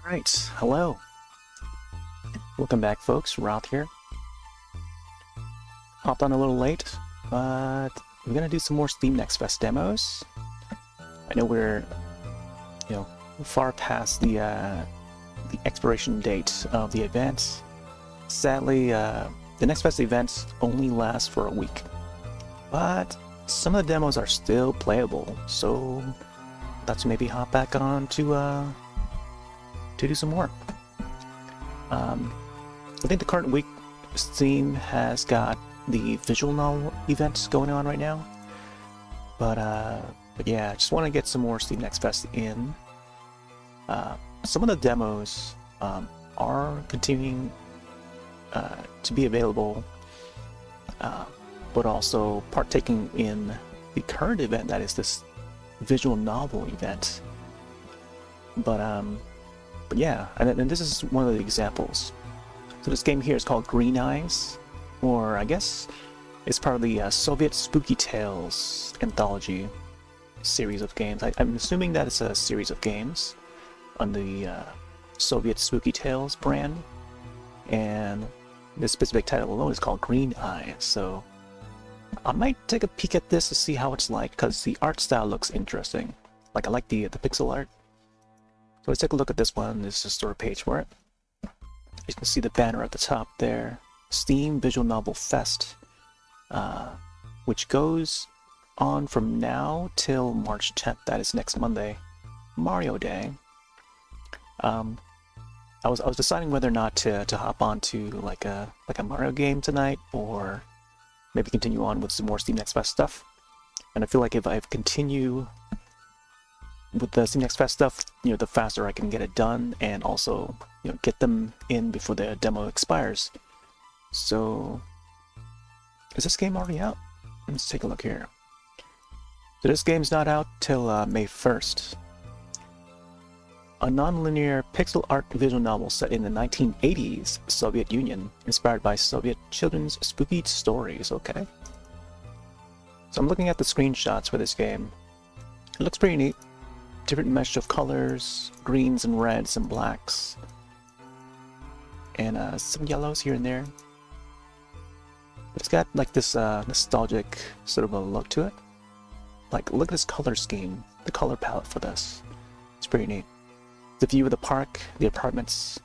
Alright, hello. Welcome back, folks. Roth here. Hopped on a little late, but we're gonna do some more Steam Next Fest demos. I know we're, far past the expiration date of the event. Sadly, the Next Fest event only lasts for a week, but some of the demos are still playable, so let's maybe hop back on to do some more. I think the current week Steam has got the visual novel events going on right now, but yeah, I just want to get some more Steam Next Fest in. Some of the demos are continuing to be available, but also partaking in the current event, that is this visual novel event. But yeah, and this is one of the examples. So this game here is called Green Eyes, or I guess it's part of the Soviet Spooky Tales anthology series of games. I'm assuming that it's a series of games on the Soviet Spooky Tales brand, and this specific title alone is called Green Eyes. So I might take a peek at this to see how it's like, because the art style looks interesting. Like, I like the pixel art. So let's take a look at this one. This is the store page for it. You can see the banner at the top there. Steam Visual Novel Fest, which goes on from now till March 10th. That is next Monday, Mario Day. I was deciding whether or not to hop on to like a Mario game tonight, or maybe continue on with some more Steam Next Fest stuff. And I feel like if I continue with the Steam Next Fest stuff, the faster I can get it done, and also, get them in before the demo expires. So, is this game already out? Let's take a look here. So this game's not out till May 1st. A non-linear pixel art visual novel set in the 1980s Soviet Union, inspired by Soviet children's spooky stories. Okay. So I'm looking at the screenshots for this game. It looks pretty neat. Different mesh of colors, greens and reds and blacks, and some yellows here and there. But it's got like this nostalgic sort of a look to it. Like, look at this color scheme, the color palette for this. It's pretty neat. The view of the park, the apartments,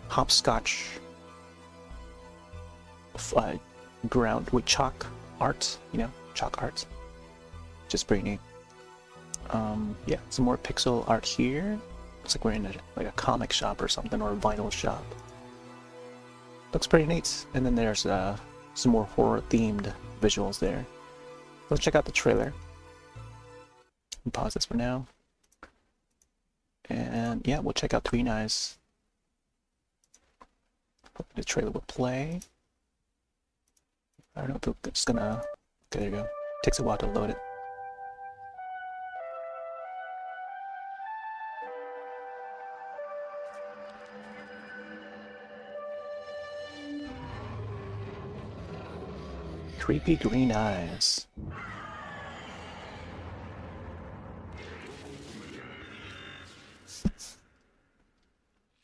hopscotch, ground with chalk art, chalk art. Just pretty neat. Yeah, some more pixel art here. Looks like we're in a comic shop or something, or a vinyl shop. Looks pretty neat. And then there's some more horror-themed visuals there. Let's check out the trailer. I'll pause this for now. And yeah, we'll check out Green Eyes. Hopefully the trailer will play. I don't know if it's just gonna... Okay, there you go. Takes a while to load it. Creepy green eyes.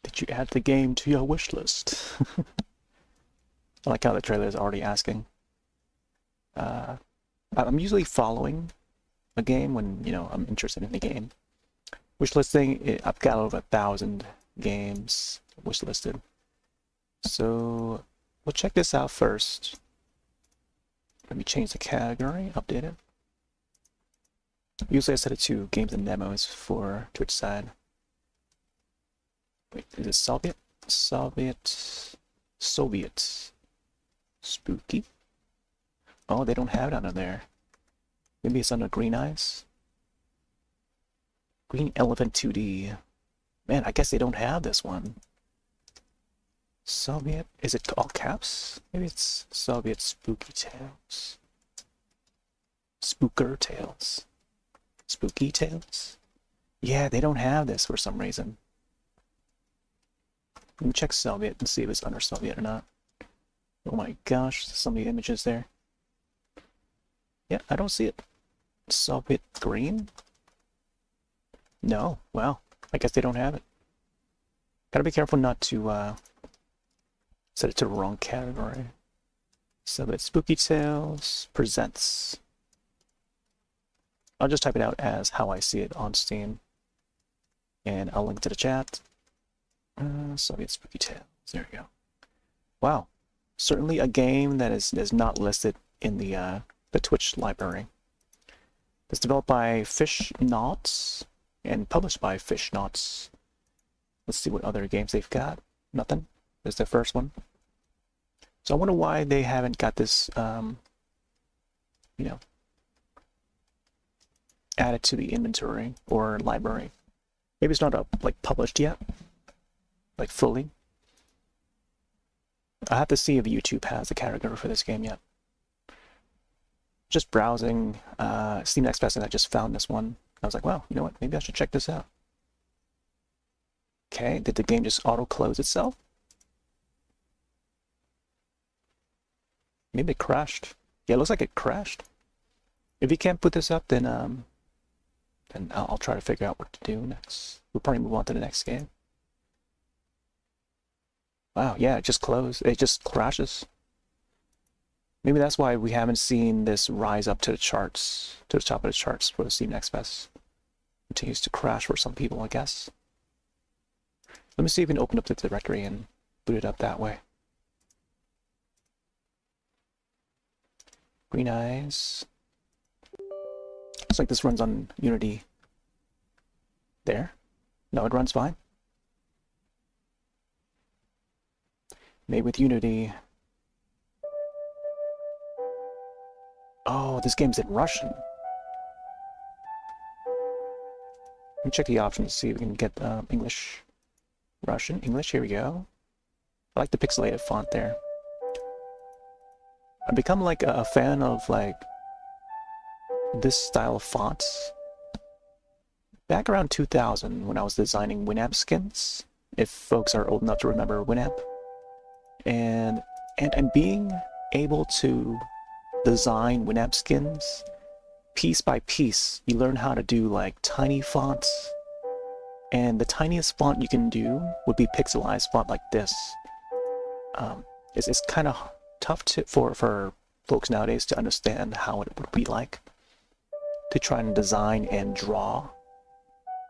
Did you add the game to your wish list? I like how the trailer is already asking. I'm usually following a game when, I'm interested in the game. Wish listing, I've got over 1,000 games wish listed. So we'll check this out first. Let me change the category, update it. Usually I set it to games and demos for Twitch side. Wait, is it Soviet? Soviet. Spooky? Oh, they don't have it under there. Maybe it's under Green Eyes? Green Elephant 2D. Man, I guess they don't have this one. Soviet, is it all caps? Maybe it's Soviet Spooky Tales. Spooker Tales. Spooky Tales? Yeah, they don't have this for some reason. Let me check Soviet and see if it's under Soviet or not. Oh my gosh, some of the images there. Yeah, I don't see it. Soviet green? No, well, I guess they don't have it. Gotta be careful not to set it to the wrong category. So it's Spooky Tales Presents. I'll just type it out as how I see it on Steam. And I'll link to the chat. Soviet Spooky Tales. There we go. Wow. Certainly a game that is not listed in the Twitch library. It's developed by Fish Knots and published by Fish Knots. Let's see what other games they've got. Nothing. This is their first one. So I wonder why they haven't got this, you know, added to the inventory or library. Maybe it's not like published yet, like fully. I have to see if YouTube has a category for this game yet. Just browsing Steam Next Fest, and I just found this one. I was like, wow, you know what? Maybe I should check this out. Okay, did the game just auto-close itself? Maybe it crashed. Yeah, it looks like it crashed. If you can't put this up, then I'll try to figure out what to do next. We'll probably move on to the next game. Wow, yeah, it just closed. It just crashes. Maybe that's why we haven't seen this rise up to the charts, to the top of the charts for the Steam Next Fest. It continues to crash for some people, I guess. Let me see if we can open up the directory and boot it up that way. Green Eyes. Looks like this runs on Unity. There. No, it runs fine. Made with Unity. Oh, this game's in Russian. Let me check the options to see if we can get English. Russian, English, here we go. I like the pixelated font there. I've become like a fan of like this style of fonts. Back around 2000 when I was designing Winamp skins, if folks are old enough to remember Winamp. And being able to design Winamp skins piece by piece, you learn how to do like tiny fonts. And the tiniest font you can do would be pixelized font like this. It's kind of tough for folks nowadays to understand how it would be like to try and design and draw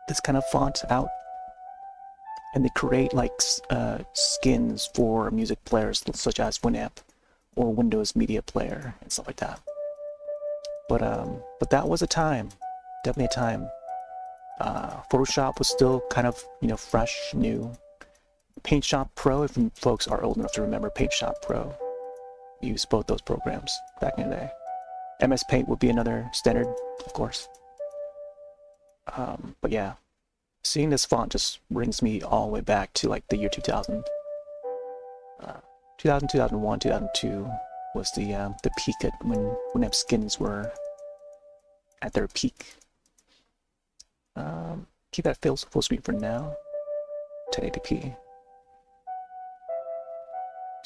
this kind of font out. And they create like skins for music players such as Winamp or Windows Media Player and stuff like that. But that was a time, definitely a time. Photoshop was still kind of, you know, fresh, new. Paint Shop Pro, if folks are old enough to remember Paint Shop Pro, used both those programs back in the day. MS Paint would be another standard, of course. But yeah, seeing this font just brings me all the way back to like the year 2000. 2001, 2002 was the peak at when Winamp skins were at their peak. Keep that full screen for now. 1080p.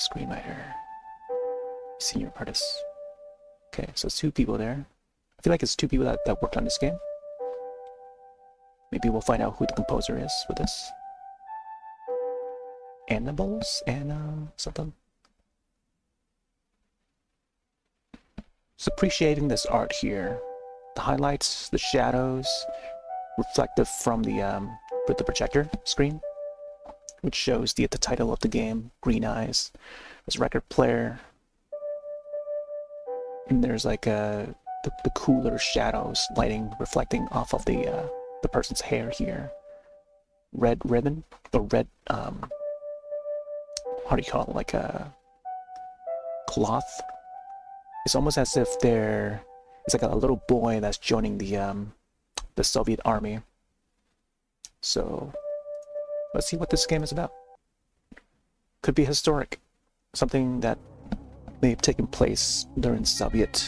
Screenwriter. Senior artist. Okay, so it's two people there. I feel like it's two people that worked on this game. Maybe we'll find out who the composer is for this. Animals and something. Just appreciating this art here. The highlights, the shadows, reflective from the projector screen, which shows the title of the game, Green Eyes. There's a record player, and there's like the cooler shadows lighting, reflecting off of the person's hair here. Red ribbon, or red how do you call it? Like a cloth. It's almost as if it's like a little boy that's joining the Soviet army. So let's see what this game is about. Could be historic, something that may have taken place during Soviet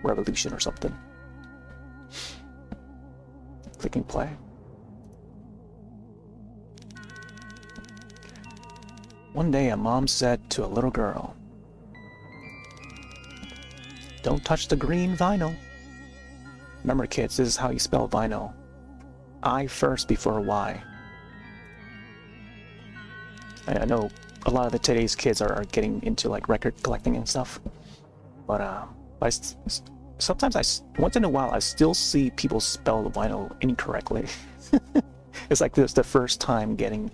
Revolution or something. Clicking play. One day a mom said to a little girl, "Don't touch the green vinyl." Remember kids, this is how you spell vinyl. I first before Y. I know a lot of today's kids are getting into like record collecting and stuff, but sometimes once in a while I still see people spell the vinyl incorrectly. It's like this the first time getting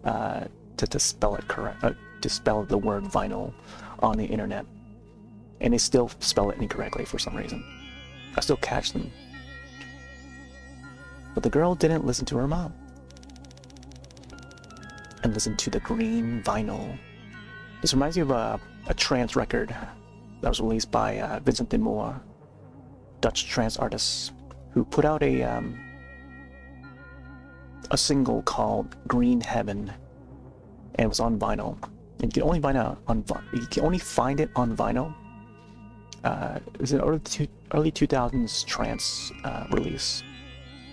to spell it correct, to spell the word vinyl on the internet, and they still spell it incorrectly for some reason. I still catch them. But the girl didn't listen to her mom and listened to the green vinyl. This reminds me of a trance record that was released by Vincent de Moor, Dutch trance artist, who put out a single called Green Heaven, and it was on vinyl. And you can only find it on vinyl. It was an early 2000s trance release.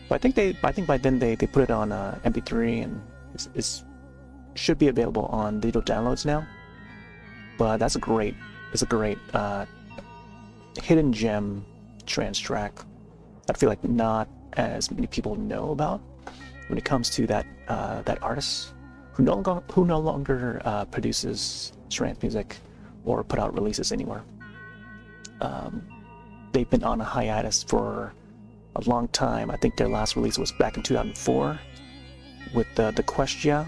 But I think by then they put it on MP3, and it should be available on digital downloads now. But it's a great hidden gem trance track that I feel like not as many people know about when it comes to that artist who no longer produces trance music or put out releases anywhere. They've been on a hiatus for a long time. I think their last release was back in 2004 with the Questia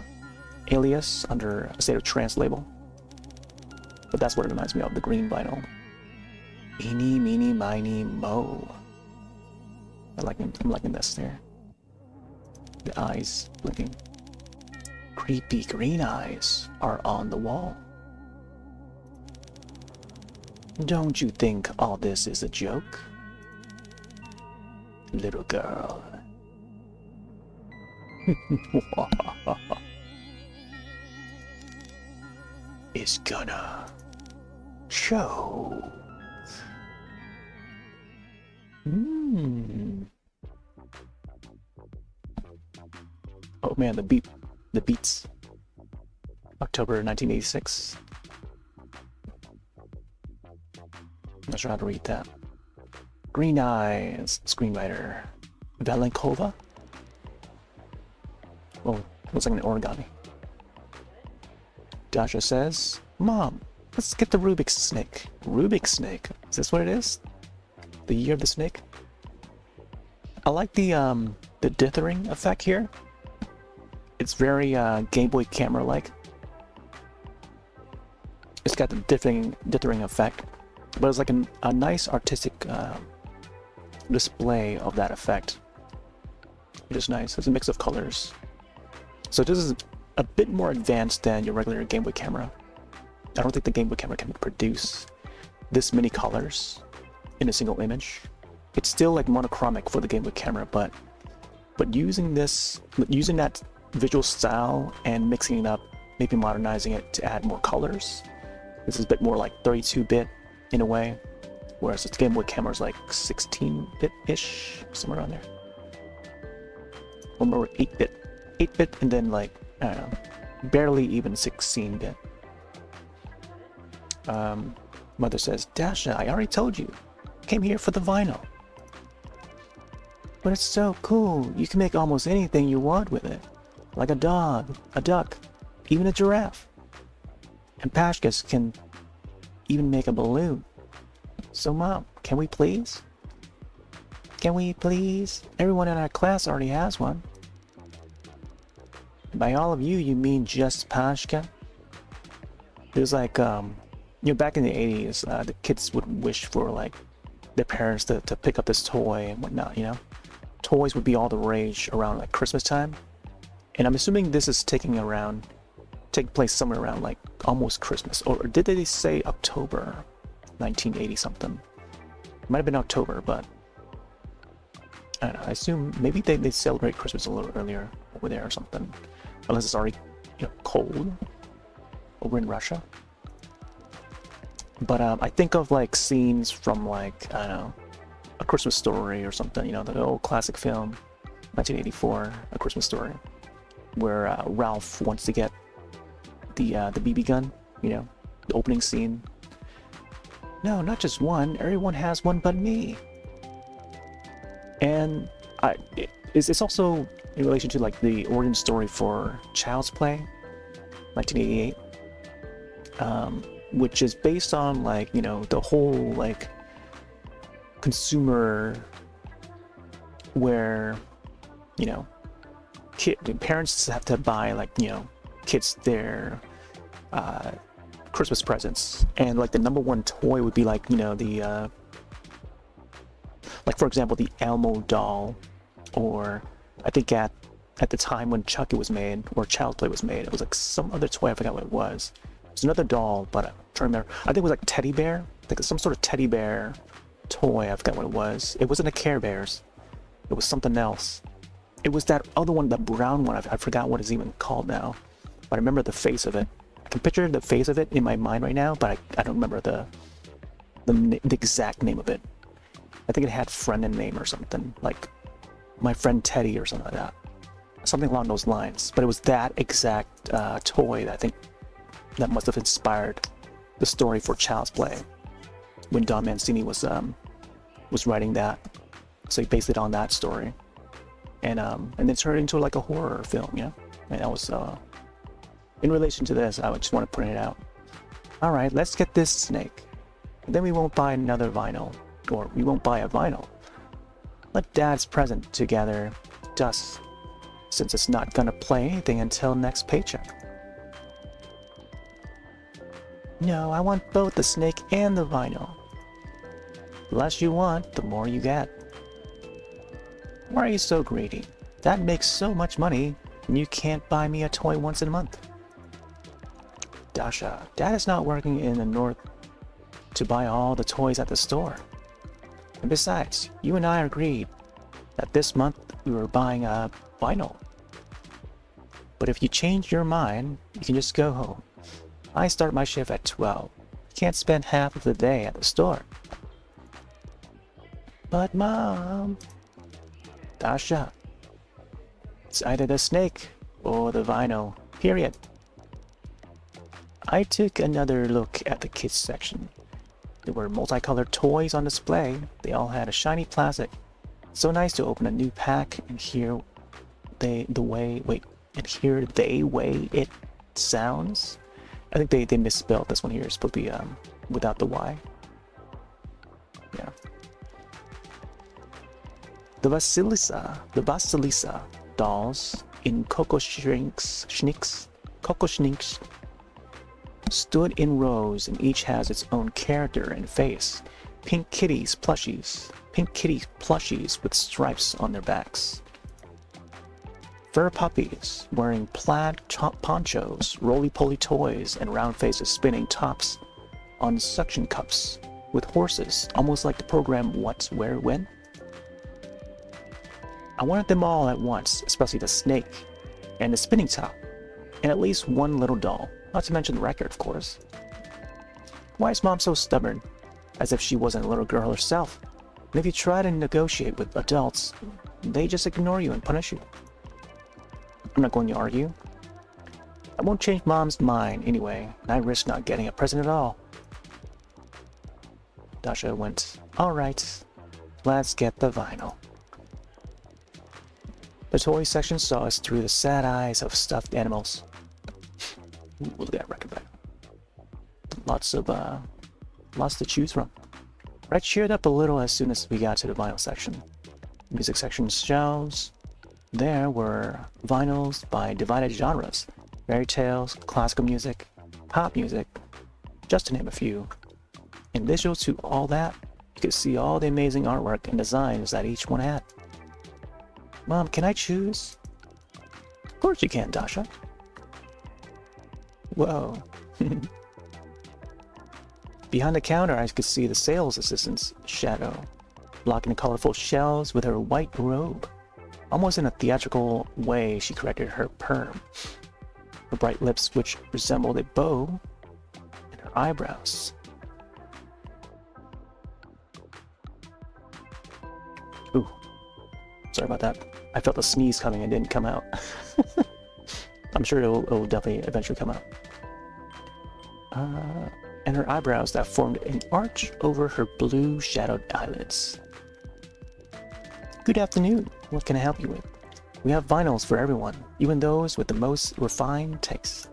alias under a State of Trance label. But that's what it reminds me of, the green vinyl. Eeny, meeny, miny, mo. I'm liking this there. The eyes blinking. Creepy green eyes are on the wall. Don't you think all this is a joke? Little girl. Is gonna show. Oh man, the beats. October 1986. I'm not sure how to read that. Green Eyes, screenwriter Valenkova. Oh, looks like an origami. Dasha says, "Mom, let's get the Rubik's snake." Rubik's snake? Is this what it is? The year of the snake? I like the dithering effect here. It's very Game Boy camera-like. It's got the dithering effect, but it's like a nice artistic display of that effect. It is nice. It's a mix of colors. So this is a bit more advanced than your regular Game Boy camera. I don't think the Game Boy camera can produce this many colors in a single image. It's still like monochromatic for the Game Boy camera, but using that visual style and mixing it up, maybe modernizing it to add more colors. This is a bit more like 32-bit in a way, whereas the Game Boy camera is like 16-bit-ish, somewhere around there. Or more 8-bit, and then like, I don't know, barely even 16-bit. Mother says, "Dasha, I already told you. Came here for the vinyl." But it's so cool. You can make almost anything you want with it. Like a dog, a duck, even a giraffe. And Pashkas can even make a balloon. So Mom, can we please? Can we please? Everyone in our class already has one. By all of you, you mean just Pashka? There's like, back in the 80s, the kids would wish for like their parents to pick up this toy and whatnot, Toys would be all the rage around like Christmas time. And I'm assuming this is taking place somewhere around like almost Christmas. Or did they say October 1980 something? It might have been October, but I don't know. I assume maybe they celebrate Christmas a little earlier over there or something. Unless it's already cold over in Russia. But I think of like scenes from like, I don't know, A Christmas Story or something, the old classic film, 1984, A Christmas Story, where Ralph wants to get the BB gun, the opening scene. No, not just one. Everyone has one but me. And it's also in relation to like the origin story for Child's Play. 1988, which is based on like, you know, the whole like consumer where, you know, parents have to buy like, you know, kids their Christmas presents, and like the number one toy would be like, you know, the like for example the Elmo doll, or I think at the time when Chucky was made or Child's Play was made, it was like some other toy, I forgot what it was. It was another doll, but I'm trying to remember. I think it was like teddy bear, like some sort of teddy bear toy. I forgot what it was. It wasn't a Care Bears. It was something else. It was that other one, the brown one. I forgot what it's even called now, but I remember the face of it. I can picture the face of it in my mind right now, but I don't remember the exact name of it. I think it had friend and name or something, like My Friend Teddy or something like that. Something along those lines. But it was that exact toy that I think that must have inspired the story for Child's Play when Don Mancini was writing that. So he based it on that story, and then turned it into like a horror film, you know. And that was in relation to this. I just want to point it out. All right, let's get this snake. And then we won't buy another vinyl, or we won't buy a vinyl. Let Dad's present together dust, since it's not gonna play anything until next paycheck. No, I want both the snake and the vinyl. The less you want, the more you get. Why are you so greedy? That makes so much money, and you can't buy me a toy once a month. Dasha, Dad is not working in the north to buy all the toys at the store. And besides, you and I agreed that this month we were buying a vinyl. But if you change your mind, you can just go home. I start my shift at 12. Can't spend half of the day at the store. But Mom... Dasha, it's either the snake or the vinyl, period. I took another look at the kids section. There were multicolored toys on display. They all had a shiny plastic. So nice to open a new pack and hear the way it sounds. I think they misspelled this one here. It's supposed to be without the Y. Yeah. The Vasilisa dolls in Coco Schnicks stood in rows, and each has its own character and face. Pink kitty plushies with stripes on their backs. Fur puppies wearing plaid ponchos, roly-poly toys, and round faces spinning tops on suction cups with horses, almost like the program What, Where, When. I wanted them all at once, especially the snake and the spinning top, and at least one little doll, not to mention the record, of course. Why is Mom so stubborn, as if she wasn't a little girl herself? And if you try to negotiate with adults, they just ignore you and punish you. I'm not going to argue. I won't change Mom's mind anyway, and I risk not getting a present at all. Dasha went, all right, let's get the vinyl. The toy section saw us through the sad eyes of stuffed animals. Ooh, look at that record back. Lots to choose from. I cheered up a little as soon as we got to the vinyl section. Music section shelves. There were vinyls by divided genres: fairy tales, classical music, pop music, just to name a few. In addition to all that, you could see all the amazing artwork and designs that each one had. Mom, can I choose? Of course you can, Dasha. Whoa. Behind the counter, I could see the sales assistant's shadow, blocking the colorful shelves with her white robe. Almost in a theatrical way, she corrected her perm. Her bright lips, which resembled a bow, and her eyebrows. Ooh. Sorry about that. I felt a sneeze coming and didn't come out. I'm sure it'll definitely eventually come out. And her eyebrows that formed an arch over her blue shadowed eyelids. Good afternoon. What can I help you with? We have vinyls for everyone, even those with the most refined taste.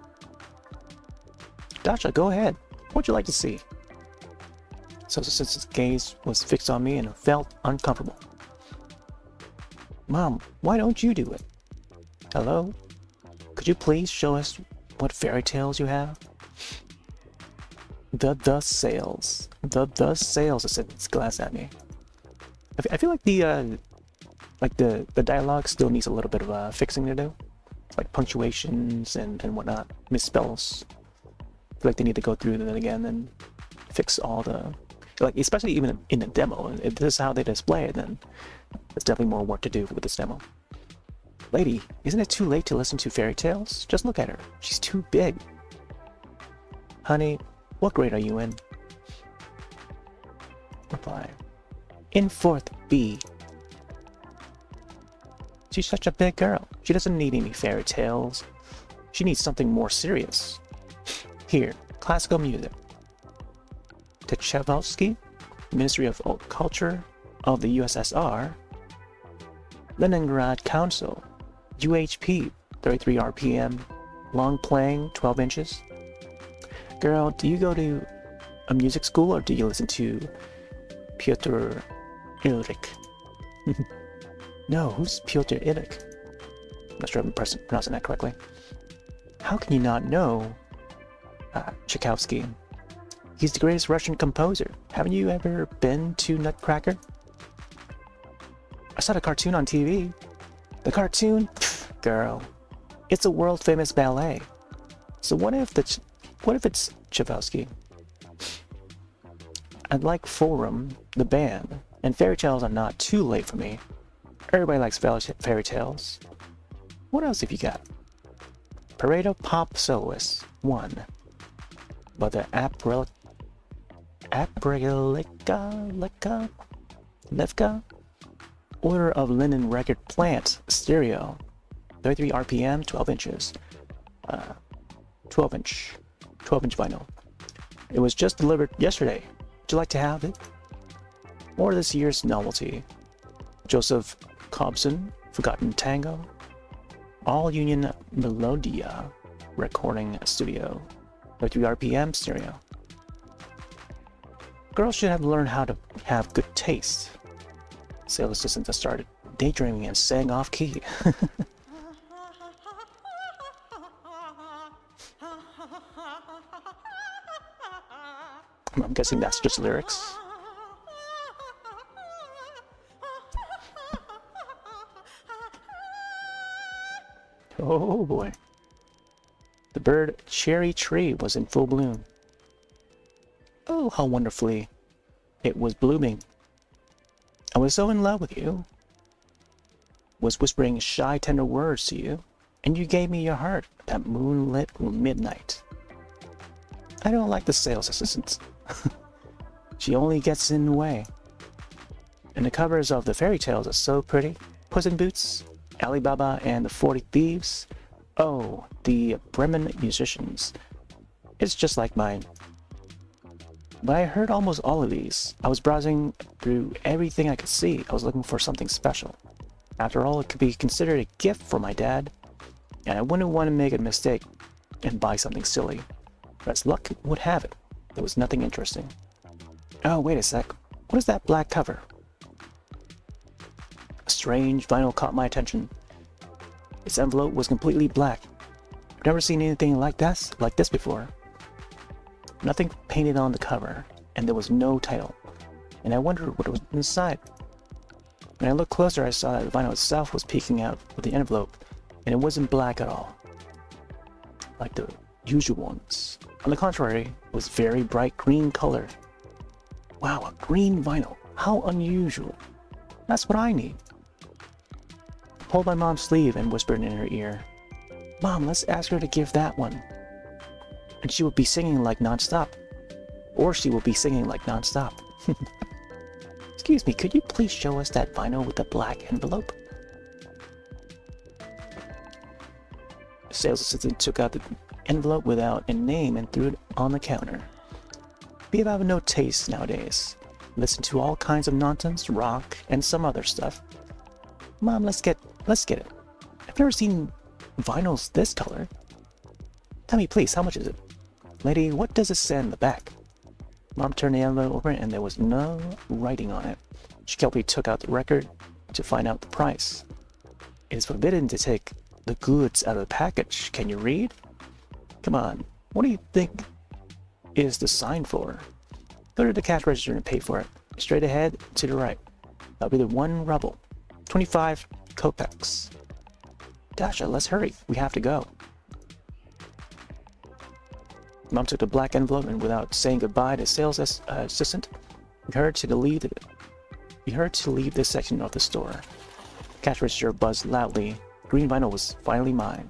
Dasha, go ahead. What'd you like to see? So since his gaze was fixed on me and felt uncomfortable. Mom, why don't you do it? Hello? Could you please show us what fairy tales you have? The sales. The sales, I said, glanced at me. I feel like the dialogue still needs a little bit of fixing to do. Like punctuations and whatnot, misspells. I feel like they need to go through that again and fix all the, like, especially even in the demo. If this is how they display it, then there's definitely more work to do with this demo. Lady, isn't it too late to listen to fairy tales? Just look at her. She's too big. Honey, what grade are you in? Reply. In 4th B. She's such a big girl. She doesn't need any fairy tales. She needs something more serious. Here, classical music. Tchaikovsky, Ministry of Culture of the USSR. Leningrad Council, UHP, 33 RPM, long playing, 12 inches. Girl, do you go to a music school or do you listen to Piotr Ilyich? No, who's Piotr Ilyich? I'm not sure if I'm pronouncing that correctly. How can you not know Tchaikovsky? He's the greatest Russian composer. Haven't you ever been to Nutcracker? I saw the cartoon on TV. The cartoon? Pfft, girl, it's a world-famous ballet. So what if it's Tchaikovsky? I'd like Forum, the band, and fairy tales are not too late for me. Everybody likes fairy tales. What else have you got? Parade of Pop Soloists, 1. But the Levka? Order of Linen Record Plant, stereo. 33 RPM, 12 inches. 12 inch vinyl. It was just delivered yesterday. Would you like to have it? Or this year's novelty. Joseph Cobson, Forgotten Tango. All Union Melodia Recording Studio. 33 RPM, stereo. Girls should have learned how to have good taste. Sales assistant that started daydreaming and sang off key. I'm guessing that's just lyrics. Oh boy. The bird cherry tree was in full bloom. Oh, how wonderfully it was blooming. I was so in love with you. Was whispering shy, tender words to you, and you gave me your heart that moonlit midnight. I don't like the sales assistant. She only gets in the way. And the covers of the fairy tales are so pretty. Puss in Boots, Alibaba and the 40 Thieves. Oh, the Bremen musicians. It's just like mine. But I heard almost all of these. I was browsing through everything I could see. I was looking for something special. After all, it could be considered a gift for my dad. And I wouldn't want to make a mistake and buy something silly. But as luck would have it, there was nothing interesting. Oh, wait a sec. What is that black cover? A strange vinyl caught my attention. Its envelope was completely black. I've never seen anything like this before. Nothing painted on the cover, and there was no title. And I wondered what was inside. When I looked closer, I saw that the vinyl itself was peeking out of the envelope, and it wasn't black at all, like the usual ones. On the contrary, it was very bright green color. Wow, a green vinyl. How unusual. That's what I need. I pulled my mom's sleeve and whispered in her ear, Mom, let's ask her to give that one. And she will be singing like nonstop. Or she will be singing like nonstop. Excuse me, could you please show us that vinyl with the black envelope? The sales assistant took out the envelope without a name and threw it on the counter. People have no taste nowadays. Listen to all kinds of nonsense, rock, and some other stuff. Mom, let's get it. I've never seen vinyls this color. Tell me please, how much is it? Lady, what does it say in the back? Mom turned the envelope over and there was no writing on it. She carefully took out the record to find out the price. It is forbidden to take the goods out of the package. Can you read? Come on, what do you think is the sign for? Go to the cash register and pay for it. Straight ahead to the right. That'll be the 1 ruble. 25 kopecks. Dasha, let's hurry. We have to go. Mom took the black envelope and without saying goodbye to the sales assistant, we heard to leave this section of the store. Cash register buzzed loudly. Green vinyl was finally mine.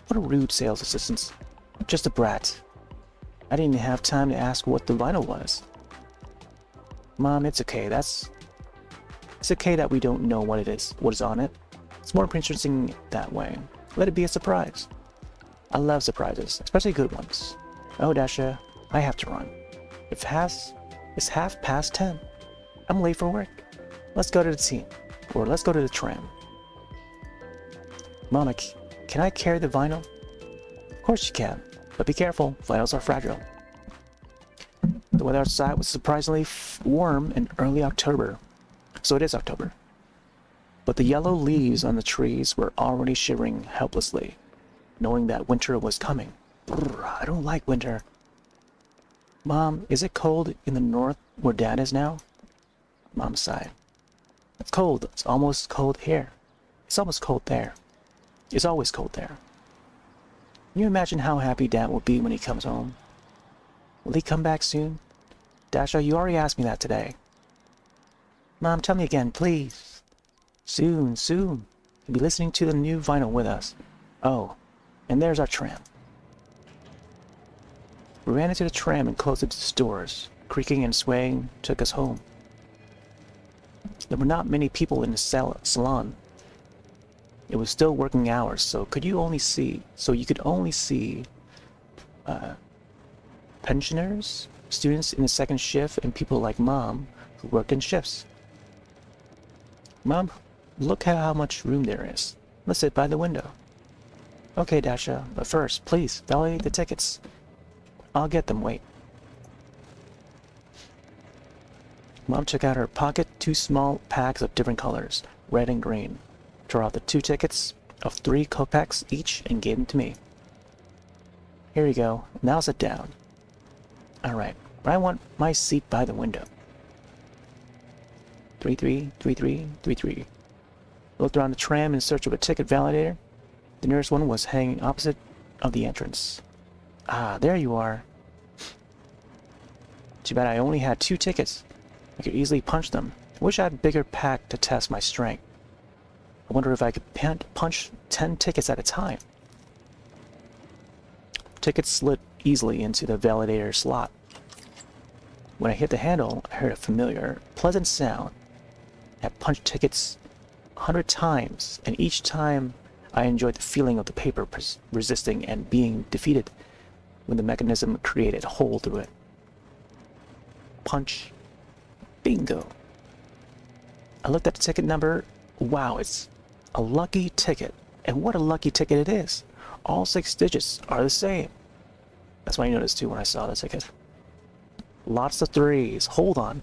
What a rude sales assistant. Just a brat. I didn't even have time to ask what the vinyl was. Mom, it's okay. It's okay that we don't know what it is, what is on it. It's more interesting that way. Let it be a surprise. I love surprises, especially good ones. Oh, Dasha, I have to run. It's 10:30. I'm late for work. Let's go to the team, or let's go to the tram. Mama, can I carry the vinyl? Of course you can, but be careful, vinyls are fragile. The weather outside was surprisingly warm in early October. So it is October. But the yellow leaves on the trees were already shivering helplessly, knowing that winter was coming. Brr, I don't like winter. Mom, is it cold in the north where Dad is now? Mom sighed. It's cold. It's almost cold here. It's almost cold there. It's always cold there. Can you imagine how happy Dad will be when he comes home? Will he come back soon? Dasha, you already asked me that today. Mom, tell me again, please. Soon, soon. You'll be listening to the new vinyl with us. Oh, and there's our tram. We ran into the tram and closed its doors. Creaking and swaying took us home. There were not many people in the salon. It was still working hours, so you could only see pensioners, students in the second shift, and people like Mom who worked in shifts. Mom, look at how much room there is. Let's sit by the window. Okay, Dasha, but first, please, validate the tickets. I'll get them, wait. Mom took out her pocket 2 small packs of different colors, red and green, tore out the 2 tickets of 3 kopecks each and gave them to me. Here you go, now sit down. Alright, but I want my seat by the window. 333333. Looked around the tram in search of a ticket validator. The nearest one was hanging opposite of the entrance. Ah, there you are. Too bad I only had 2 tickets. I could easily punch them. I wish I had a bigger pack to test my strength. I wonder if I could punch 10 tickets at a time. Tickets slid easily into the validator slot. When I hit the handle, I heard a familiar, pleasant sound. I punched tickets 100 times, and each time I enjoyed the feeling of the paper resisting and being defeated when the mechanism created a hole through it. Punch. Bingo. I looked at the ticket number. Wow, it's a lucky ticket. And what a lucky ticket it is. All 6 digits are the same. That's what I noticed too when I saw the ticket. Lots of 3s. Hold on.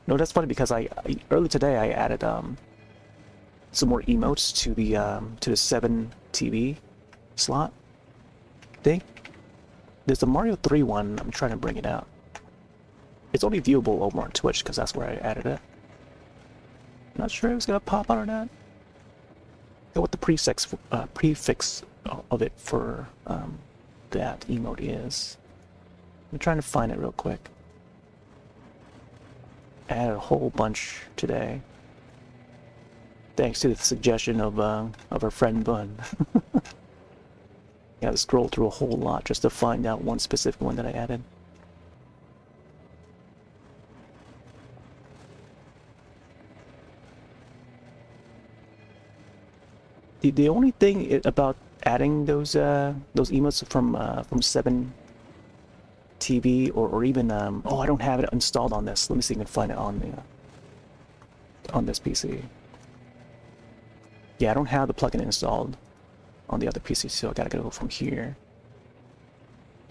No, that's funny because earlier today I added some more emotes to the 7 TV slot thing. There's the Mario 3 one. I'm trying to bring it out. It's only viewable over on Twitch because that's where I added it. Not sure if it's gonna pop out or not. What the prefix of it for that emote is. I'm trying to find it real quick. I added a whole bunch today, thanks to the suggestion of our friend Bun. I had to scroll through a whole lot just to find out one specific one that I added. The only thing about adding those emotes from 7 TV or even oh, I don't have it installed on this. Let me see if I can find it on this PC. Yeah, I don't have the plugin installed on the other PC, so I gotta go from here.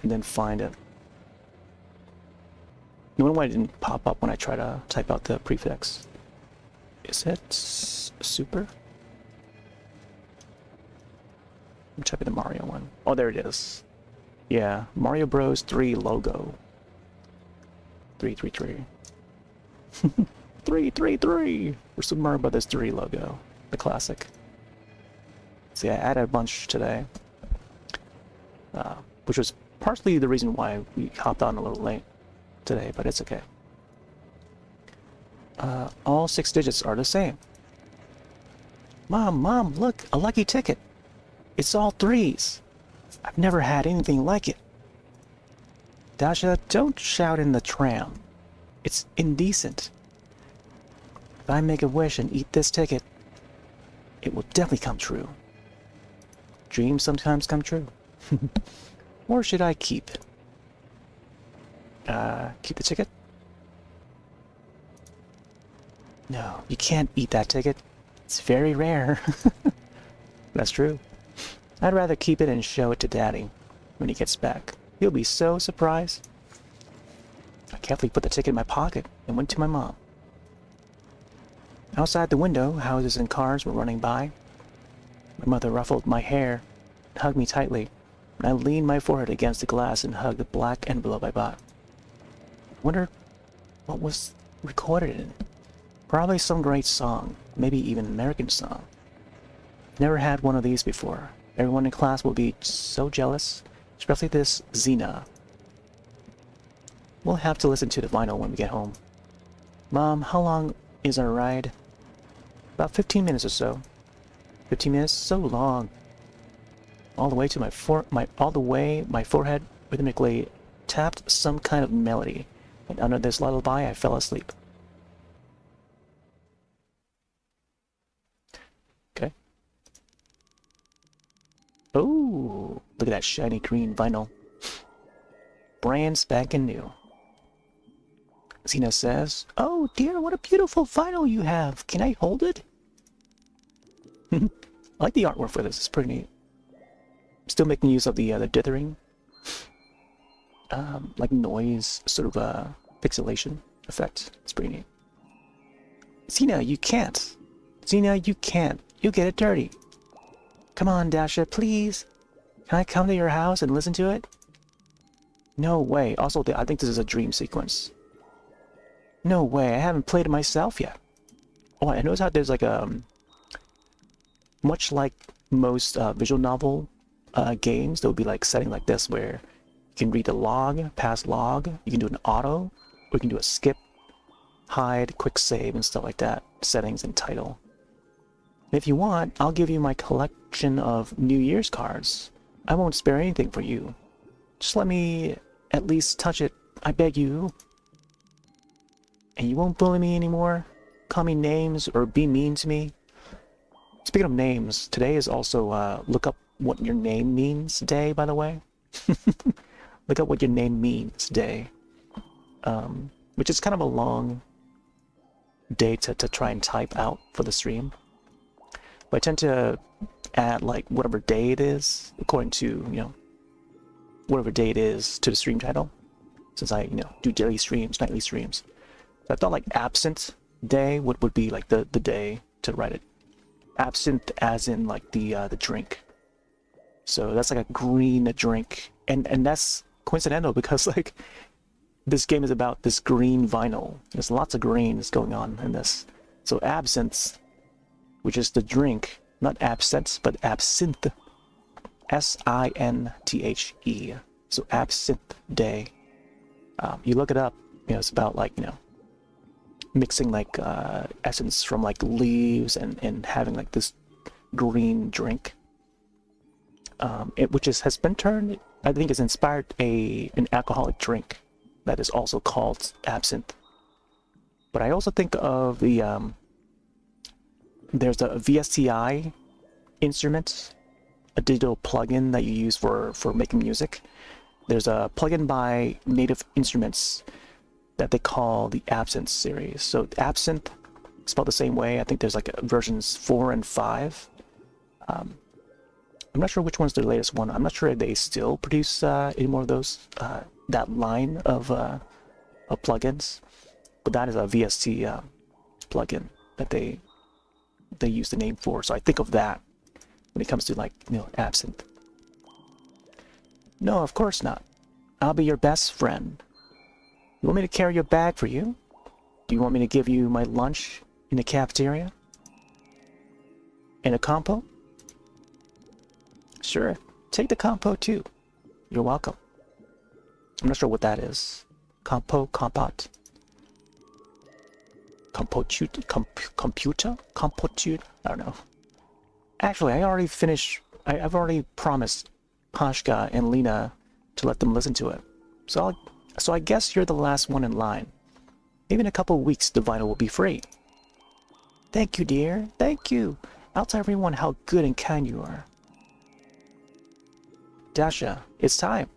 and then find it. No wonder why it didn't pop up when I try to type out the prefix. Is it super? I'm typing the Mario one. Oh, there it is. Yeah, Mario Bros. 3 logo. 333. 333 for Super Mario Bros. 3 logo, the classic. See, I added a bunch today, which was partially the reason why we hopped on a little late today, but it's okay. All 6 digits are the same. Mom, look, a lucky ticket. It's all 3s. I've never had anything like it. Dasha, don't shout in the tram. It's indecent. If I make a wish and eat this ticket, it will definitely come true. Dreams sometimes come true. Or should I keep it? Keep the ticket? No, you can't eat that ticket. It's very rare. That's true. I'd rather keep it and show it to Daddy when he gets back. He'll be so surprised. I carefully put the ticket in my pocket and went to my mom. Outside the window, houses and cars were running by. My mother ruffled my hair and hugged me tightly, and I leaned my forehead against the glass and hugged the black envelope I bought. I wondered what was recorded in it. Probably some great song, maybe even an American song. Never had one of these before. Everyone in class will be so jealous, especially this Xena. We'll have to listen to the vinyl when we get home. Mom, how long is our ride? About 15 minutes or so. 15 minutes? So long. All the way to my forehead rhythmically tapped some kind of melody, and under this lullaby I fell asleep. Okay. Oh, look at that shiny green vinyl. Brand spanking new. Xena says, "Oh dear, what a beautiful vinyl you have. Can I hold it?" I like the artwork for this. It's pretty neat. Still making use of the dithering, like noise, sort of pixelation effect. It's pretty neat. Xena, you can't. Xena, you can't. You'll get it dirty. Come on, Dasha, please. Can I come to your house and listen to it? No way. Also, I think this is a dream sequence. No way. I haven't played it myself yet. Oh, I noticed how there's like a much like most visual novel games, there will be like setting like this where you can read the log, past log, you can do an auto, or you can do a skip, hide, quick save, and stuff like that. Settings and title. And if you want, I'll give you my collection of New Year's cards. I won't spare anything for you. Just let me at least touch it, I beg you. And you won't bully me anymore? Call me names or be mean to me? Speaking of names, today is also look up what your name means day, by the way. Look up what your name means day. Which is kind of a long day to try and type out for the stream. But I tend to add like whatever day it is, according to, you know, whatever day it is to the stream title. Since I, you know, do daily streams, nightly streams. So I thought like absent day would be like the day to write it. Absinthe as in like the drink. So that's like a green drink. And that's coincidental because like this game is about this green vinyl. There's lots of greens going on in this. So absinthe, which is the drink, not absinthe, but absinthe. S-I-N-T-H-E. So absinthe day. You look it up, you know, it's about like, you know, mixing like essence from like leaves and having like this green drink. Which has been turned, I think, has inspired an alcoholic drink that is also called absinthe. But I also think of the there's a VSTI instrument, a digital plugin that you use for making music. There's a plugin by Native Instruments that they call the Absinthe series. So Absinthe, spelled the same way. I think there's like versions 4 and 5. I'm not sure which one's the latest one. I'm not sure if they still produce any more of those, that line of plugins. But that is a VST plugin that they use the name for. So I think of that when it comes to, like, you know, Absinthe. No, of course not. I'll be your best friend. You want me to carry your bag for you? Do you want me to give you my lunch in the cafeteria? And a compo? Sure, take the compo too. You're welcome. I'm not sure what that is. Compo, compot. Compotute, computer? Compotute? I don't know. Actually, I already finished. I've already promised Pashka and Lena to let them listen to it. So I guess you're the last one in line. Maybe in a couple of weeks the vinyl will be free. Thank you, dear. Thank you. I'll tell everyone how good and kind you are. Dasha, it's time.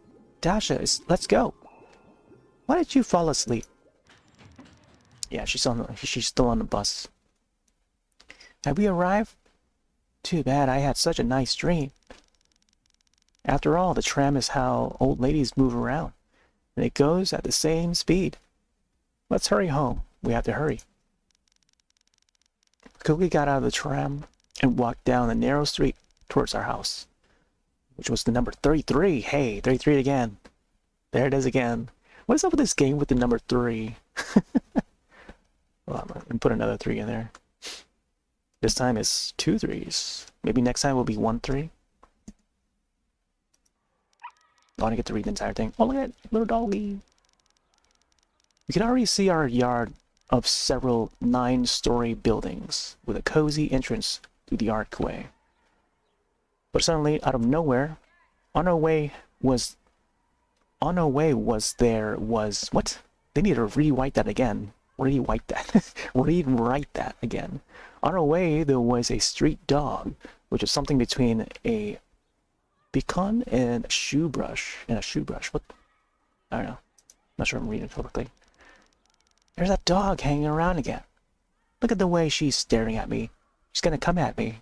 Dasha, let's go. Why did you fall asleep? Yeah, she's still on the bus. Have we arrived? Too bad, I had such a nice dream. After all, the tram is how old ladies move around, and it goes at the same speed. Let's hurry home. We have to hurry. Cookie got out of the tram and walked down the narrow street towards our house, which was the number 33. Hey, 33 again. There it is again. What is up with this game with the number 3? Well, I'm going to put another 3 in there. This time it's 2 3s. Maybe next time will be 1 3. I want to get to read the entire thing. Oh, look at that little doggy. You can already see our yard of several 9-story buildings with a cozy entrance through the archway. But suddenly, out of nowhere, on our way was what? They need to rewrite that again. Rewrite that. Rewrite that again. On our way, there was a street dog, which is something between a beacon and a shoe brush. What? I don't know. Not sure I'm reading it correctly. There's that dog hanging around again. Look at the way she's staring at me. She's gonna come at me.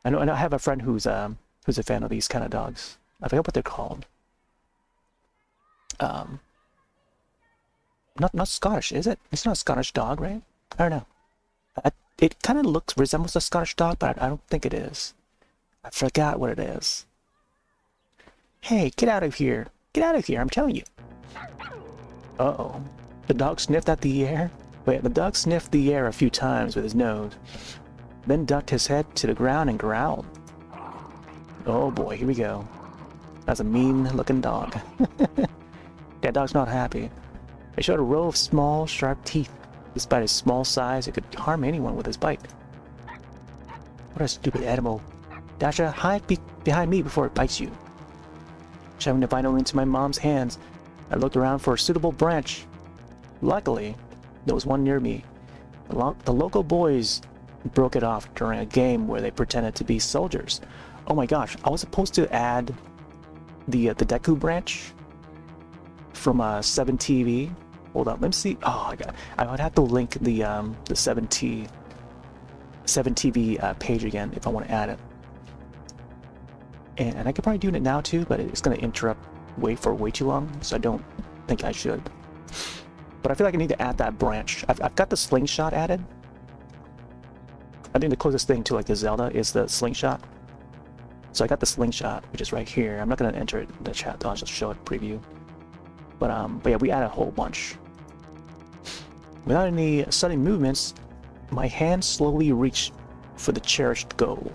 I know. I have a friend who's a fan of these kind of dogs. I forget what they're called. Not Scottish, is it? It's not a Scottish dog, right? I don't know. It kind of resembles a Scottish dog, but I don't think it is. I forgot what it is. Hey, get out of here! Get out of here! I'm telling you. Uh-oh. The dog sniffed at the air? Wait, the dog sniffed the air a few times with his nose, then ducked his head to the ground and growled. Oh boy, here we go. That's a mean-looking dog. That dog's not happy. It showed a row of small, sharp teeth. Despite his small size, it could harm anyone with his bite. What a stupid animal. Dasha, hide behind me before it bites you. Shoving the vinyl into my mom's hands, I looked around for a suitable branch. Luckily, there was one near me. The local boys broke it off during a game where they pretended to be soldiers. Oh my gosh, I was supposed to add the Deku branch from 7TV. Hold up, let me see. Oh, I would have to link the 7TV page again if I want to add it. And I could probably do it now too, but it's going to interrupt way too long, so I don't think I should. But I feel like I need to add that branch. I've got the slingshot added. I think the closest thing to like the Zelda is the slingshot. So I got the slingshot, which is right here. I'm not going to enter it in the chat though, I'll just show it preview. But yeah, we added a whole bunch. Without any sudden movements, my hand slowly reached for the cherished goal.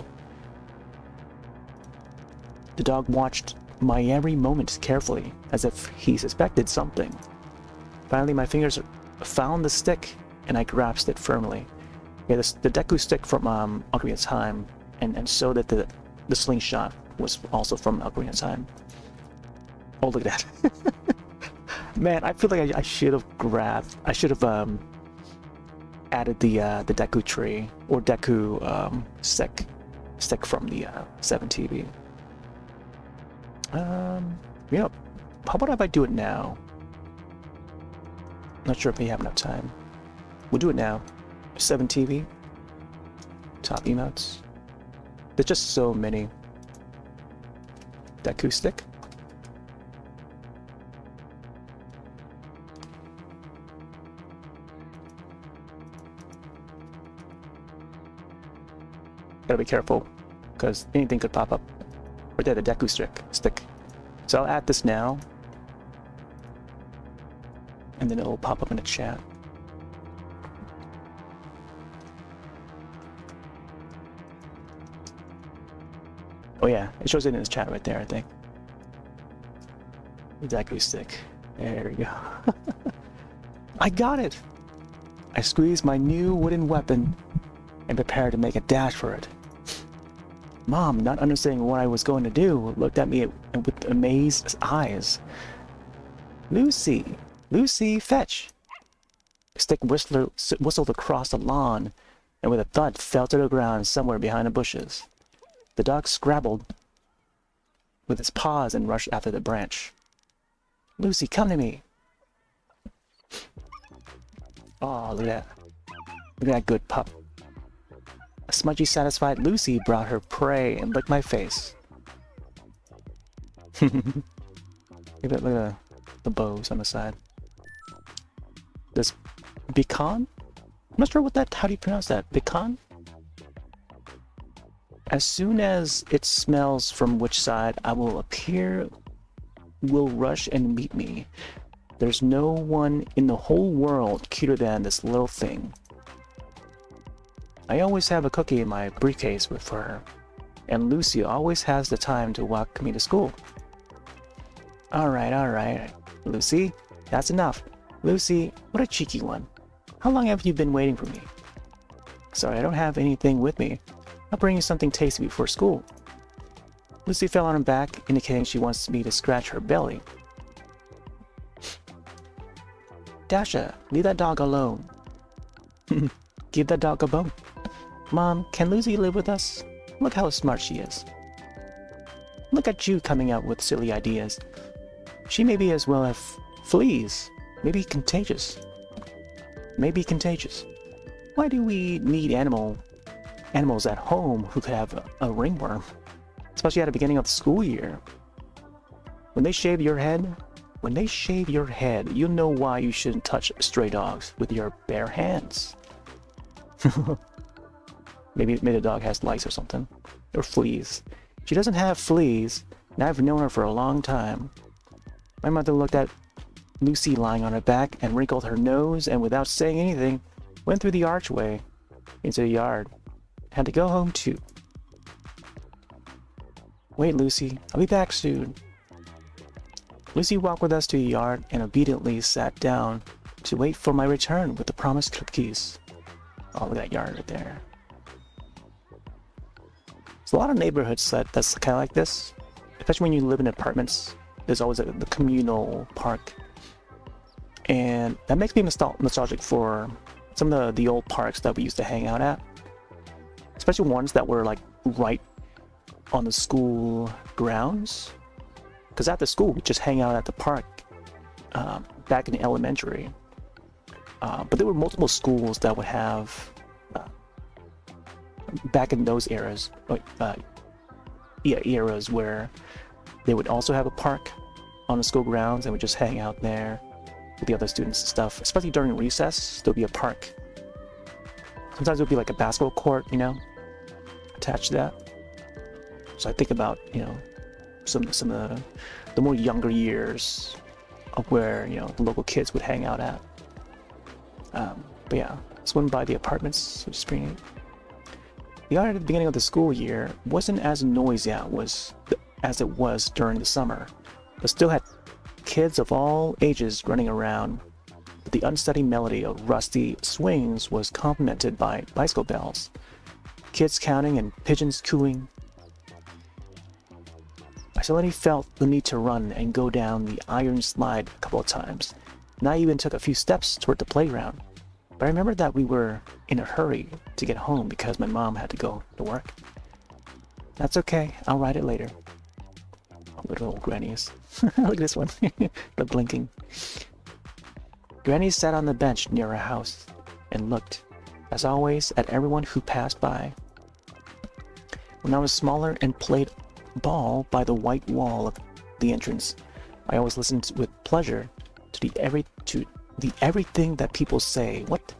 The dog watched my every moment carefully, as if he suspected something. Finally, my fingers found the stick, and I grasped it firmly. Yeah, the Deku stick from Ocarina of Time, and so that the slingshot was also from Ocarina of Time. Oh, look at that. Man, I feel like I should have added the Deku tree, or Deku stick from the 7TV. Yeah, how about if I do it now? Not sure if we have enough time. We'll do it now. 7TV. Top emotes. There's just so many. The acoustic. Gotta be careful, because anything could pop up. Right there, the Deku stick. So I'll add this now, and then it'll pop up in the chat. Oh yeah, it shows it in the chat right there, I think. The Deku stick. There we go. I got it! I squeezed my new wooden weapon and prepared to make a dash for it. Mom, not understanding what I was going to do, looked at me with amazed eyes. Lucy! Lucy, fetch! The stick whistled across the lawn, and with a thud fell to the ground somewhere behind the bushes. The dog scrabbled with its paws and rushed after the branch. Lucy, come to me! Oh, look at that. Look at that good pup. A smudgy, satisfied Lucy brought her prey and licked my face. Look at the bows on the side. This beacon? I'm not sure how do you pronounce that? Beacon? As soon as it smells from which side I will appear, will rush and meet me. There's no one in the whole world cuter than this little thing. I always have a cookie in my briefcase for her, and Lucy always has the time to walk me to school. Alright, Lucy, that's enough. Lucy, what a cheeky one. How long have you been waiting for me? Sorry, I don't have anything with me. I'll bring you something tasty before school. Lucy fell on her back, indicating she wants me to scratch her belly. Dasha, leave that dog alone. Give that dog a bone. Mom, can Lucy live with us? Look how smart she is. Look at Jude coming out with silly ideas. She may be as well as fleas. Maybe contagious. Maybe contagious. Why do we need animals at home who could have a ringworm? Especially at the beginning of the school year. When they shave your head, you'll know why you shouldn't touch stray dogs with your bare hands. Maybe the dog has lice or something. Or fleas. She doesn't have fleas, and I've known her for a long time. My mother looked at Lucy lying on her back and wrinkled her nose, and without saying anything, went through the archway into the yard. Had to go home too. Wait, Lucy, I'll be back soon. Lucy walked with us to the yard and obediently sat down to wait for my return with the promised cookies. Oh, look at that yard right there. There's a lot of neighborhoods that's kind of like this, especially when you live in apartments. There's always the communal park, and that makes me nostalgic for some of the old parks that we used to hang out at, especially ones that were like right on the school grounds. Because at the school, we just hang out at the park back in elementary. But there were multiple schools that would have, back in those eras, eras where they would also have a park on the school grounds and would just hang out there with the other students and stuff. Especially during recess, there'll be a park. Sometimes it would be like a basketball court, you know, attached to that. So I think about, you know, some of the more younger years of where, you know, the local kids would hang out at. But yeah, this one by the apartments, which is pretty neat. The yard at the beginning of the school year wasn't as noisy as it was during the summer, but still had kids of all ages running around. But the unsteady melody of rusty swings was complemented by bicycle bells, kids counting and pigeons cooing. I suddenly felt the need to run and go down the iron slide a couple of times, and I even took a few steps toward the playground. But I remembered that we were in a hurry to get home because my mom had to go to work. That's okay, I'll ride it later. Oh, little old grannies. Look at this one, the blinking. Granny sat on the bench near her house and looked, as always, at everyone who passed by. When I was smaller and played ball by the white wall of the entrance, I always listened with pleasure to the everything that people say. What?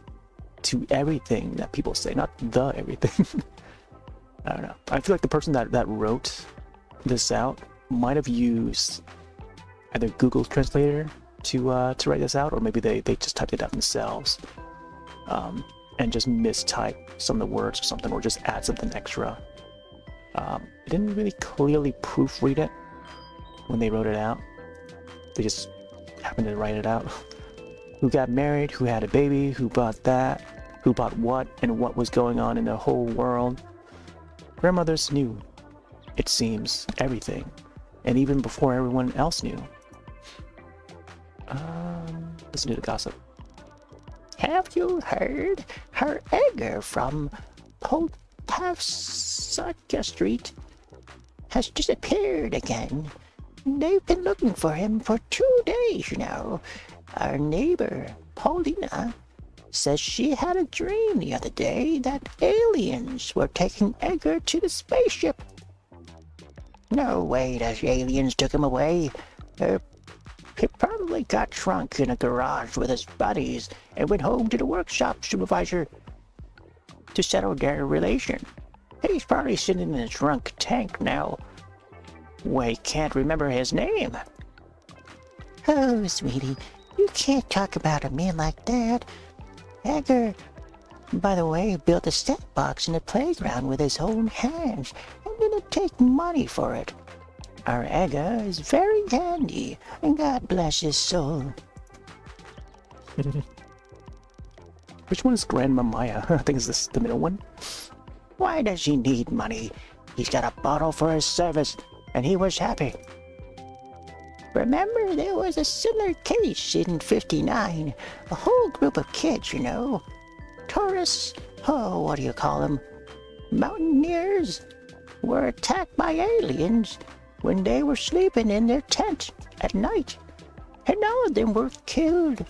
To everything that people say, not the everything. I don't know. I feel like the person that wrote this out might have used either Google Translator to write this out, or maybe they just typed it out themselves, and just mistype some of the words or something, or just add something extra. They didn't really clearly proofread it when they wrote it out. They just happened to write it out. Who got married, who had a baby, who bought that, who bought what, and what was going on in the whole world. Grandmothers knew, it seems, everything, and even before everyone else knew. Listen to the gossip. Have you heard her Edgar from Poltavsaka Street has disappeared again? They've been looking for him for 2 days now. Our neighbor, Paulina, says she had a dream the other day that aliens were taking Edgar to the spaceship. No way the aliens took him away. He probably got drunk in a garage with his buddies and went home to the workshop supervisor to settle their relation. He's probably sitting in a drunk tank now. We can't remember his name. Oh, sweetie, you can't talk about a man like that. Edgar, by the way, built a step box in the playground with his own hands and didn't take money for it. Our Edgar is very handy, and God bless his soul. Which one is Grandma Maya? I think it's this, the middle one. Why does he need money? He's got a bottle for his service, and he was happy. Remember, there was a similar case in '59. A whole group of kids, you know. Tourists, what do you call them? Mountaineers, were attacked by aliens when they were sleeping in their tent at night, and all of them were killed.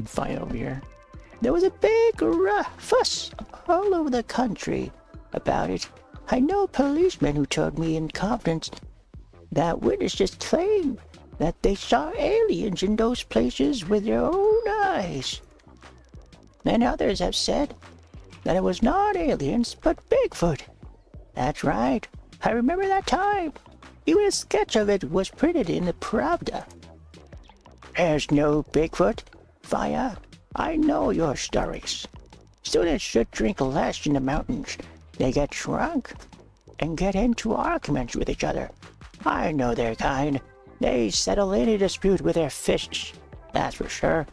Fine over here. There was a big fuss all over the country about it. I know policemen who told me in confidence that witnesses claim that they saw aliens in those places with their own eyes. And others have said that it was not aliens, but Bigfoot. That's right. I remember that time. Even a sketch of it was printed in the Pravda. There's no Bigfoot. Vaya, I know your stories. Students should drink less in the mountains. They get drunk and get into arguments with each other. I know their kind. They settle any dispute with their fists, that's for sure.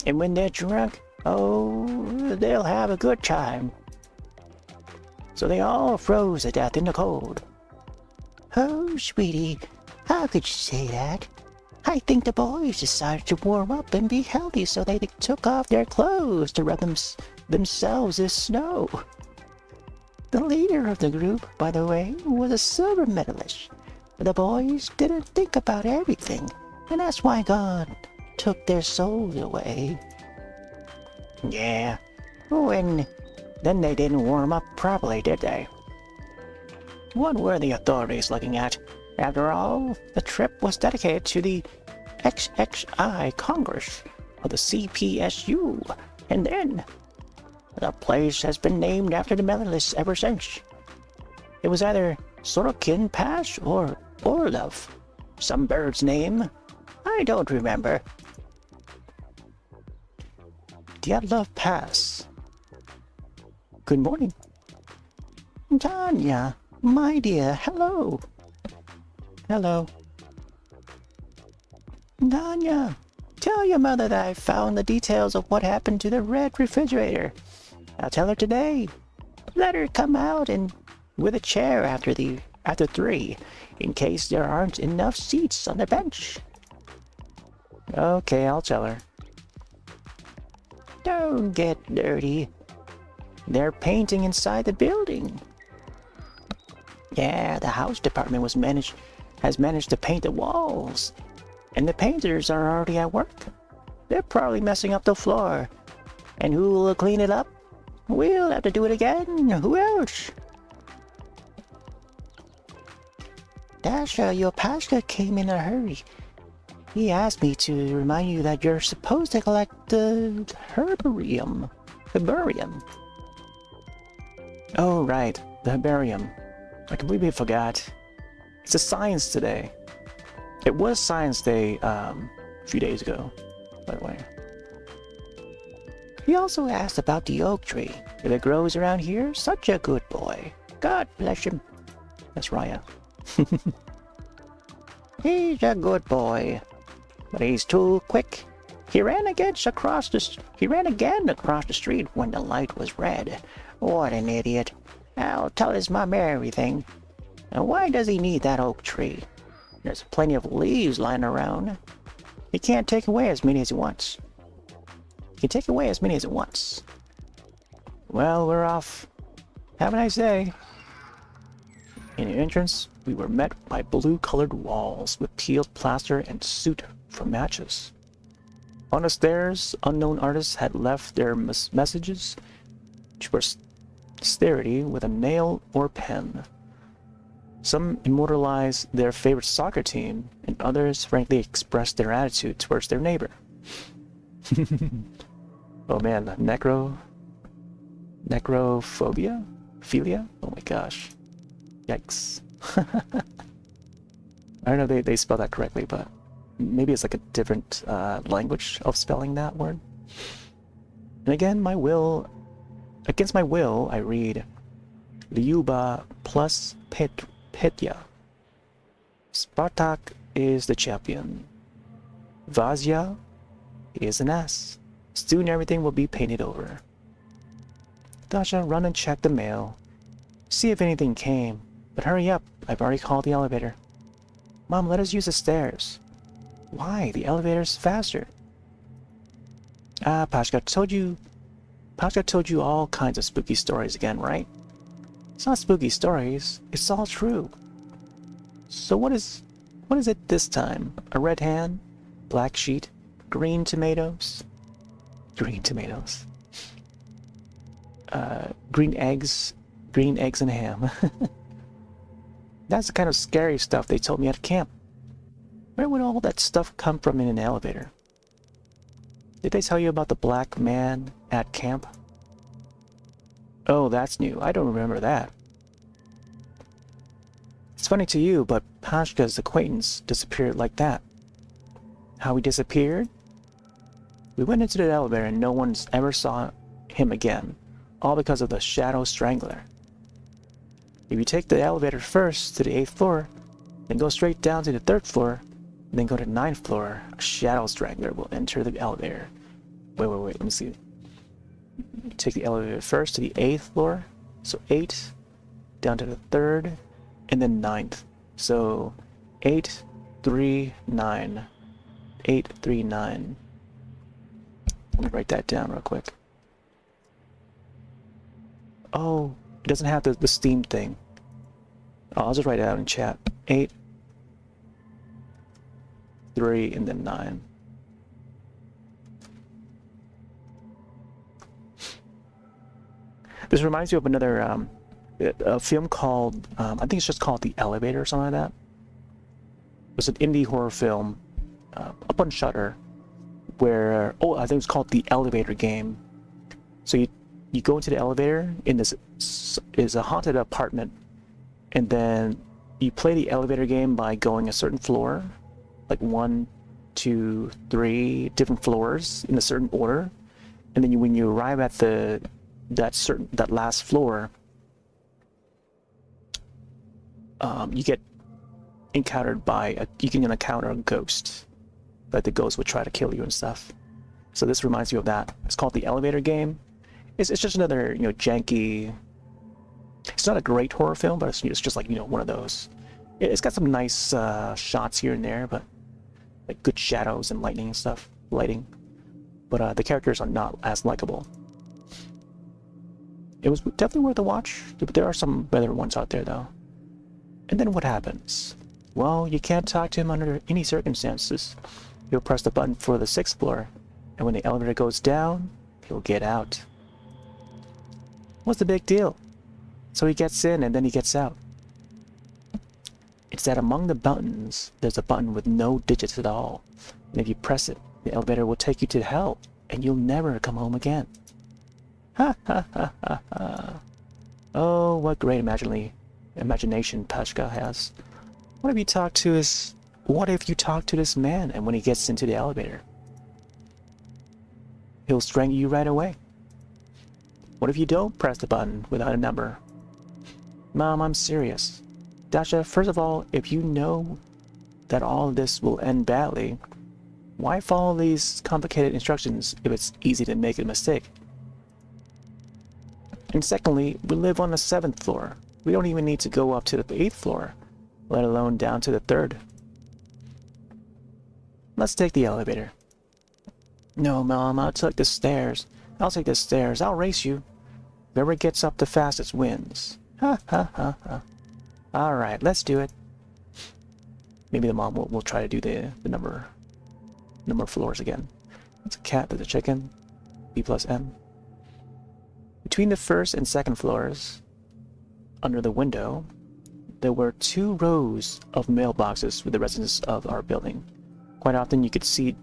And when they're drunk, they'll have a good time. So they all froze to death in the cold. Oh, sweetie, how could you say that? I think the boys decided to warm up and be healthy, so they took off their clothes to rub themselves in snow. The leader of the group, by the way, was a silver medalist. The boys didn't think about everything, and that's why God took their souls away. Yeah, and then they didn't warm up properly, did they? What were the authorities looking at? After all, the trip was dedicated to the XXI Congress of the CPSU, and then the place has been named after the medalists ever since. It was either Sorokin Pass or Orlov, some bird's name. I don't remember. DLive Pass. Good morning. Tanya, my dear, hello. Hello. Tanya, tell your mother that I found the details of what happened to the red refrigerator. I'll tell her today. Let her come out and with a chair after 3, in case there aren't enough seats on the bench. Okay, I'll tell her. Don't get dirty. They're painting inside the building. Yeah, the house department has managed to paint the walls, and the painters are already at work. They're probably messing up the floor. And who will clean it up? We'll have to do it again. Who else? Dasha, your pastor came in a hurry. He asked me to remind you that you're supposed to collect the herbarium. Herbarium. Oh, right. The herbarium. I completely forgot. It's a science today. It was Science Day a few days ago, by the way. He also asked about the oak tree. If it grows around here, such a good boy. God bless him. That's Raya. He's a good boy, but he's too quick. He ran again across the street when the light was red. What an idiot. I'll tell his mom everything. And why does he need that oak tree? There's plenty of leaves lying around. He can't take away as many as he wants. Well, we're off. Have a nice day. In the entrance, we were met by blue-colored walls with peeled plaster and soot for matches. On the stairs, unknown artists had left their messages, which were austerity with a nail or pen. Some immortalized their favorite soccer team, and others frankly expressed their attitude towards their neighbor. Oh man, necrophobia? Philia? Oh my gosh. Yikes. I don't know if they spell that correctly, but maybe it's like a different language of spelling that word. And again, against my will, I read Lyuba plus Petya. Spartak is the champion. Vazia is an ass. Soon everything will be painted over. Dasha, run and check the mail. See if anything came. But hurry up, I've already called the elevator. Mom, let us use the stairs. Why? The elevator's faster. Pashka told you all kinds of spooky stories again, right? It's not spooky stories, it's all true. So what is it this time? A red hand? Black sheet? Green tomatoes? Green tomatoes. Green eggs and ham. That's the kind of scary stuff they told me at camp. Where would all that stuff come from in an elevator? Did they tell you about the black man at camp? Oh, that's new. I don't remember that. It's funny to you, but Pashka's acquaintance disappeared like that. How he disappeared? We went into the elevator and no one ever saw him again, all because of the Shadow Strangler. If you take the elevator first to the 8th floor, then go straight down to the 3rd floor, and then go to the 9th floor, a Shadow Strangler will enter the elevator. Wait, let me see. You take the elevator first to the 8th floor, so 8, down to the 3rd, and then 9th. So 8, 3, 9. 8, 3, 9. Let me write that down real quick. Oh, it doesn't have the Steam thing. Oh, I'll just write it out in chat. 8, 3, and then 9. This reminds me of another a film called, I think it's just called The Elevator or something like that. It was an indie horror film up on Shudder where, I think it's called The Elevator Game. So you go into the elevator in this is a haunted apartment, and then you play the elevator game by going a certain floor, like 1, 2, 3 different floors in a certain order, and then when you arrive at that last floor, you get encountered by you can encounter a ghost, but the ghost would try to kill you and stuff. So this reminds you of that. It's called The Elevator Game. It's just another janky. It's not a great horror film, but it's just like one of those. It's got some nice shots here and there, but like good shadows and lighting and stuff, but the characters are not as likable. It was definitely worth a watch, but there are some better ones out there though. And then what happens? Well, you can't talk to him under any circumstances. He'll press the button for the 6th floor, and when the elevator goes down, he'll get out. What's the big deal? So he gets in and then he gets out. It's that among the buttons, there's a button with no digits at all. And if you press it, the elevator will take you to hell, and you'll never come home again. Ha ha ha ha ha. Oh, what great imagination Pashka has. What if you talk to this man, and when he gets into the elevator, he'll strangle you right away? What if you don't press the button without a number? Mom, I'm serious. Dasha, first of all, if you know that all of this will end badly, why follow these complicated instructions if it's easy to make a mistake? And secondly, we live on the 7th floor. We don't even need to go up to the 8th floor, let alone down to the 3rd. Let's take the elevator. No, Mom, I'll take the stairs. I'll race you. Whoever gets up the fastest wins. Ha ha ha ha. Alright, let's do it. Maybe the mom will try to do the number of floors again. That's a cat, that's a chicken. B plus M. Between the 1st and 2nd floors, under the window, there were 2 rows of mailboxes with the residents of our building. Quite often you could see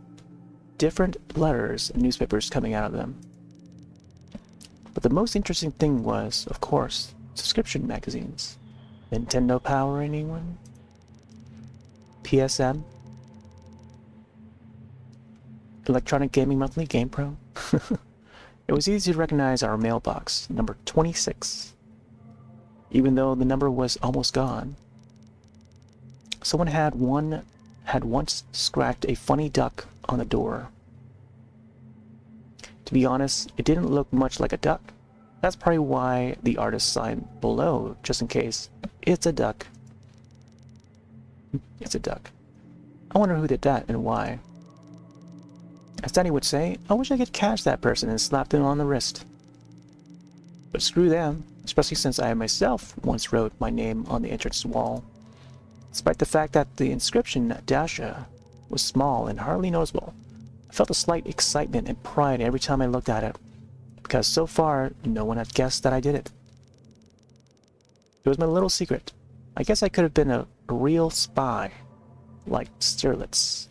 different letters and newspapers coming out of them. But the most interesting thing was, of course, subscription magazines. Nintendo Power, anyone? PSM? Electronic Gaming Monthly, GamePro? It was easy to recognize our mailbox, number 26, even though the number was almost gone. Someone had once scratched a funny duck on the door. To be honest, it didn't look much like a duck. That's probably why the artist signed below, just in case. It's a duck. It's a duck. I wonder who did that and why. As Danny would say, I wish I could catch that person and slap them on the wrist. But screw them, especially since I myself once wrote my name on the entrance wall. Despite the fact that the inscription Dasha was small and hardly noticeable, I felt a slight excitement and pride every time I looked at it, because so far no one had guessed that I did it. It was my little secret. I guess I could have been a real spy, like Stirlitz.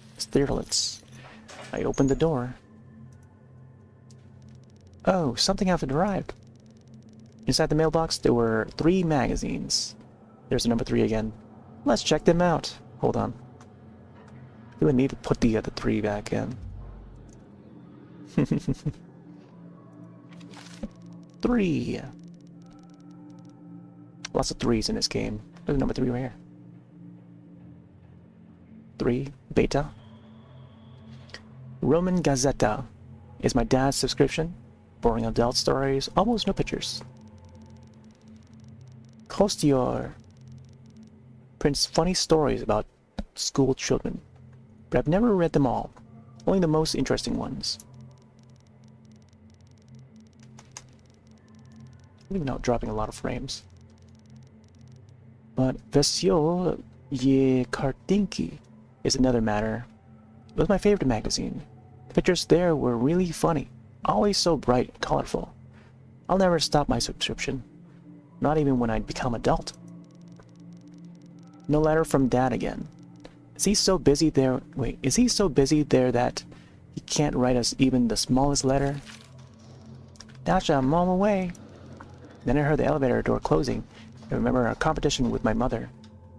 I opened the door. Oh, something had arrived. Inside the mailbox, there were 3 magazines. There's the number 3 again. Let's check them out. Hold on. We would need to put the other 3 back in. 3. Lots of 3s in this game. There's number 3 right here. 3. Beta. Roman Gazeta is my dad's subscription. Boring adult stories, almost no pictures. Kostior prints funny stories about school children, but I've never read them all, only the most interesting ones. Even now dropping a lot of frames. But Vesyo Ye Kartinki is another matter. It was my favorite magazine. The pictures there were really funny, always so bright and colorful. I'll never stop my subscription, not even when I become adult. No letter from Dad again. Is he so busy there? Wait, is he so busy there that he can't write us even the smallest letter? Dasha, I'm on my way. Then I heard the elevator door closing. I remember a competition with my mother.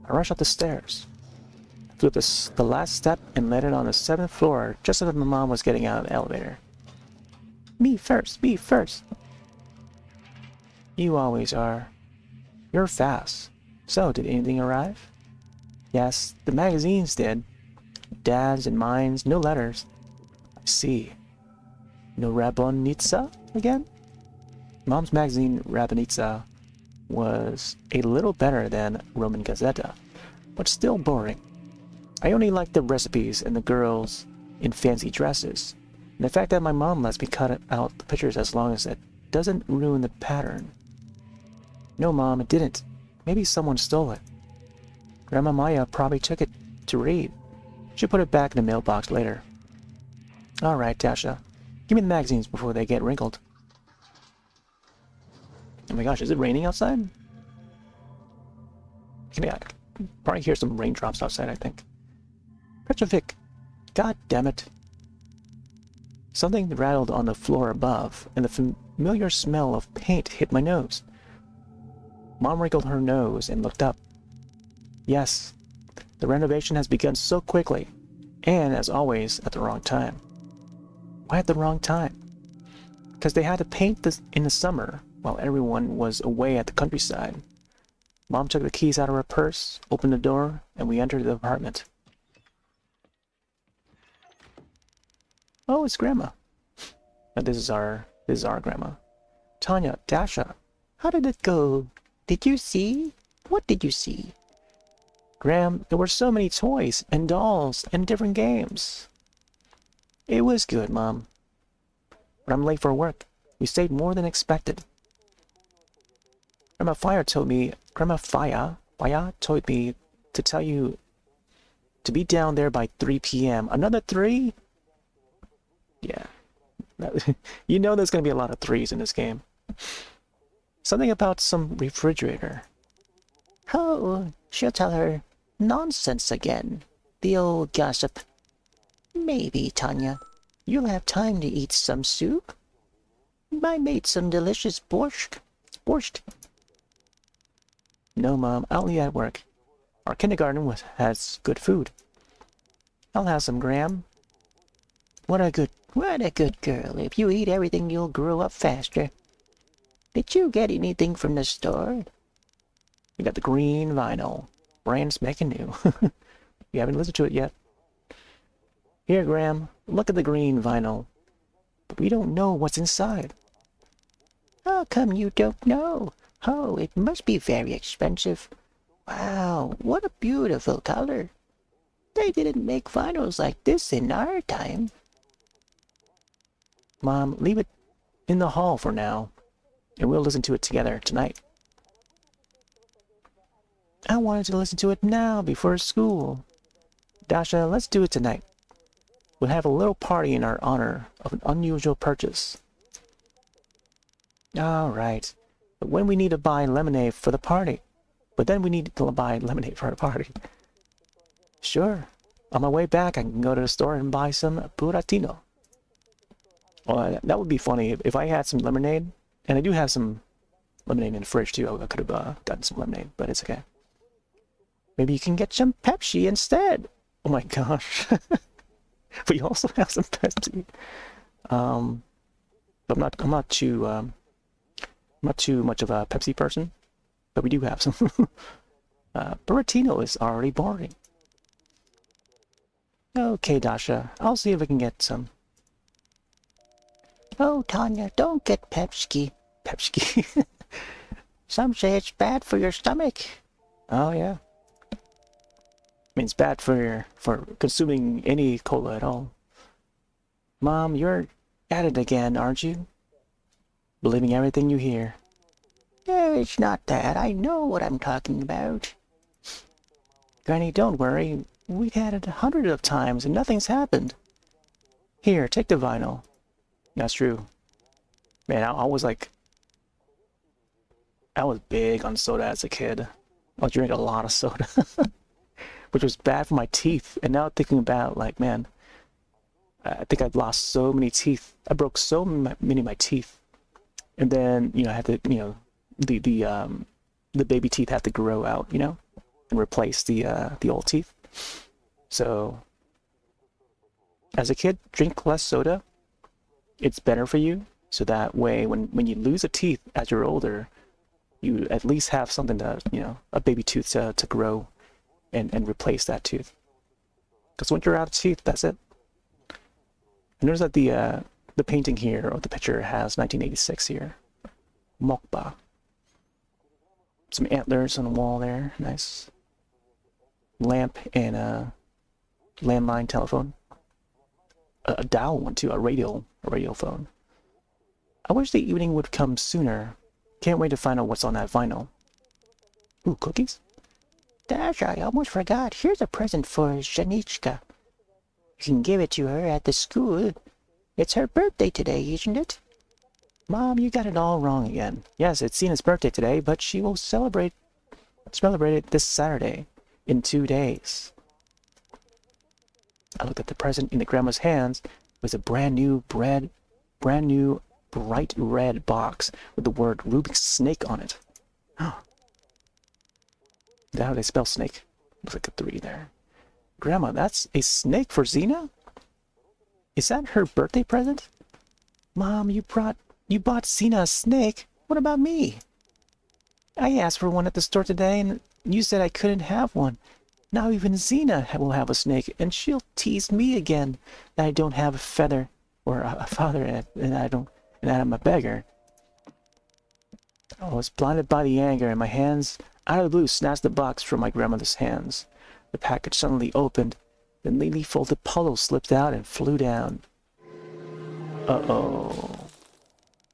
I rushed up the stairs. I flew up the last step and landed on the 7th floor just as my mom was getting out of the elevator. Me first, me first. You always are. You're fast. So, did anything arrive? Yes, the magazines did. Dad's and mine's, no letters. I see. No Rabonitsa again? Mom's magazine, Rabonitsa, was a little better than Roman Gazeta, but still boring. I only liked the recipes and the girls in fancy dresses, and the fact that my mom lets me cut out the pictures as long as it doesn't ruin the pattern. No, Mom, it didn't. Maybe someone stole it. Grandma Maya probably took it to read. She'll put it back in the mailbox later. Alright, Tasha. Give me the magazines before they get wrinkled. Oh my gosh, is it raining outside? Can I probably hear some raindrops outside, I think. Petrovic, god damn it. Something rattled on the floor above, and the familiar smell of paint hit my nose. Mom wrinkled her nose and looked up. Yes, the renovation has begun so quickly, and as always, at the wrong time. Why at the wrong time? Because they had to paint this in the summer, while everyone was away at the countryside. Mom took the keys out of her purse, opened the door, and we entered the apartment. Oh, it's Grandma. This is our Grandma. Tanya, Dasha, how did it go? Did you see? What did you see? Graham, there were so many toys and dolls and different games. It was good, Mom. But I'm late for work. We stayed more than expected. Grandma Fire told me to tell you to be down there by 3 p.m. Another 3? Yeah. You know there's going to be a lot of 3s in this game. Something about some refrigerator. Oh, she'll tell her nonsense again. The old gossip. Maybe, Tanya. You'll have time to eat some soup. I made some delicious borscht. No, Mom, I'll eat at work. Our kindergarten has good food. I'll have some, Graham. What a good girl. If you eat everything, you'll grow up faster. Did you get anything from the store? We got the green vinyl. Brand spanking new. You haven't listened to it yet. Here, Graham, look at the green vinyl. But we don't know what's inside. How come you don't know? Oh, it must be very expensive. Wow, what a beautiful color. They didn't make vinyls like this in our time. Mom, leave it in the hall for now, and we'll listen to it together tonight. I wanted to listen to it now before school. Dasha, let's do it tonight. We'll have a little party in our honor of an unusual purchase. All right. But when we need to buy lemonade for the party. Sure. On my way back, I can go to the store and buy some Buratino. Well, that would be funny if I had some lemonade. And I do have some lemonade in the fridge, too. I could have gotten some lemonade, but it's okay. Maybe you can get some Pepsi instead. Oh my gosh. We also have some Pepsi. But I'm not too much of a Pepsi person, but we do have some. Buratino is already boring. Okay, Dasha, I'll see if I can get some. Oh, Tanya, don't get Pepsi. Pepsi. Some say it's bad for your stomach. Oh yeah. I mean, it's bad for consuming any cola at all. Mom, you're at it again, aren't you? Believing everything you hear. No, it's not that. I know what I'm talking about. Granny, don't worry. We've had it 100 of times and nothing's happened. Here, take the vinyl. That's true. Man, I was big on soda as a kid. I was drinking a lot of soda. Which was bad for my teeth. And now thinking about, like, man, I think I've lost so many teeth. I broke so many of my teeth. And then, I had to, the baby teeth had to grow out, and replace the old teeth. So, as a kid, drink less soda. It's better for you. So that way, when you lose a teeth as you're older, you at least have something to, a baby tooth to grow and replace that tooth. Because once you're out of teeth, that's it. I notice that the painting here, or the picture, has 1986 here. Mokba. Some antlers on the wall there. Nice. Lamp and a landline telephone. A dial one too, a radio phone. I wish the evening would come sooner. Can't wait to find out what's on that vinyl. Ooh, cookies? Dash, I almost forgot. Here's a present for Janichka. You can give it to her at the school. It's her birthday today, isn't it? Mom, you got it all wrong again. Yes, it's Cena's birthday today, but she will celebrate it this Saturday, in 2 days. I looked at the present in the grandma's hands. It was a brand new bright red box with the word Rubik's Snake on it. Is that how they spell snake? Looks like a 3 there. Grandma, that's a snake for Xena? Is that her birthday present? Mom, you bought Xena a snake? What about me? I asked for one at the store today, and you said I couldn't have one. Now even Xena will have a snake, and she'll tease me again that I don't have a feather or a father, and I'm a beggar. I was blinded by the anger, and my hands, out of the blue, snatched the box from my grandmother's hands. The package suddenly opened. The neatly folded polo slipped out and flew down. Uh-oh.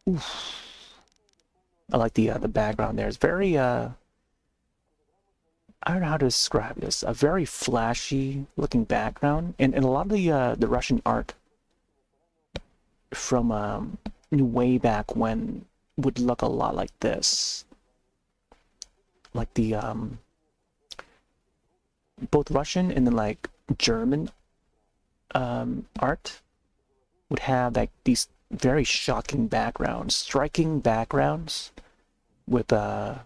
Oof. I like the background there. It's very, I don't know how to describe this. A very flashy looking background. And a lot of the Russian art from way back when would look a lot like this. Like the, both Russian and then like German art would have like these very shocking backgrounds, striking backgrounds with a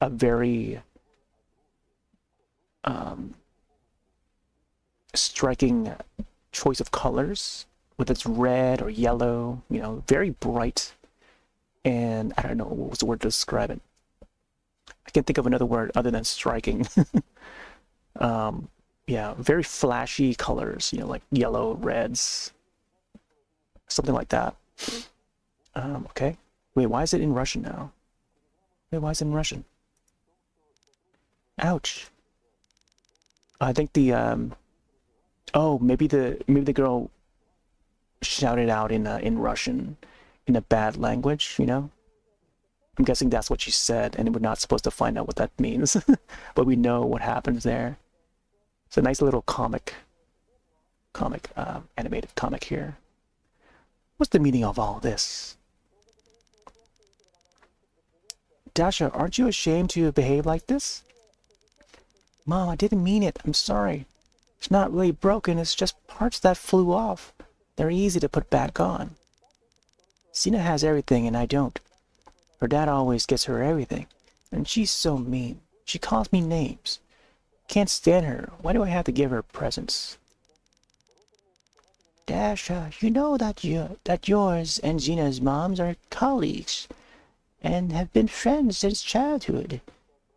very striking choice of colors, whether it's red or yellow, you know, very bright. And I don't know what was the word to describe it. I can't think of another word other than striking. Yeah, very flashy colors, you know, like yellow, reds, something like that. Okay. Wait, why is it in Russian now? Wait, why is it in Russian? Ouch. I think the oh, maybe the girl shouted out in Russian in a bad language, you know? I'm guessing that's what she said, and we're not supposed to find out what that means. But we know what happens there. It's a nice little animated comic here. What's the meaning of all this? Dasha, aren't you ashamed to behave like this? Mom, I didn't mean it. I'm sorry. It's not really broken. It's just parts that flew off. They're easy to put back on. Xena has everything and I don't. Her dad always gets her everything. And she's so mean. She calls me names. Can't stand her. Why do I have to give her presents? Dasha, you know that yours and Xena's moms are colleagues and have been friends since childhood.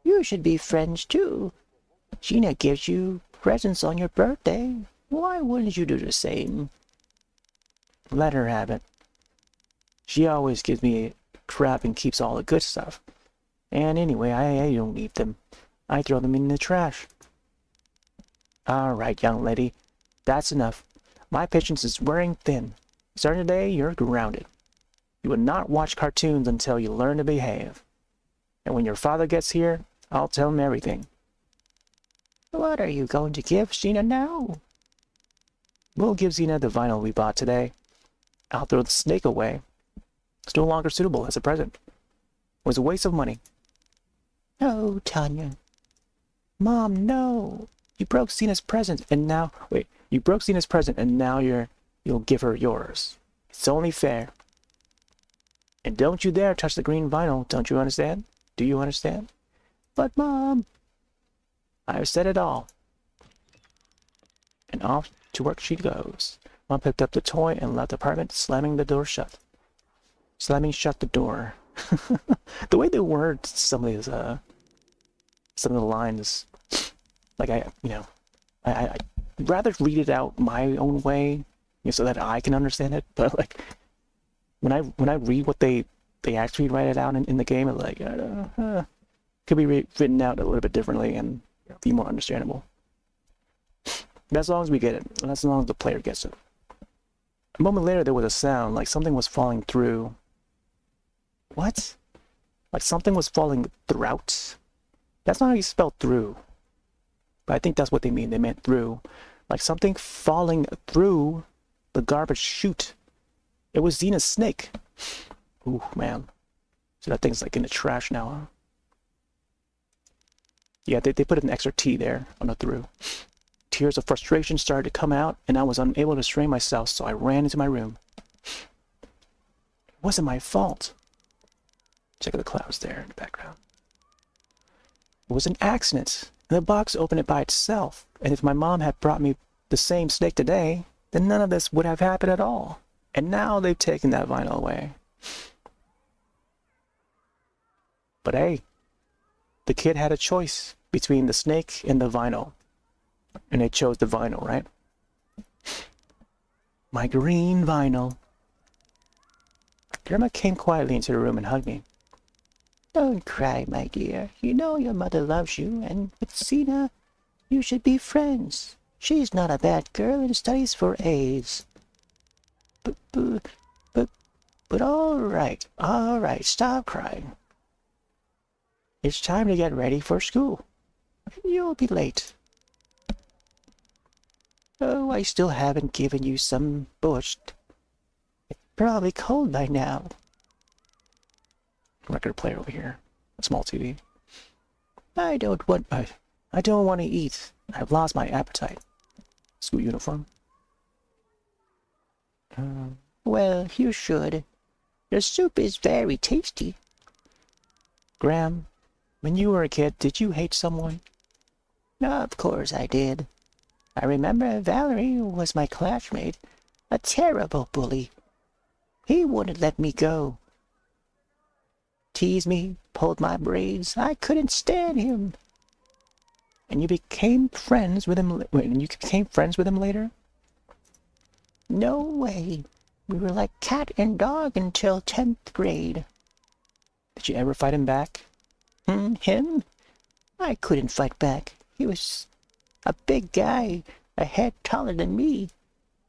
You should be friends too. Xena gives you presents on your birthday. Why wouldn't you do the same? Let her have it. She always gives me crap and keeps all the good stuff. And anyway, I don't eat them. I throw them in the trash. All right, young lady. That's enough. My patience is wearing thin. Starting today, you're grounded. You will not watch cartoons until you learn to behave. And when your father gets here, I'll tell him everything. What are you going to give Xena now? We'll give Xena the vinyl we bought today. I'll throw the snake away. It's no longer suitable as a present. It was a waste of money. No, Tanya. Mom, no. You broke Xena's present and now... Wait, you broke Xena's present and now you'll give her yours. It's only fair. And don't you dare touch the green vinyl, don't you understand? Do you understand? But Mom... I've said it all. And off to work she goes. Mom picked up the toy and left the apartment, slamming the door shut. Slamming shut the door. The way they word some of the lines, like I'd rather read it out my own way, you know, so that I can understand it. But like when I read what they actually write it out in the game, it's like could be written out a little bit differently and be more understandable. But as long as we get it, and as long as the player gets it. A moment later, there was a sound like something was falling through. What? Like something was falling throughout? That's not how you spell through. But I think that's what they mean. They meant through. Like something falling through the garbage chute. It was Xena's snake. Ooh, man. So that thing's like in the trash now, huh? Yeah, they put an extra T there on the through. Tears of frustration started to come out, and I was unable to restrain myself, so I ran into my room. It wasn't my fault. Check out the clouds there in the background. It was an accident, and the box opened it by itself. And if my mom had brought me the same snake today, then none of this would have happened at all. And now they've taken that vinyl away. But hey, the kid had a choice between the snake and the vinyl. And they chose the vinyl, right? My green vinyl. Grandma came quietly into the room and hugged me. Don't cry, my dear. You know your mother loves you, and with Sina, you should be friends. She's not a bad girl and studies for A's. But all right, stop crying. It's time to get ready for school. You'll be late. Oh, I still haven't given you some borscht. It's probably cold by now. Record player over here. A small TV. I don't want to eat. I've lost my appetite. School uniform. Well, you should. The soup is very tasty. Graham, when you were a kid, did you hate someone? Of course I did. I remember Valerie was my classmate, a terrible bully. He wouldn't let me go. Teased me, pulled my braids. I couldn't stand him. And you became friends with him. And you became friends with him later? No way. We were like cat and dog until 10th grade. Did you ever fight him back? Him? I couldn't fight back. He was a big guy, a head taller than me.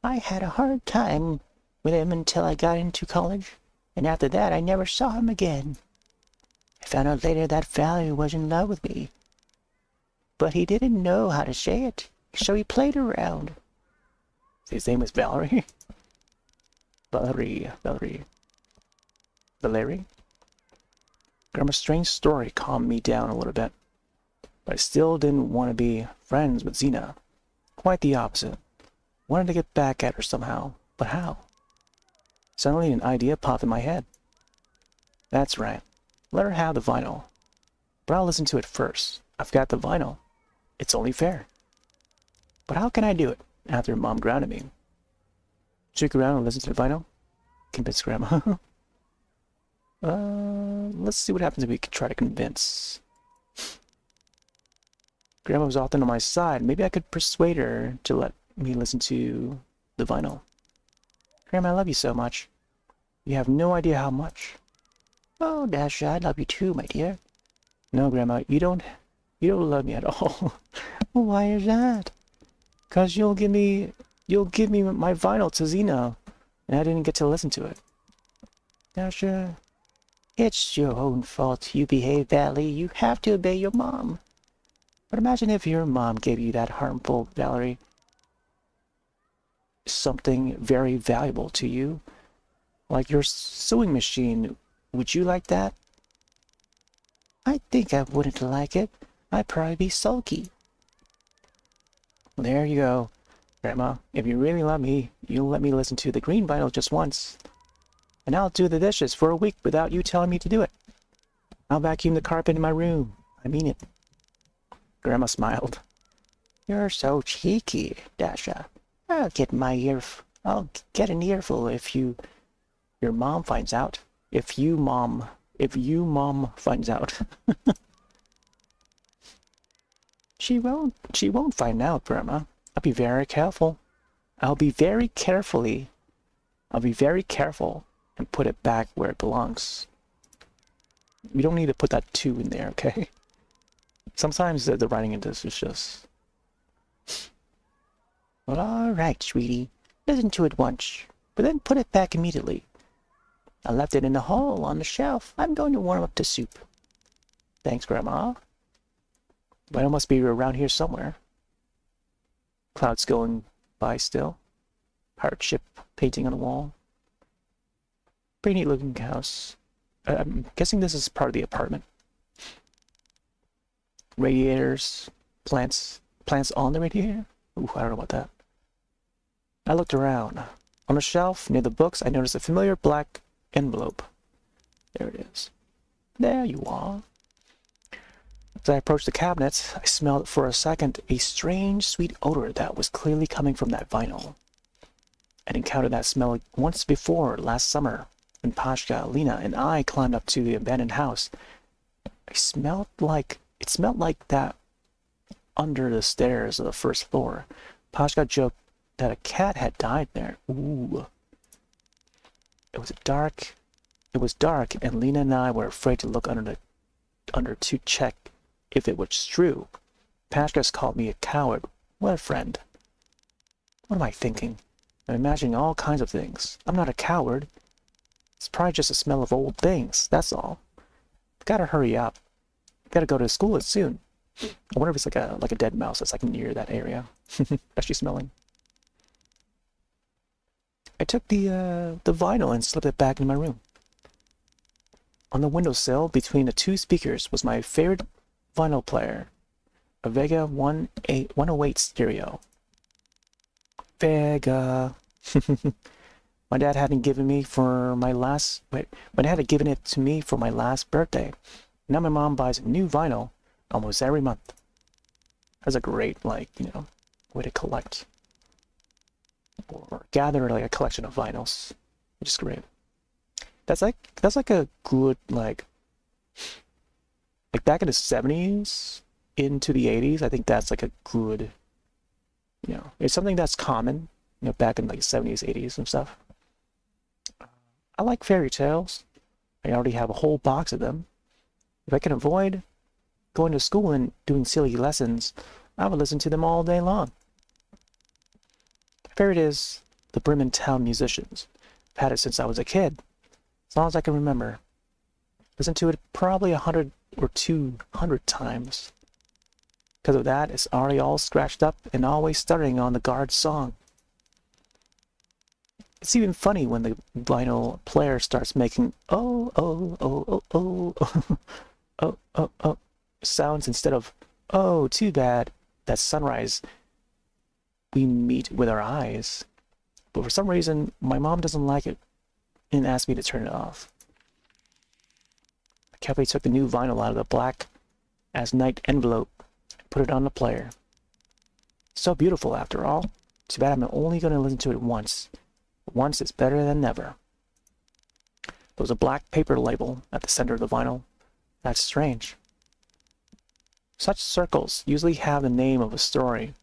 I had a hard time with him until I got into college, and after that I never saw him again. I found out later that Valerie was in love with me, but he didn't know how to say it, so he played around. His name was Valerie? Valerie. Grandma's strange story calmed me down a little bit, but I still didn't want to be friends with Xena. Quite the opposite. Wanted to get back at her somehow, but how? Suddenly an idea popped in my head. That's right. Let her have the vinyl. But I'll listen to it first. I've got the vinyl. It's only fair. But how can I do it after Mom grounded me? Stick around and listen to the vinyl? Convince Grandma. Let's see what happens if we could try to convince. Grandma was often on my side. Maybe I could persuade her to let me listen to the vinyl. Grandma, I love you so much. You have no idea how much. Oh, Dasha, I love you too, my dear. No, Grandma, you don't love me at all. Why is that? 'Cause you'll give me my vinyl to Xena, and I didn't get to listen to it. Dasha, it's your own fault. You behave badly. You have to obey your mom. But imagine if your mom gave you that harmful, Valerie, something very valuable to you, like your sewing machine. Would you like that? I think I wouldn't like it. I'd probably be sulky. Well, there you go, Grandma. If you really love me, you'll let me listen to the green vinyl just once. And I'll do the dishes for a week without you telling me to do it. I'll vacuum the carpet in my room. I mean it. Grandma smiled. You're so cheeky, Dasha. I'll get an earful if your mom finds out. If you mom finds out. She won't find out, Grandma. I'll be very careful. I'll be very careful and put it back where it belongs. We don't need to put that 2 in there, okay? Sometimes the writing in this is just... Well, all right, sweetie. Listen to it once, but then put it back immediately. I left it in the hall on the shelf. I'm going to warm up the soup. Thanks, Grandma. But it must be around here somewhere. Clouds going by still. Heart ship painting on the wall. Pretty neat looking house. I'm guessing this is part of the apartment. Radiators, plants on the radiator? Ooh, I don't know about that. I looked around. On a shelf near the books, I noticed a familiar black envelope. There it is. There you are. As I approached the cabinet, I smelled for a second a strange, sweet odor that was clearly coming from that vinyl. I'd encountered that smell once before last summer when Pashka, Lena, and I climbed up to the abandoned house. It smelled like that under the stairs of the first floor. Pashka joked that a cat had died there. Ooh. It was dark, and Lena and I were afraid to look under to check if it was true. Pashka's called me a coward. What a friend. What am I thinking? I'm imagining all kinds of things. I'm not a coward. It's probably just a smell of old things, that's all. Gotta hurry up. Gotta go to school soon. I wonder if it's like a dead mouse that's like near that area. That's she smelling. I took the vinyl and slipped it back in my room. On the windowsill between the two speakers was my favorite vinyl player, a Vega 108 stereo. Vega. My dad hadn't given it to me for my last birthday. Now my mom buys a new vinyl almost every month. That's a great, way to collect or gather a collection of vinyls, which is great. That's like a good like back in the 70s into the 80s. I think that's like a good, it's something that's common, back in like 70s, 80s and stuff. I like fairy tales. I already have a whole box of them. If I can avoid going to school and doing silly lessons, I would listen to them all day long. My favorite is the Bremen Town Musicians. I've had it since I was a kid, as long as I can remember. Listened to it probably 100 or 200 times. Because of that, it's already all scratched up and always stuttering on the guard song. It's even funny when the vinyl player starts making oh, oh, oh, oh, oh, oh, oh, oh sounds instead of, oh, too bad, that sunrise we meet with our eyes. But for some reason, my mom doesn't like it and asked me to turn it off. I carefully took the new vinyl out of the black as night envelope and put it on the player. So beautiful after all. Too bad I'm only going to listen to it once. Once is better than never. There was a black paper label at the center of the vinyl. That's strange. Such circles usually have the name of a story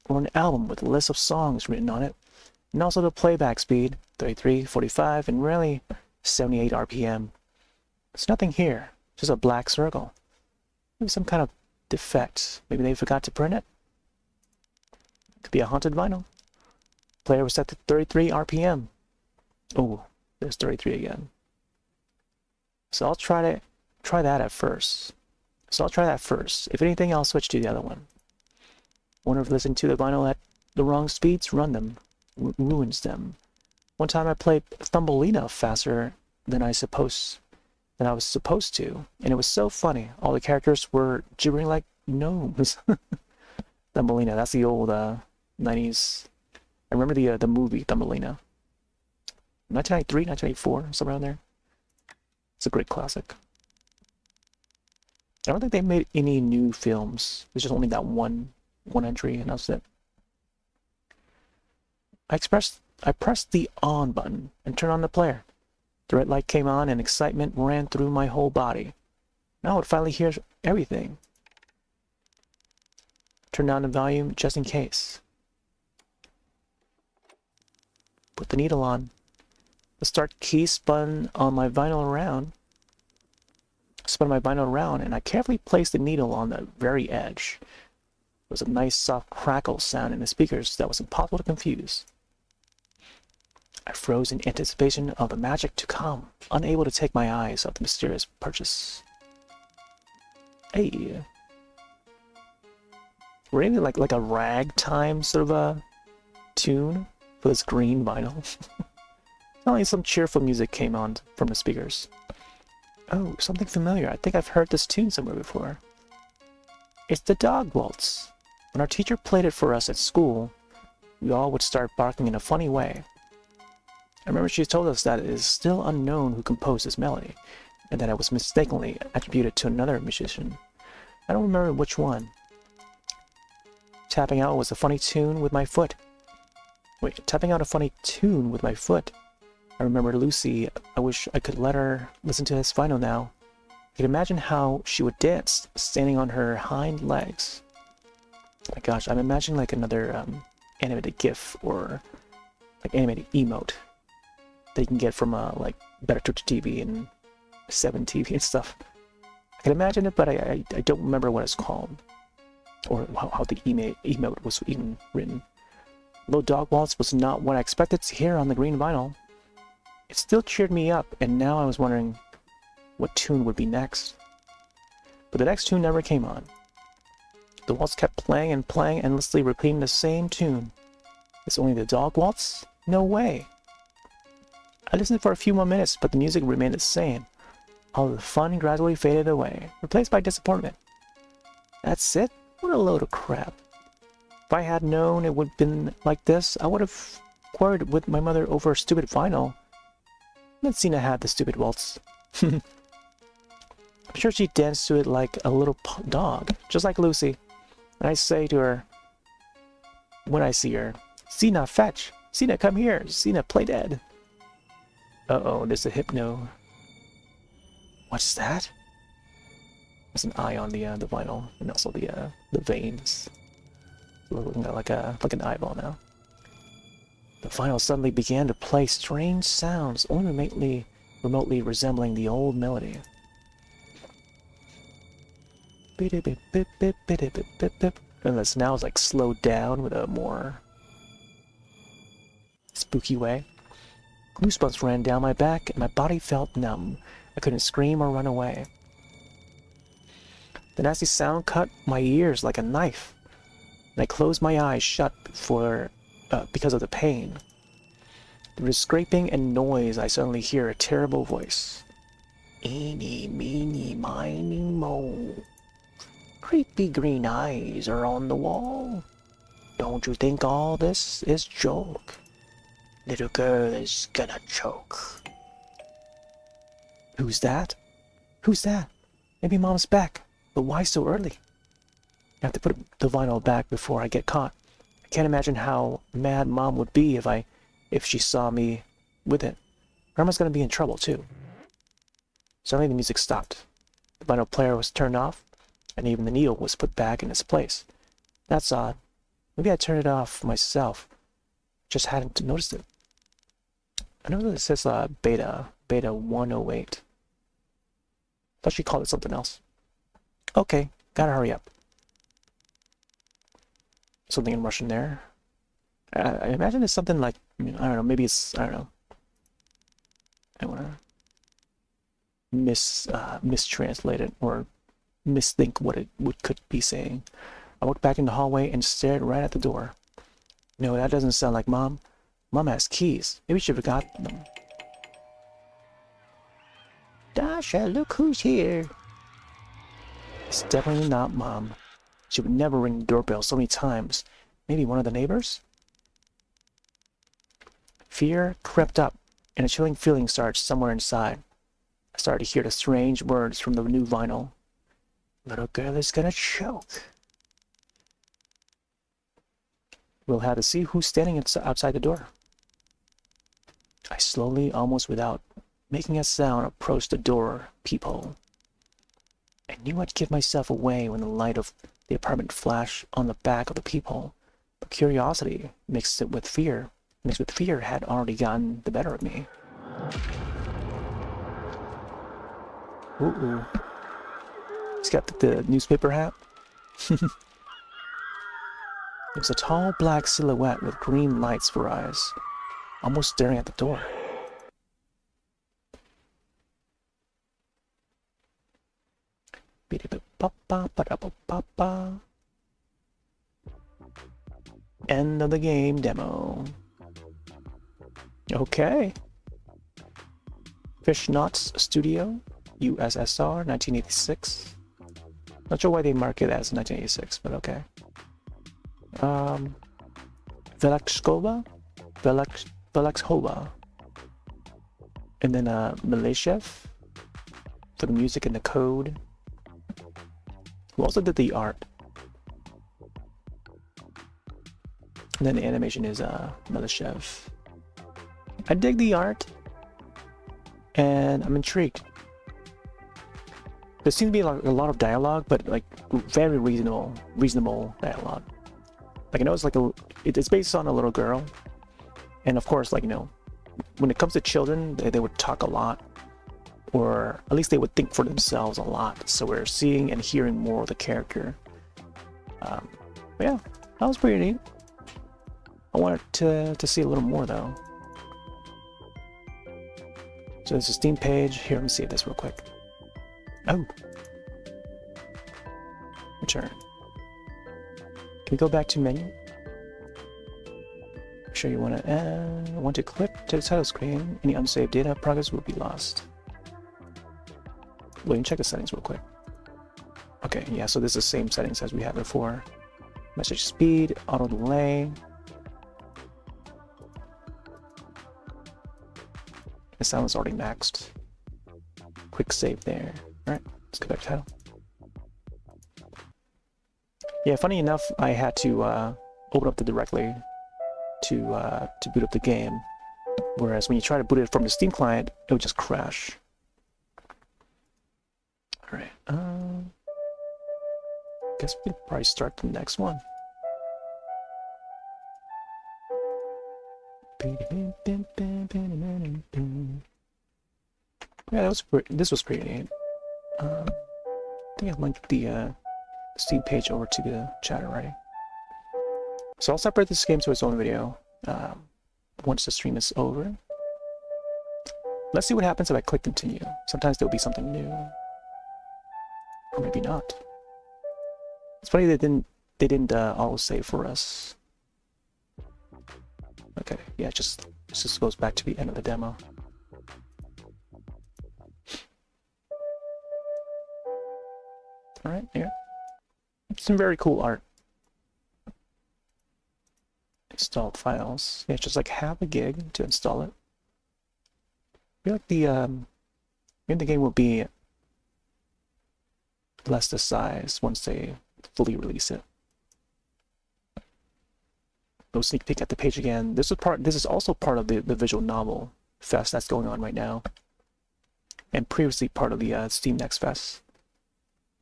or an album with a list of songs written on it, and also the playback speed, 33, 45, and rarely 78 RPM. There's nothing here, just a black circle. Maybe some kind of defect. Maybe they forgot to print it. Could be a haunted vinyl. Player was set to 33 RPM. Oh, there's 33 again. So I'll try that at first. If anything, I'll switch to the other one. Wonder if listening to the vinyl at the wrong speeds ruins them. One time I played Thumbelina faster than I was supposed to, and it was so funny. All the characters were gibbering like gnomes. Thumbelina, that's the old 90s. I remember the movie Thumbelina. 1993, 1994, somewhere around there. It's a great classic. I don't think they made any new films. There's just only that one entry, and that's it. I pressed the on button and turned on the player. The red light came on and excitement ran through my whole body. Now I would finally hear everything. Turn down the volume just in case. Put the needle on. The start key spun my vinyl around, and I carefully placed the needle on the very edge. There was a nice soft crackle sound in the speakers that was impossible to confuse. I froze in anticipation of the magic to come, unable to take my eyes off the mysterious purchase. Hey. Really like a ragtime sort of a tune for this green vinyl. Suddenly some cheerful music came on from the speakers. Oh, something familiar. I think I've heard this tune somewhere before. It's the dog waltz. When our teacher played it for us at school, we all would start barking in a funny way. I remember she told us that it is still unknown who composed this melody, and that it was mistakenly attributed to another musician. I don't remember which one. Tapping out was a funny tune with my foot. Wait, tapping out a funny tune with my foot. I remember Lucy. I wish I could let her listen to this final now. I could imagine how she would dance, standing on her hind legs. Oh my gosh, I'm imagining like another animated GIF or like animated emote that you can get from like Better Twitch TV and 7 TV and stuff. I can imagine it, but I don't remember what it's called or how the emote was even written. Low Dog Waltz was not what I expected to hear on the green vinyl. It still cheered me up, and now I was wondering what tune would be next. But the next tune never came on. The waltz kept playing and playing, endlessly repeating the same tune. It's only the dog waltz? No way! I listened for a few more minutes, but the music remained the same. All the fun gradually faded away, replaced by disappointment. That's it? What a load of crap. If I had known it would have been like this, I would have quarreled with my mother over a stupid vinyl. Then Cena had the stupid waltz. I'm sure she danced to it like a little dog, just like Lucy. And I say to her, when I see her, Cena, fetch! Cena, come here! Cena, play dead! Uh-oh, there's a hypno. What's that? There's an eye on the vinyl, and also the veins. Looking like an eyeball now. The vinyl suddenly began to play strange sounds, only remotely resembling the old melody. And this now is like slowed down with a more spooky way. Goosebumps ran down my back, and my body felt numb. I couldn't scream or run away. The nasty sound cut my ears like a knife, and I closed my eyes shut because of the pain. Through the scraping and noise, I suddenly hear a terrible voice. Eeny, meeny, miny, moe. Creepy green eyes are on the wall. Don't you think all this is joke? Little girl is gonna choke. Who's that? Who's that? Maybe Mom's back, but why so early? I have to put the vinyl back before I get caught. I can't imagine how mad Mom would be if she saw me with it. Grandma's gonna be in trouble too. Suddenly the music stopped. The vinyl player was turned off, and even the needle was put back in its place. That's odd. Maybe I turned it off myself. Just hadn't noticed it. I know that it says beta 108. Thought she called it something else. Okay, gotta hurry up. Something in Russian there. I imagine it's something like, I don't know, maybe it's, I don't know. I wanna mistranslate it or misthink what it could be saying. I walked back in the hallway and stared right at the door. No, that doesn't sound like Mom. Mom has keys. Maybe she forgot them. Dasha, look who's here. It's definitely not Mom. She would never ring the doorbell so many times. Maybe one of the neighbors? Fear crept up, and a chilling feeling started somewhere inside. I started to hear the strange words from the new vinyl. Little girl is gonna choke. We'll have to see who's standing outside the door. I slowly, almost without making a sound, approached the door peephole. I knew I'd give myself away when the light of the apartment flashed on the back of the peephole, but curiosity mixed with fear had already gotten the better of me. Ooh. He's got the newspaper hat. It was a tall black silhouette with green lights for eyes, almost staring at the door. End of the game demo. Okay. Fishnauts Studio, USSR, 1986. Not sure why they mark it as 1986, but okay. Velexhova, and then Milishev for the music and the code. Who also did the art. And then the animation is Milishev. I dig the art, and I'm intrigued. There seems to be like a lot of dialogue, but like very reasonable dialogue. Like I know it's like it's based on a little girl, and of course, like, you know, when it comes to children, they would talk a lot, or at least they would think for themselves a lot. So we're seeing and hearing more of the character. But yeah, that was pretty neat. I wanted to see a little more though. So there's a Steam page. Here, let me see this real quick. Oh. Return. Can we go back to menu? Make sure you want to click to the title screen. Any unsaved data progress will be lost. Well, you can check the settings real quick. Okay, yeah, so this is the same settings as we had before. Message speed, auto delay. The sound is already maxed. Quick save there. Alright, let's go back to title. Yeah, funny enough, I had to open up the directly to boot up the game, whereas when you try to boot it from the Steam client, it would just crash. Alright, guess we can probably start the next one. Yeah, this was pretty neat. I think I linked the Steam page over to the chat already. So I'll separate this game to its own video once the stream is over. Let's see what happens if I click continue. Sometimes there'll be something new, or maybe not. It's funny they didn't auto-save for us. Okay, yeah, it just goes back to the end of the demo. All right, yeah, some very cool art. Installed files. Yeah, it's just like half a gig to install it. I feel like maybe the game will be less the size once they fully release it. Go sneak peek at the page again. This is also part of the visual novel fest that's going on right now, and previously part of the Steam Next Fest.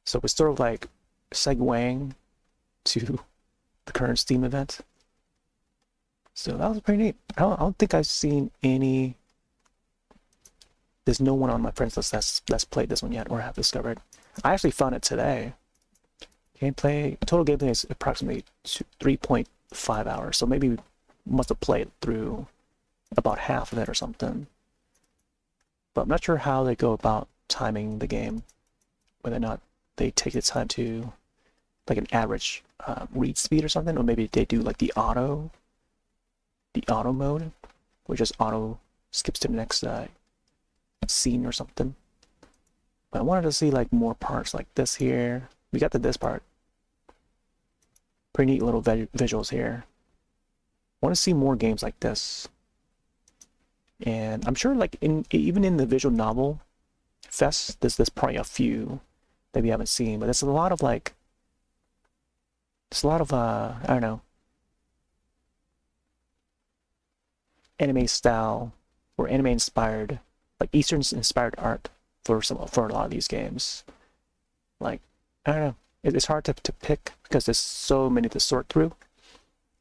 So it's sort of like segueing to the current Steam event. So that was pretty neat. I don't think I've seen any. There's no one on my friends list that's played this one yet or have discovered. I actually found it today. Total gameplay is approximately 3.5 hours. So maybe we must have played through about half of it or something. But I'm not sure how they go about timing the game, whether or not they take the time to like an average read speed or something, or maybe they do like the auto mode, which just auto skips to the next scene or something. But I wanted to see like more parts like this here. We got this part. Pretty neat little visuals here. I want to see more games like this. And I'm sure like even in the visual novel fest, there's probably a few that we haven't seen, but there's a lot of I don't know, anime style or anime inspired, like Eastern inspired art for a lot of these games. Like, I don't know, it's hard to pick because there's so many to sort through,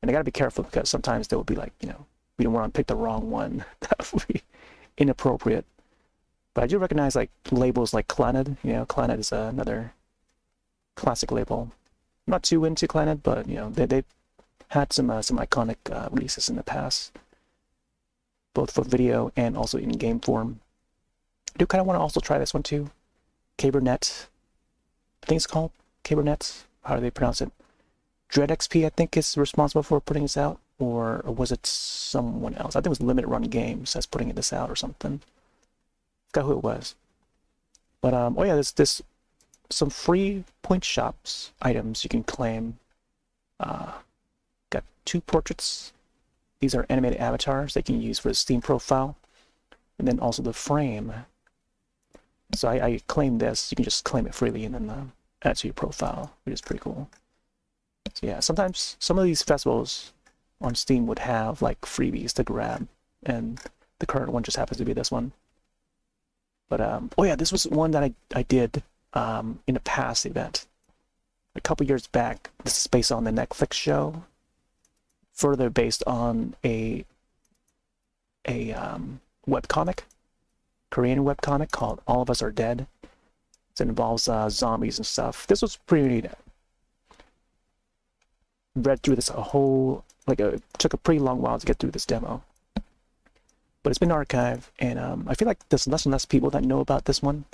and I gotta be careful because sometimes there will be like, you know, we don't want to pick the wrong one. That would be inappropriate. But I do recognize like labels like Clannad. You know, Clannad is another classic label. I'm not too into Clannad, but you know, they've had some iconic releases in the past, both for video and also in game form. I do kind of want to also try this one too. Cabernet, I think it's called Cabernet. How do they pronounce it? Dread XP, I think, is responsible for putting this out, or was it someone else? I think it was Limited Run Games that's putting this out or something. forgot who it was. But oh yeah, there's some free point shops items you can claim. Got 2 portraits. These are animated avatars they can use for the Steam profile, and then also the frame. So I claim this. You can just claim it freely and then add it to your profile, which is pretty cool. So yeah, sometimes some of these festivals on Steam would have like freebies to grab, and the current one just happens to be this one. But oh yeah, this was one that I did in a past event a couple years back. This is based on the Netflix show, further based on a webcomic, Korean webcomic called All of Us Are Dead. It involves zombies and stuff. This was pretty neat. Read through this it took a pretty long while to get through this demo. But it's been archived, and I feel like there's less and less people that know about this one.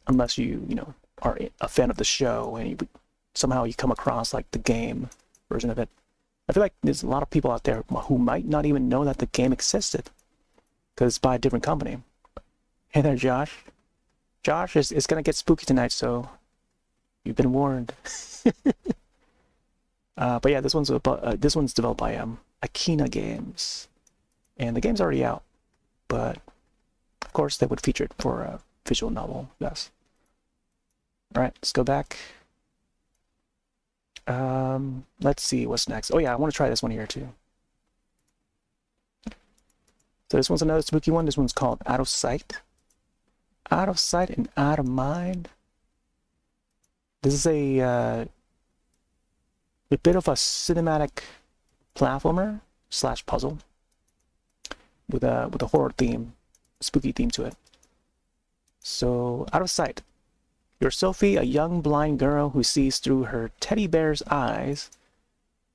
Unless you are a fan of the show and somehow you come across like the game version of it. I feel like there's a lot of people out there who might not even know that the game existed because it's by a different company. Hey there, Josh. Josh is gonna get spooky tonight, so you've been warned. But yeah, this one's developed by Akina Games, and the game's already out. But of course, they would feature it for a visual novel. Yes. All right, let's go back. Let's see what's next. Oh yeah, I want to try this one here too. So this one's another spooky one. This one's called Out of Sight. Out of Sight and Out of Mind. This is a bit of a cinematic platformer / puzzle with a horror theme, spooky theme to it. So, Out of Sight. You're Sophie, a young blind girl who sees through her teddy bear's eyes.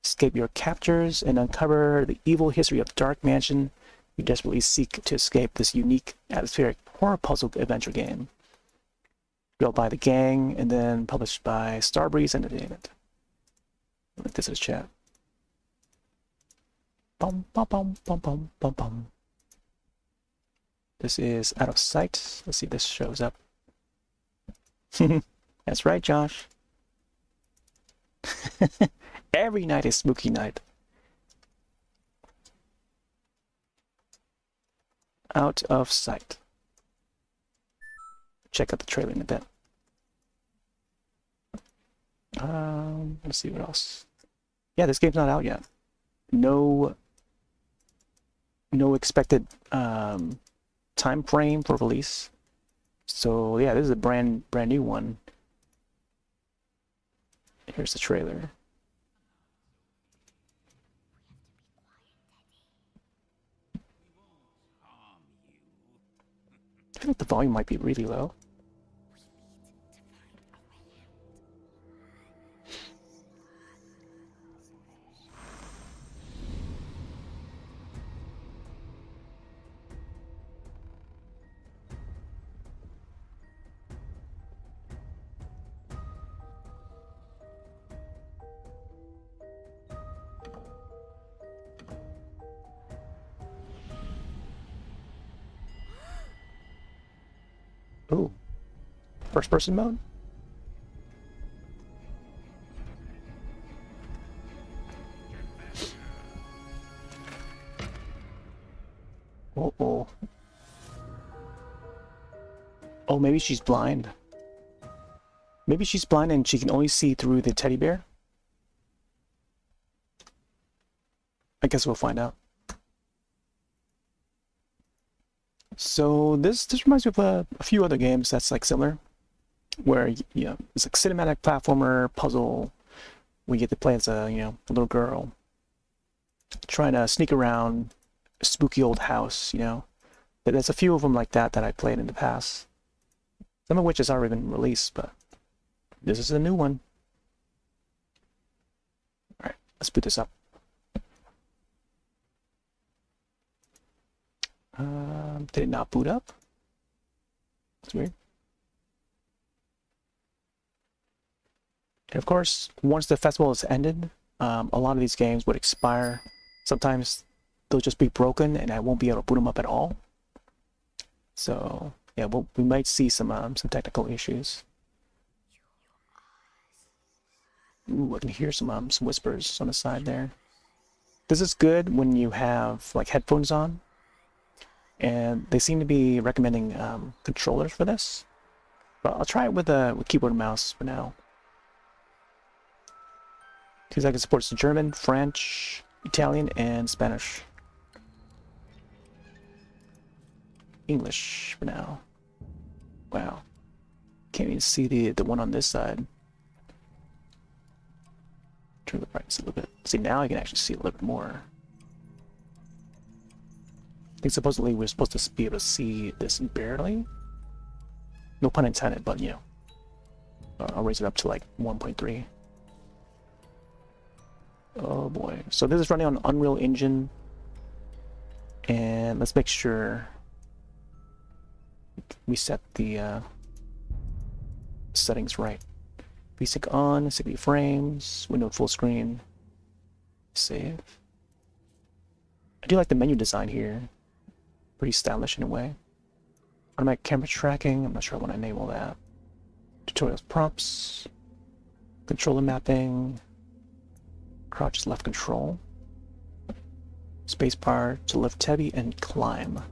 Escape your captors and uncover the evil history of Dark Mansion. You desperately seek to escape this unique atmospheric horror puzzle adventure game. Built by The Gang and then published by Starbreeze Entertainment. Like this is chat. Bum bum bum bum bum bum bum. This is Out of Sight. Let's see if this shows up. That's right, Josh. Every night is spooky night. Out of Sight. Check out the trailer in a bit. Let's see what else. Yeah, this game's not out yet. No expected time frame for release. So yeah, this is a brand new one. Here's the trailer. I feel like the volume might be really low. Ooh, first person mode? Uh-oh. Oh, maybe she's blind. Maybe she's blind and she can only see through the teddy bear? I guess we'll find out. So this reminds me of a few other games that's like similar, where it's like cinematic platformer puzzle. We get to play as a little girl trying to sneak around a spooky old house. There's a few of them like that I played in the past. Some of which has already been released, but this is a new one. All right, let's boot this up. Did it not boot up? That's weird. And of course, once the festival is ended, a lot of these games would expire. Sometimes they'll just be broken and I won't be able to boot them up at all. So yeah, we might see some technical issues. Ooh, I can hear some whispers on the side there. This is good when you have like headphones on, and they seem to be recommending controllers for this. But I'll try it with keyboard and mouse for now. Because I can support German, French, Italian, and Spanish. English for now. Wow. Can't even see the one on this side. Turn the brightness a little bit. See, now I can actually see a little bit more. I think supposedly we're supposed to be able to see this barely. No pun intended, but you know. I'll raise it up to like 1.3. Oh boy. So this is running on Unreal Engine. And let's make sure we set the settings right. VSync on, 60 frames, window full screen. Save. I do like the menu design here. Pretty stylish in a way. Automatic camera tracking, I'm not sure I want to enable that. Tutorials prompts. Controller mapping. Crouch is left control. Spacebar to lift heavy and climb.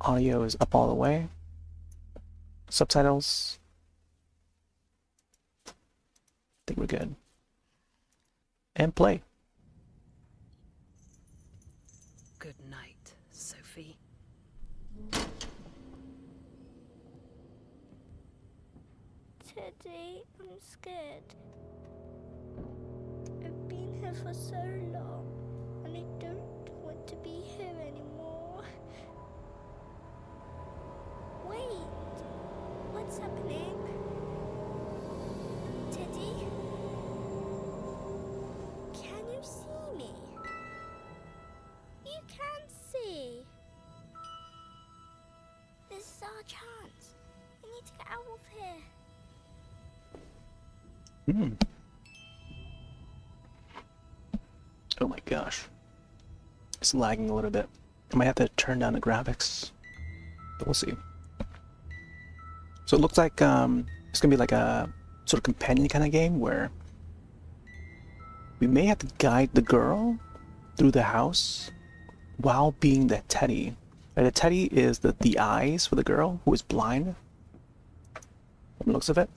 Audio is up all the way. Subtitles. I think we're good. And play. Good night, Sophie. Teddy, I'm scared. I've been here for so long, and I don't want to be here anymore. Wait, what's happening? Teddy? Can you see me? You can see. This is our chance. We need to get out of here. Oh my gosh. It's lagging a little bit. I might have to turn down the graphics. But we'll see. So it looks like it's gonna be like a sort of companion kind of game where we may have to guide the girl through the house while being the teddy. And the teddy is the eyes for the girl who is blind. From the looks of it.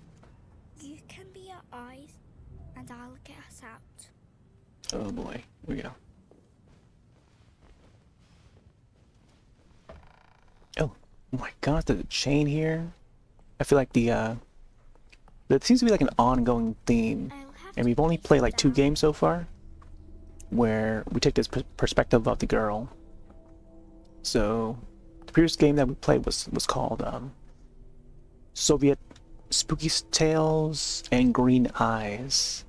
You can be our eyes, and I'll get us out. Oh boy, here we go. Oh my gosh, there's a chain here. I feel like there seems to be like an ongoing theme, and we've only played like 2 games so far, where we take this perspective of the girl. So the previous game that we played was called Soviet Spooky Tales and Green Eyes.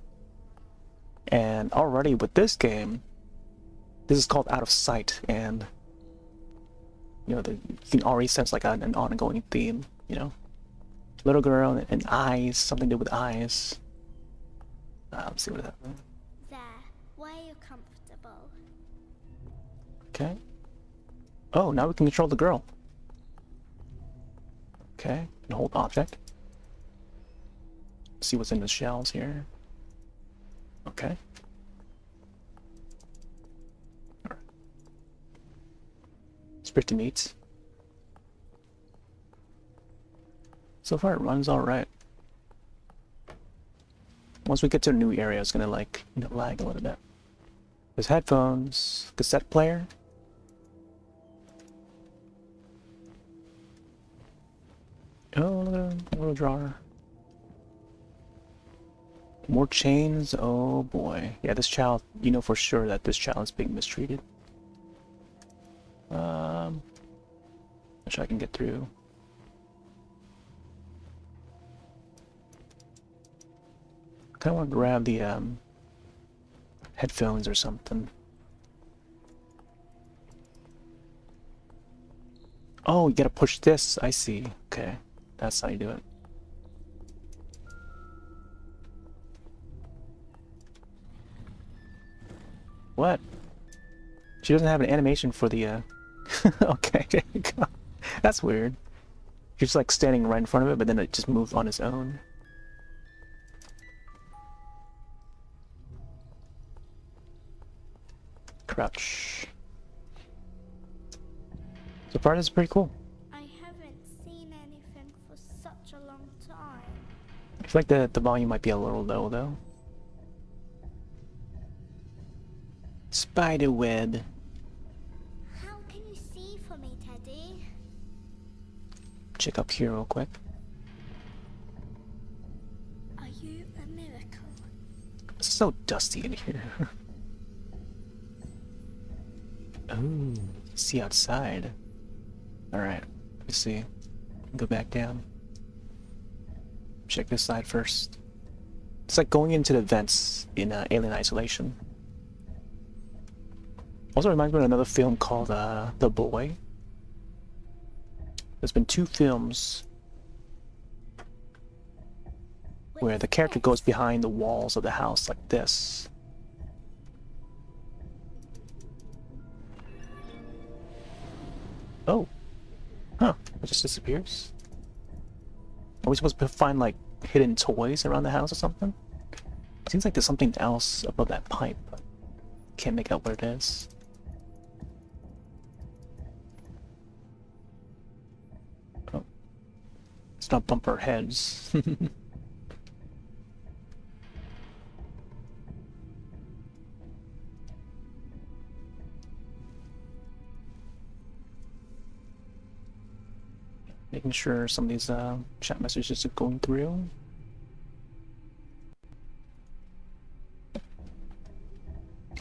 And already with this game, this is called Out of Sight, and you know, you can already sense like an ongoing theme, you know. Little girl and eyes, something to do with eyes. Let's see what that is. There, where you're comfortable. Okay. Oh, now we can control the girl. Okay, and hold object. See what's in the shells here. Okay. Alright. It's pretty neat. So far it runs alright. Once we get to a new area, it's gonna like, you know, lag a little bit. There's headphones, cassette player. Oh, look at a little drawer. More chains. Oh boy. Yeah, this child, you know for sure that this child is being mistreated. Not sure I can get through. I kinda wanna grab the headphones or something. Oh, you gotta push this. I see. Okay. That's how you do it. What? She doesn't have an animation for the okay, there you go. That's weird. You're just like standing right in front of it, but then it just moved on its own. Crouch. So far, this is pretty cool. I haven't seen anything for such a long time. I feel like the volume might be a little low though. Spider web. How can you see for me, Teddy? Check up here real quick. Are you a miracle? It's so dusty in here. Oh, see outside. Alright, let me see. Go back down. Check this side first. It's like going into the vents in Alien Isolation. Also reminds me of another film called The Boy. There's been 2 films where the character goes behind the walls of the house like this. Oh. Huh. It just disappears? Are we supposed to find like hidden toys around the house or something? Seems like there's something else above that pipe, but can't make out what it is. Oh. Let's not bump our heads. Making sure some of these chat messages are going through.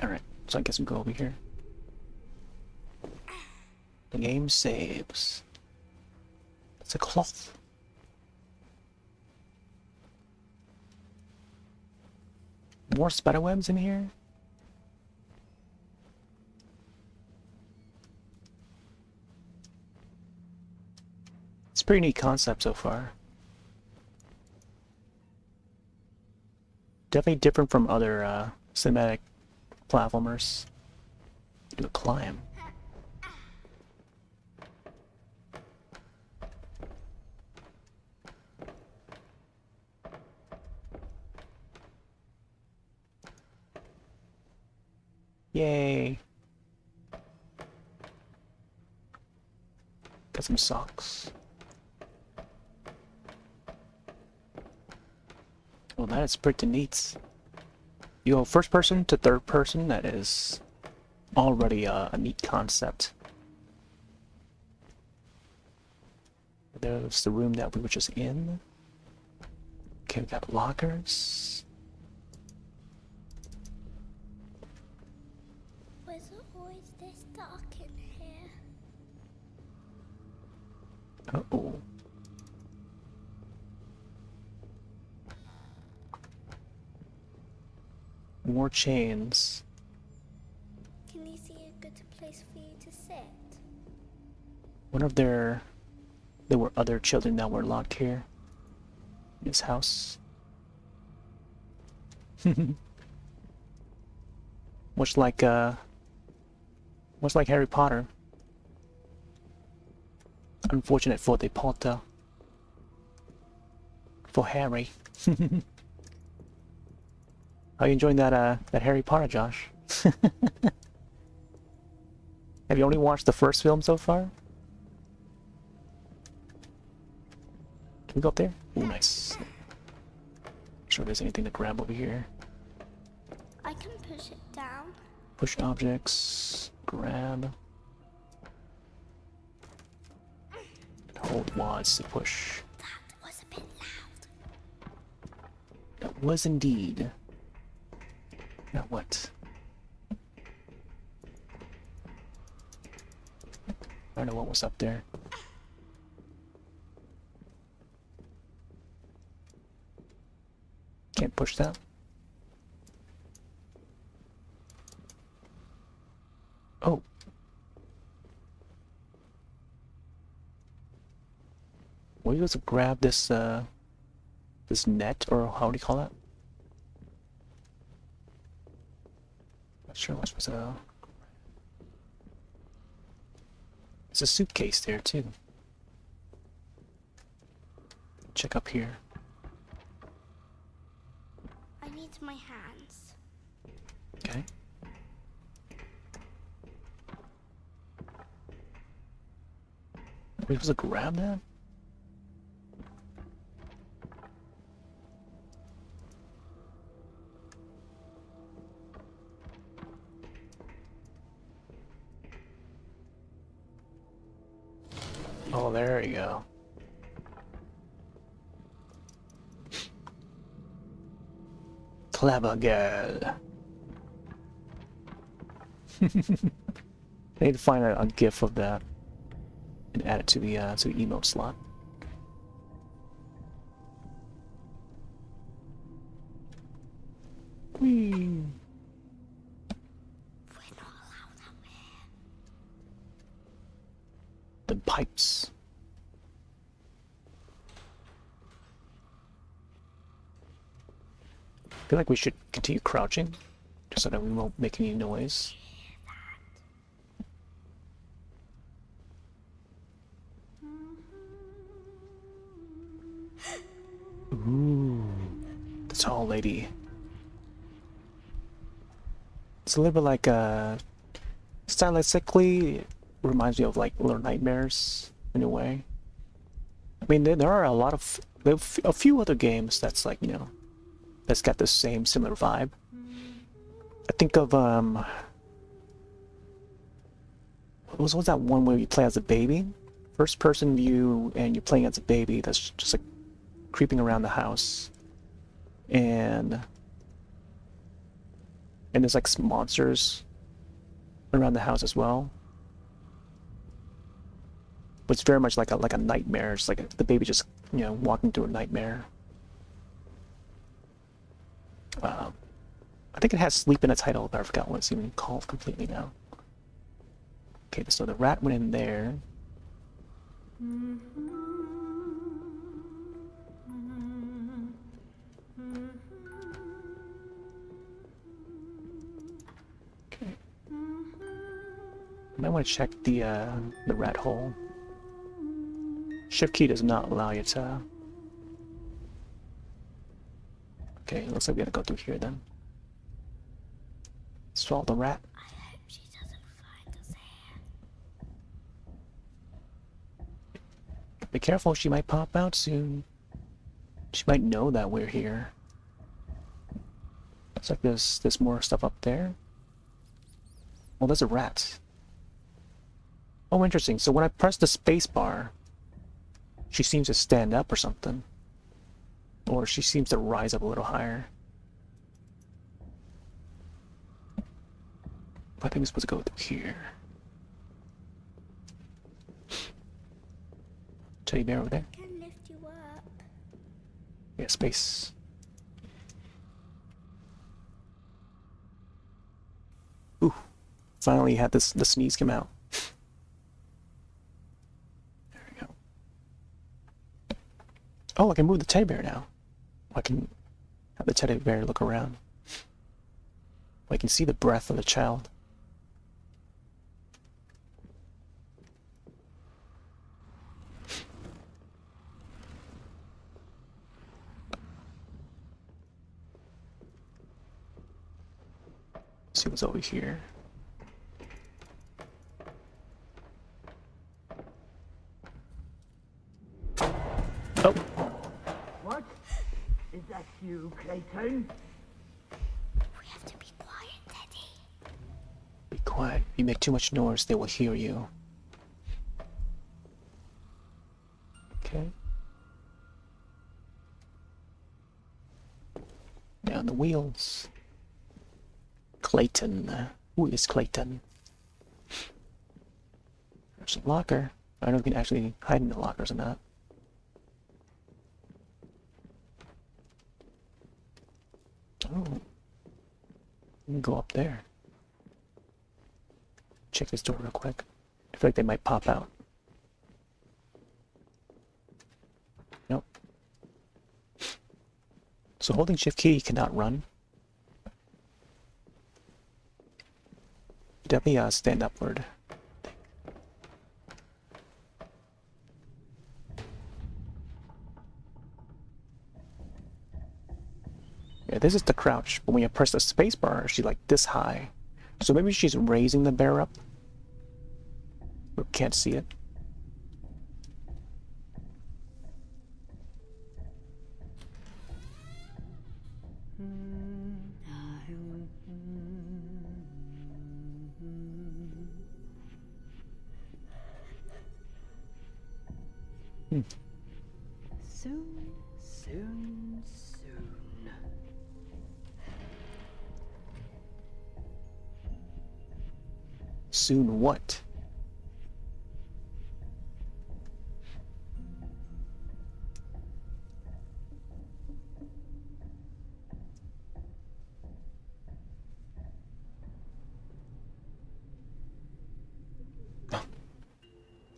Alright, so I guess we go over here. The game saves. It's a cloth. More spiderwebs in here? It's a pretty neat concept so far. Definitely different from other cinematic platformers. Do a climb. Yay! Got some socks. Well, that is pretty neat. You go first person to third person, that is already a neat concept. There's the room that we were just in. Okay, we got lockers. Was it always this dark in here? Uh-oh. More chains. Can you see a good place for you to sit? Wonder if there were other children that were locked here in this house. much like Harry Potter. Unfortunate for the Potter. For Harry. How you enjoying that Harry Potter, Josh? Have you only watched the first film so far? Can we go up there? Ooh, nice. Not sure if there's anything to grab over here. I can push it down. Push objects. Grab. Hold WASD to push. That was a bit loud. That was indeed. Now what? I don't know what was up there. Can't push that. Oh. Were you able to grab this this net, or how do you call that? Not sure what's supposed to. It's a suitcase there too. check up here. I need my hands. Okay. Are we supposed to grab that? Oh, there you go. Clever girl. I need to find a GIF of that and add it to the emote slot. Whee. We're not allowed out here. The pipes. I feel like we should continue crouching, just so that we won't make any noise. Ooh, the tall lady. It's a little bit like stylistically, it reminds me of like Little Nightmares in a way. I mean, there are a lot of a few other games that's like, you know, that's got the same similar vibe. I think of what was that one where you play as a baby? First person view and you're playing as a baby that's just like creeping around the house. And there's like some monsters around the house as well. But it's very much like a nightmare. It's like the baby just, you know, walking through a nightmare. I think it has sleep in the title, but I forgot what it's even called completely now. Okay, so the rat went in there. Okay. I might want to check the rat hole. Shift key does not allow you to. Okay, looks like we gotta go through here then. Swallow the rat. I hope she doesn't find us here. Be careful, she might pop out soon. She might know that we're here. Looks like there's more stuff up there. Well, there's a rat. Oh, interesting. So when I press the space bar, she seems to stand up or something. Or she seems to rise up a little higher. I think we're supposed to go through here. Teddy bear over there. I can lift you up. Yeah, space. Ooh. Finally had the sneeze come out. There we go. Oh, I can move the teddy bear now. I can have the teddy bear look around. I can see the breath of the child. See what's over here. Oh. What? Is that you, Clayton? We have to be quiet, Teddy. Be quiet. If you make too much noise, they will hear you. Okay. Down the wheels. Clayton. Who is Clayton? There's a locker. I don't know if we can actually hide in the lockers or not. Oh. We can go up there. Check this door real quick. I feel like they might pop out. Nope. So holding shift key, you cannot run. Definitely stand upward. Okay, this is the crouch, but when you press the spacebar, she's like this high. So maybe she's raising the bear up. We can't see it. Soon, soon, soon. Soon what?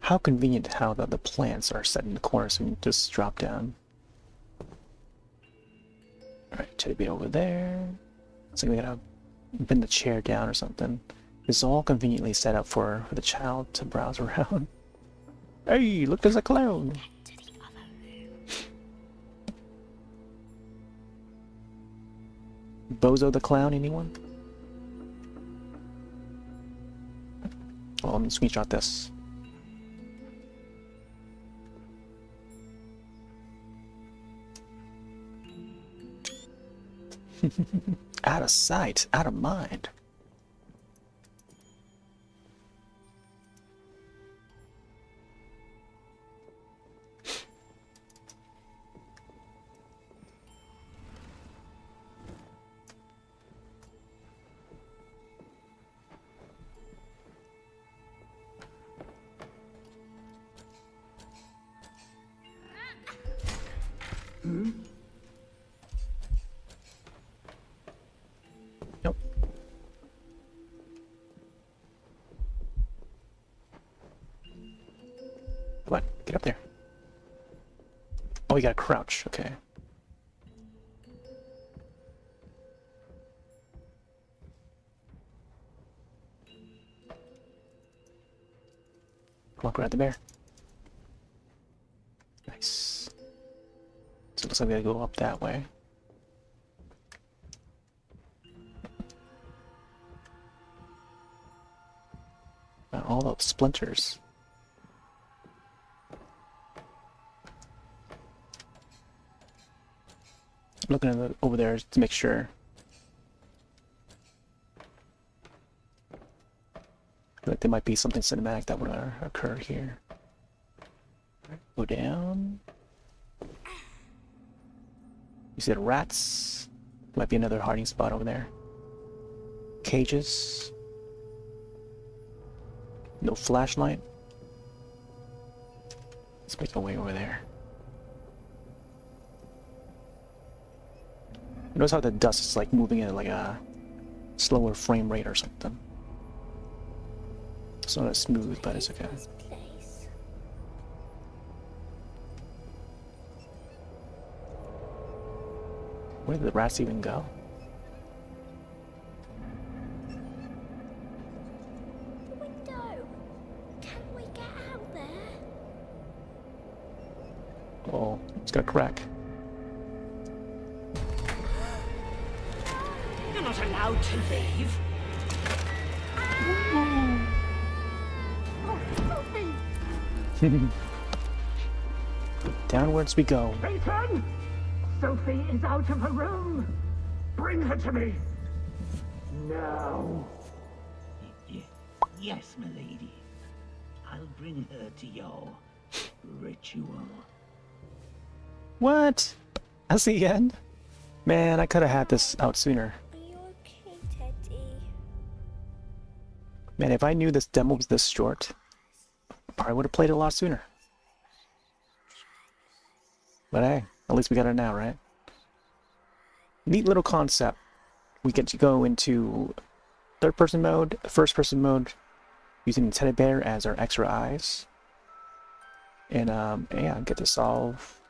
How convenient how the plants are set in the corner so you can just drop down. Alright, teddy bear over there. Looks like we gotta bend the chair down or something. It's all conveniently set up for the child to browse around. Hey, look, there's a clown! Bozo the clown, anyone? Oh, let me screenshot this. Out of sight, out of mind. Nope. Come on, get up there. Oh, you gotta crouch, okay. Come on, grab the bear. Nice. So it looks like we gotta go up that way. All those splinters. Looking at over there to make sure. Like there might be something cinematic that would occur here. Go down. You see the rats. Might be another hiding spot over there. Cages. No flashlight. Let's make our way over there. Notice how the dust is like moving at like a slower frame rate or something. It's not as smooth, but it's okay. This place. Where did the rats even go? The window. Can we get out there? Oh, it's got a crack. You're not allowed to leave. Downwards we go. Satan! Sophie is out of her room. Bring her to me. Now. Yes, milady. I'll bring her to your ritual. What? That's the end? Man, I could have had this out sooner. Are you okay, Teddy? Man, if I knew this demo was this short, I probably would have played it a lot sooner. But hey, at least we got it now, right? Neat little concept. We get to go into third-person mode, first-person mode, using the teddy bear as our extra eyes. And yeah, get to solve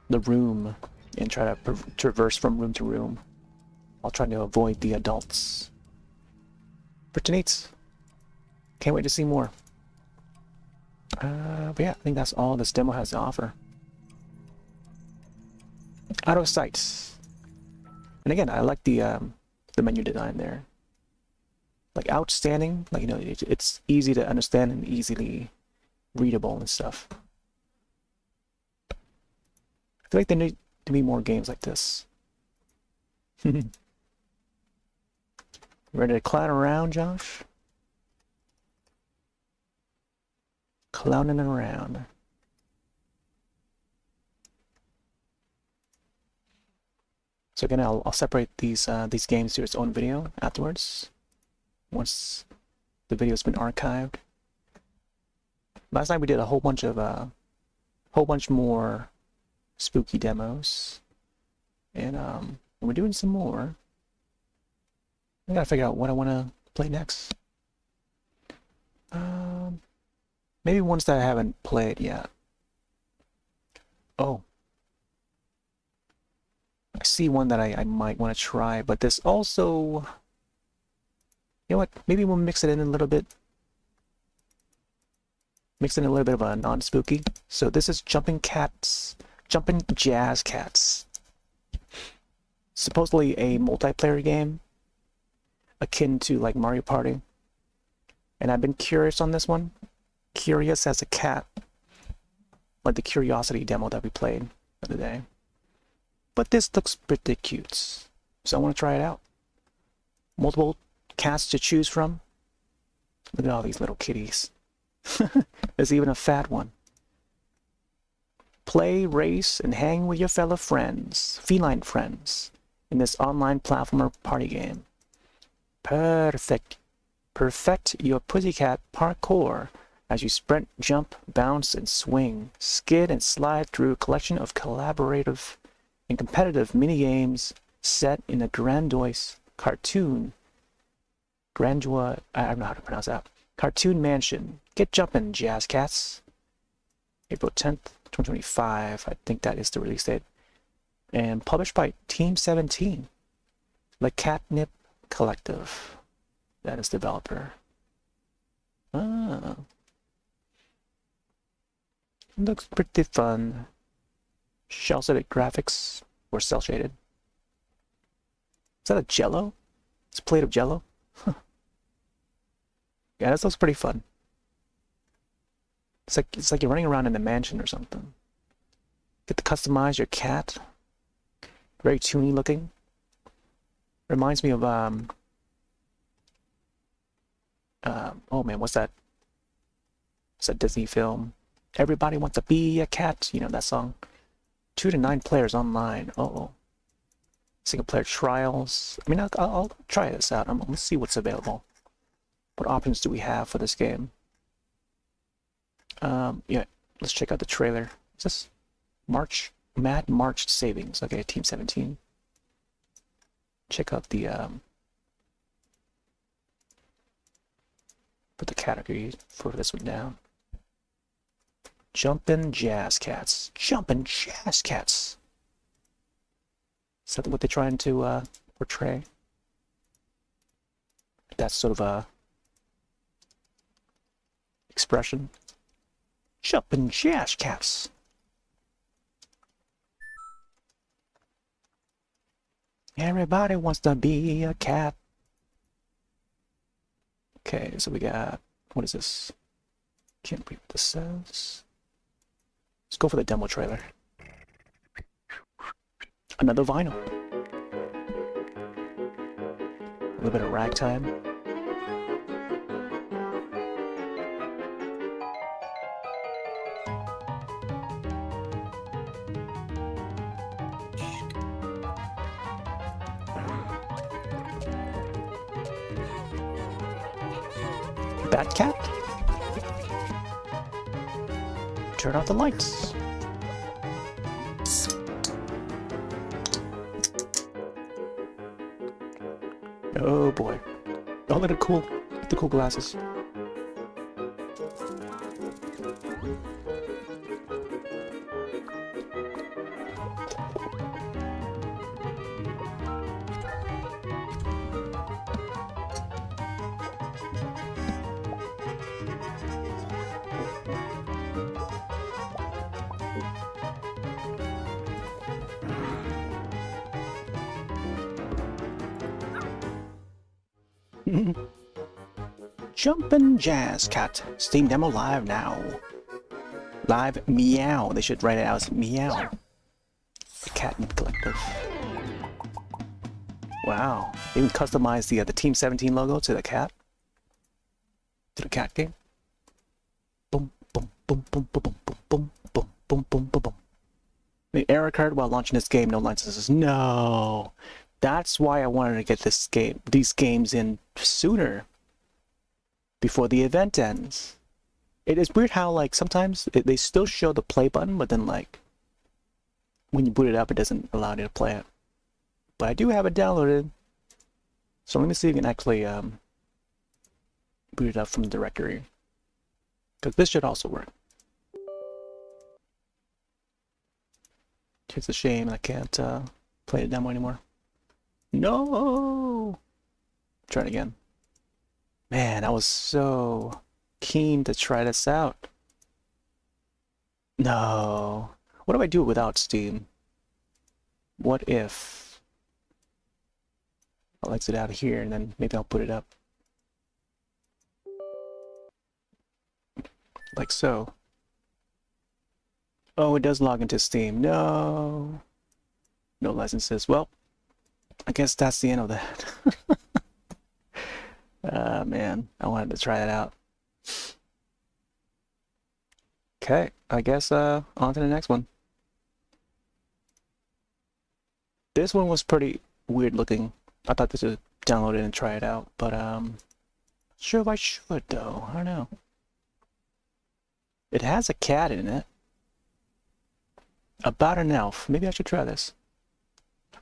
the room and try to traverse from room to room while trying to avoid the adults. Pretty neat. Can't wait to see more. But yeah, I think that's all this demo has to offer. Out of sight. And again, I like the menu design there. Like outstanding, like, you know, it's easy to understand and easily readable and stuff. I feel like there need to be more games like this. Ready to clown around, Josh? Clowning around. So again, I'll separate these games to its own video afterwards, once the video's been archived. Last night we did a whole bunch more spooky demos, and we're doing some more. I gotta figure out what I want to play next. Maybe ones that I haven't played yet. Oh, I see one that I might want to try, but this also, you know what, maybe we'll mix it in a little bit. Mix in a little bit of a non-spooky. So this is Jumping Jazz Cats. Supposedly a multiplayer game, akin to like Mario Party. And I've been curious on this one. Curious as a cat. Like the Curiosity demo that we played the other day. But this looks pretty cute, so I want to try it out. Multiple cats to choose from. Look at all these little kitties. There's even a fat one. Play, race, and hang with your fellow friends, feline friends, in this online platformer party game. Perfect. Perfect your pussycat parkour as you sprint, jump, bounce, and swing, skid and slide through a collection of collaborative and competitive mini-games set in a grandiose cartoon. I don't know how to pronounce that. Cartoon Mansion. Get jumpin', Jazz Cats. April 10th, 2025. I think that is the release date. And published by Team 17. The Catnip Collective. That is developer. Ah. Looks pretty fun. Shell-shaded graphics or cel-shaded. Is that a Jello? It's a plate of Jello? Huh. Yeah, this looks pretty fun. It's like you're running around in a mansion or something. Get to customize your cat. Very toony looking. Reminds me of oh man, what's that? It's a Disney film. Everybody wants to be a cat. You know that song. 2 to 9 players online. Uh-oh. Single player trials. I mean, I'll try this out. Let's see what's available. What options do we have for this game? Yeah, let's check out the trailer. Is this Mad March Savings? Okay, Team 17. Check out the put the category for this one down. Jumpin' Jazz Cats. Jumpin' Jazz Cats. Is that what they're trying to portray? That's sort of a expression. Jumpin' Jazz Cats. Everybody wants to be a cat. Okay, so we got, what is this? Can't read what this says. Let's go for the demo trailer. Another vinyl. A little bit of ragtime. Bat cat? Turn off the lights. Oh boy. Oh, look at the cool glasses. Jumpin' Jazz Cat. Steam demo live now. Live meow. They should write it out as meow. The Catnip Collective. Wow. They even customized the Team 17 logo to the cat. To the cat game. Boom, boom, boom, boom, boom, boom, boom, boom, boom, boom, boom, boom. The error occurred while launching this game. No licenses. No. That's why I wanted to get these games in sooner. Before the event ends. It is weird how, like, sometimes they still show the play button, but then, like, when you boot it up, it doesn't allow you to play it. But I do have it downloaded. So let me see if we can actually boot it up from the directory. Because this should also work. It's a shame I can't play the demo anymore. No! Try it again. Man, I was so keen to try this out. No. What do I do without Steam? What if I'll exit out of here and then maybe I'll put it up. Like so. Oh, it does log into Steam. No. No licenses. Well, I guess that's the end of that. Man, I wanted to try that out. Okay, I guess on to the next one. This one was pretty weird looking. I thought this would download it and try it out, but sure if I should though. I don't know. It has a cat in it. About an elf. Maybe I should try this.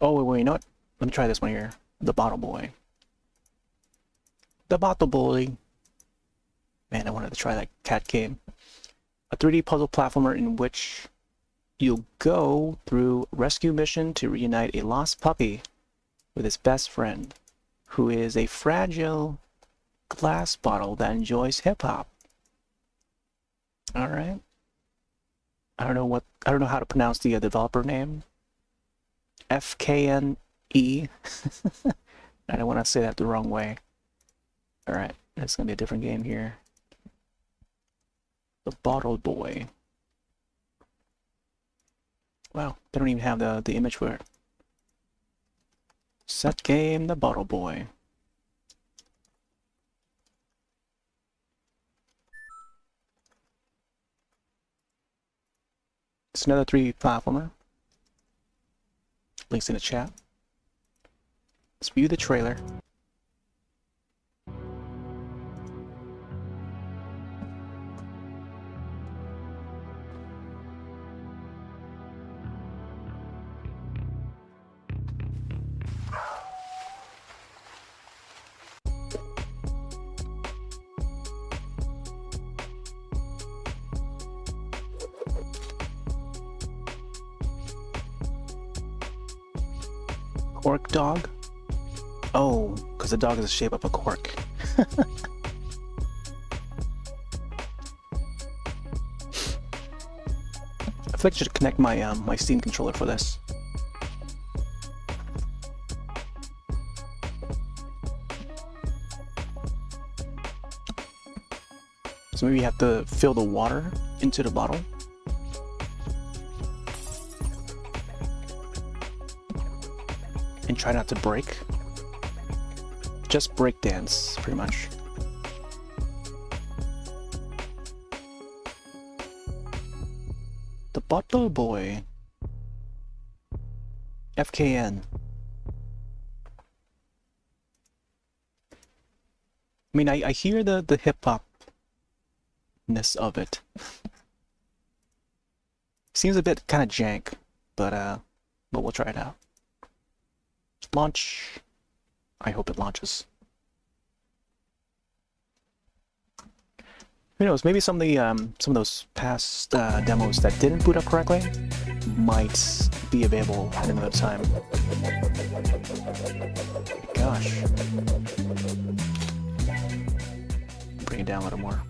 Oh wait, you know what? Let me try this one here. The Bottle Boy. The Bottle Boy. Man, I wanted to try that cat game. A 3D puzzle platformer in which you'll go through rescue mission to reunite a lost puppy with his best friend, who is a fragile glass bottle that enjoys hip-hop. Alright. I don't know how to pronounce the developer name. FKNE. I don't want to say that the wrong way. Alright, that's gonna be a different game here. The Bottle Boy. Wow, they don't even have the image for it. Set game, The Bottle Boy. It's another 3D platformer. Links in the chat. Let's view the trailer. Cork dog? Oh, because the dog is the shape of a cork. I feel like I should connect my my Steam controller for this. So maybe you have to fill the water into the bottle. And try not to break. Just break dance, pretty much. The Bottle Boy. FKN. I mean, I hear the hip-hop-ness of it. Seems a bit kind of jank, but we'll try it out. Launch. I hope it launches. Who knows? Maybe some of those past demos that didn't boot up correctly might be available at another time. Gosh. Bring it down a little more.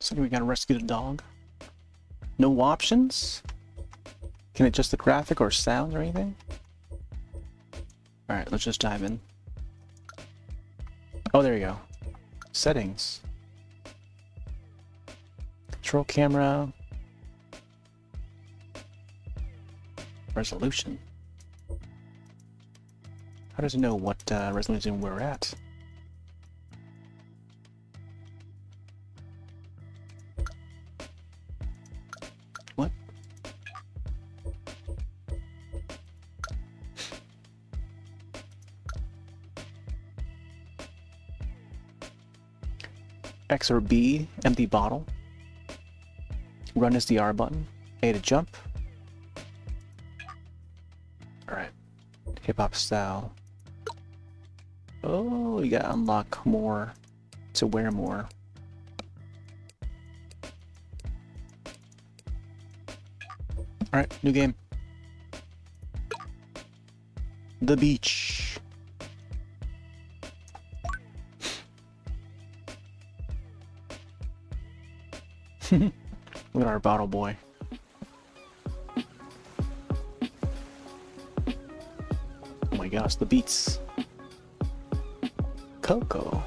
So we gotta rescue the dog. No options? Can it adjust the graphic or sound or anything? Alright, let's just dive in. Oh, there you go. Settings. Control camera. Resolution. How does it know what resolution we're at? What? X or B, empty bottle. Run is the R button. A to jump. Alright. Hip hop style. Oh, you gotta unlock more to wear more. Alright, new game. The beach. Look at our bottle boy. Oh my gosh, the beats. Coco.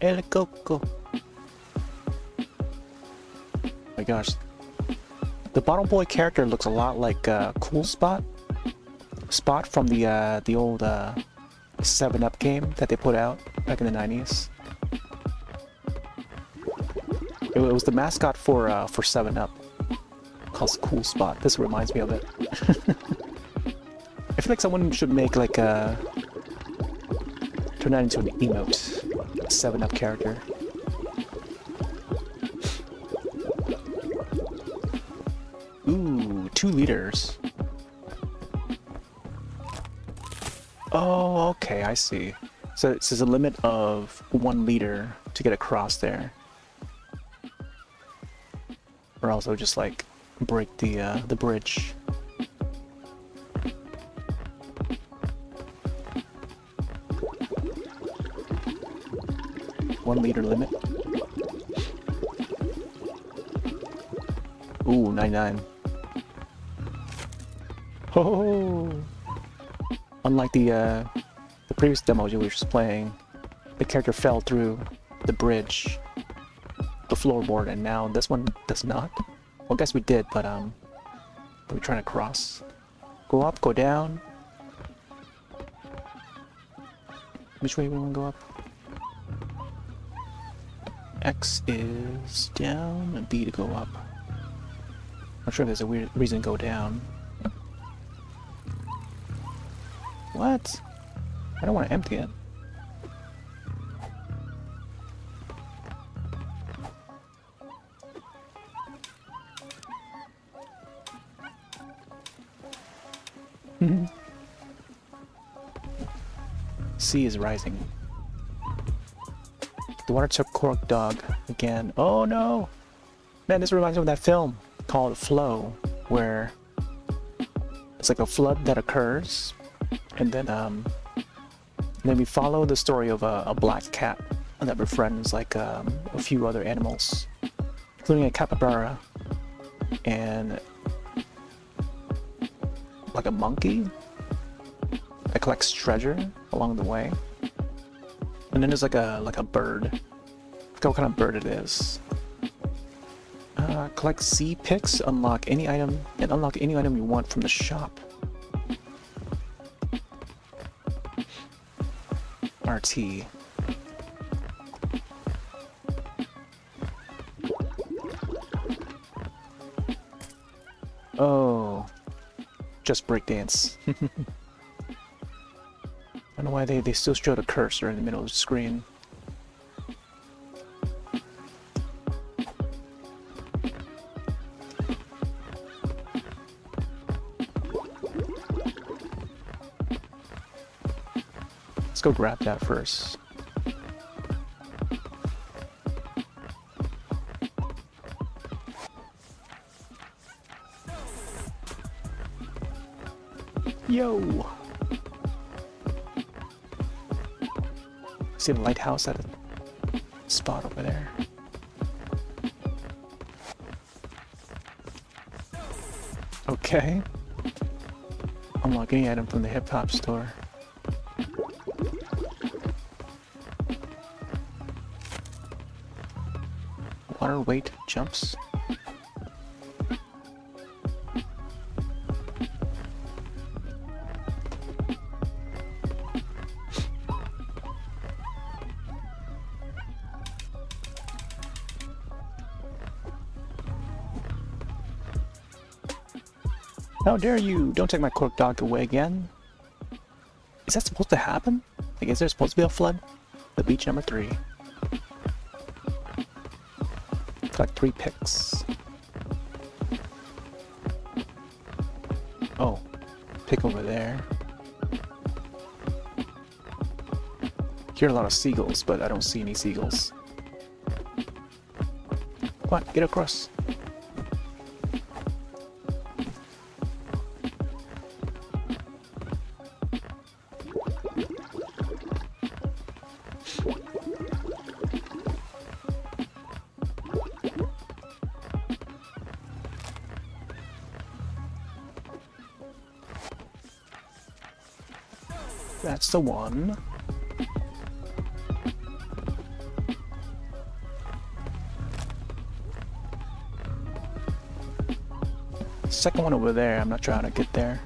El Coco. Oh my gosh. The bottle boy character looks a lot like Cool Spot. Spot from the old 7-Up game that they put out back in the 90s. It was the mascot for 7-Up, called Cool Spot. This reminds me of it. I feel like someone should make like turn that into an emote, a 7-Up character. Ooh, 2 liters. Oh, okay, I see. So it says a limit of 1 liter to get across there. Or also just like break the bridge. $1 liter limit. Ooh, 99. Oh, unlike the previous demo you were just playing, the character fell through the bridge, the floorboard, and now this one does not. Well, I guess we did, but we're trying to cross. Go up, go down. Which way we want to go up? X is down and B to go up. Not sure if there's a weird reason to go down. What? I don't want to empty it. Sea is rising. The water took Cork Dog again. Oh no! Man, this reminds me of that film called Flow, where it's like a flood that occurs, and then we follow the story of a black cat that befriends like a few other animals, including a capybara and like a monkey that collects treasure along the way. And then there's like a bird. I forgot what kind of bird it is. Collect sea picks, unlock any item you want from the shop. RT. Oh, just breakdance. I don't know why they still show the cursor in the middle of the screen. Let's go grab that first. Yo! See the lighthouse at a spot over there. Okay. Unlock any item from the hip hop store. Water weight jumps. How dare you! Don't take my cork dog away again. Is that supposed to happen? Like, is there supposed to be a flood? The beach number 3. Collect 3 picks. Oh, pick over there. Hear a lot of seagulls, but I don't see any seagulls. Come on, get across. That's the one. Second one over there, I'm not sure how to get there.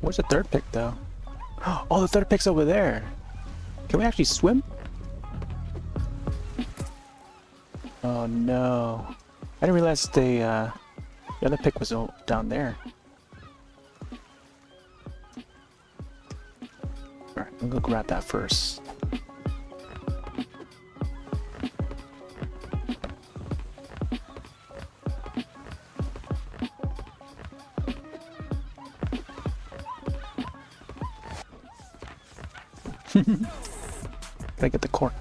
Where's the third pick though? Oh, the third pick's over there. Can we actually swim? Oh no. I didn't realize the other pick was down there. Alright, I'm gonna grab that first. Gotta get the cork.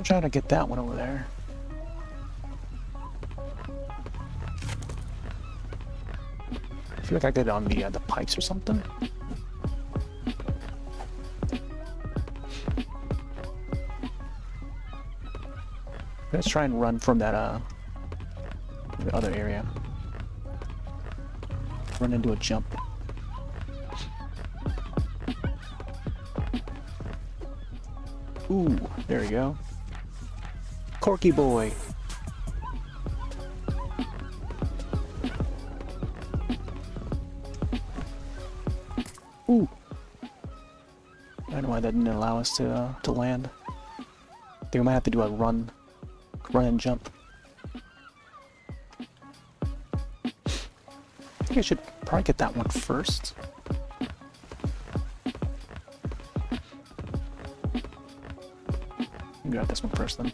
Trying to get that one over there. I feel like I did it on the pipes or something. Let's try and run from that the other area. Run into a jump. Ooh, there we go. Corky boy. Ooh. I don't know why that didn't allow us to land. I think we might have to do a run and jump. I think I should probably get that one first. Grab this one first then.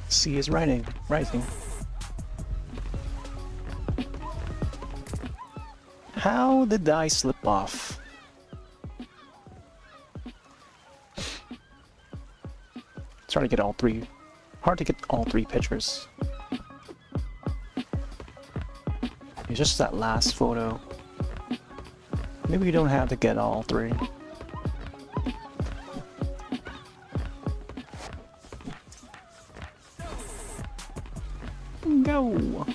Sea is rising. How did I slip off? It's hard to get all 3. Hard to get all 3 pictures. It's just that last photo. Maybe you don't have to get all 3. Go!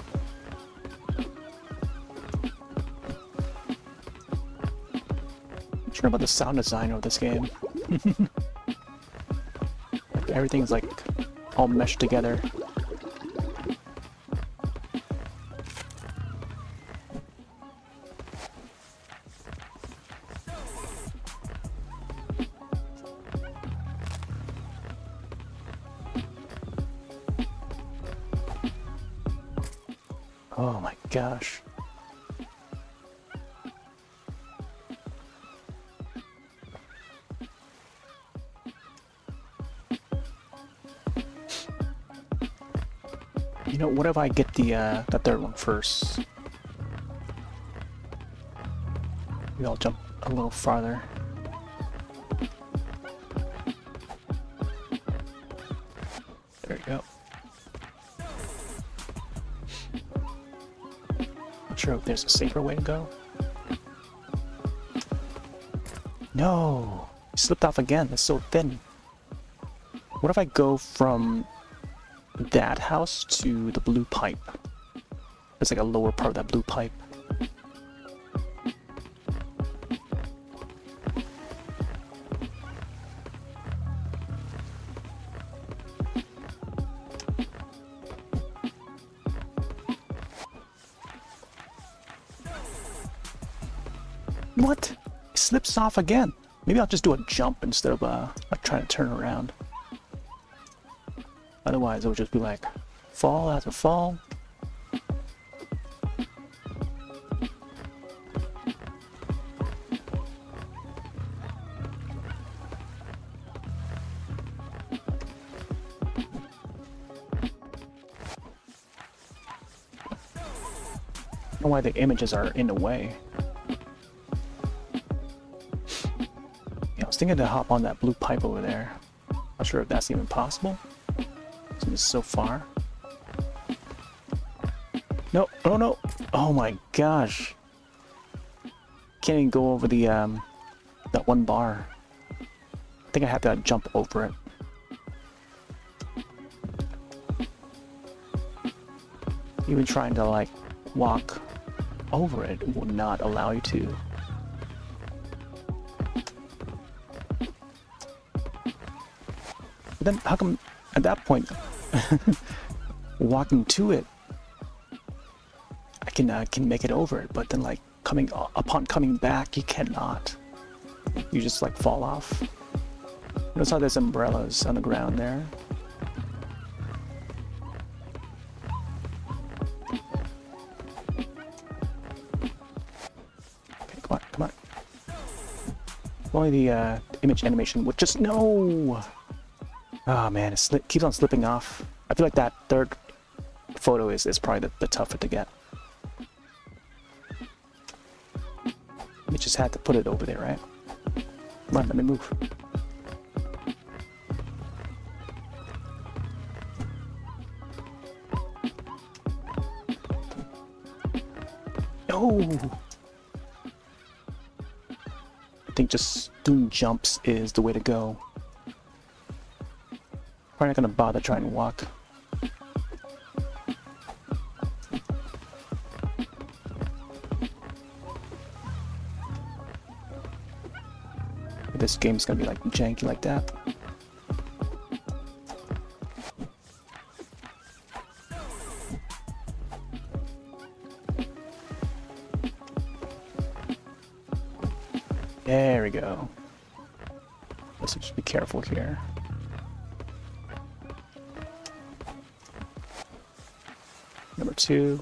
sure about the sound design of this game. Like, everything's like all meshed together. Oh my gosh. You know, what if I get the third one first? Maybe I'll jump a little farther. There we go. Not sure if there's a safer way to go. No! It slipped off again. It's so thin. What if I go from that house to the blue pipe? It's like a lower part of that blue pipe. What? It slips off again. Maybe I'll just do a jump instead of like trying to turn around. Otherwise, it would just be like fall after fall. I don't know why the images are in the way. Yeah, I was thinking to hop on that blue pipe over there. Not sure if that's even possible. It's so far. No, oh no! Oh my gosh! Can't even go over the that one bar. I think I have to jump over it. Even trying to like walk over it will not allow you to. But then how come at that point walking to it I can make it over it, but then like upon coming back you cannot. You just like fall off. Notice how there's umbrellas on the ground there. Okay, come on, come on. If only the image animation would just no. Oh man, it keeps on slipping off. I feel like that third photo is probably the tougher to get. We just had to put it over there, right? Come on, let me move. No! I think just doing jumps is the way to go. Probably not gonna bother trying to walk. This game's gonna be like janky like that. There we go. Let's just be careful here. Number 2.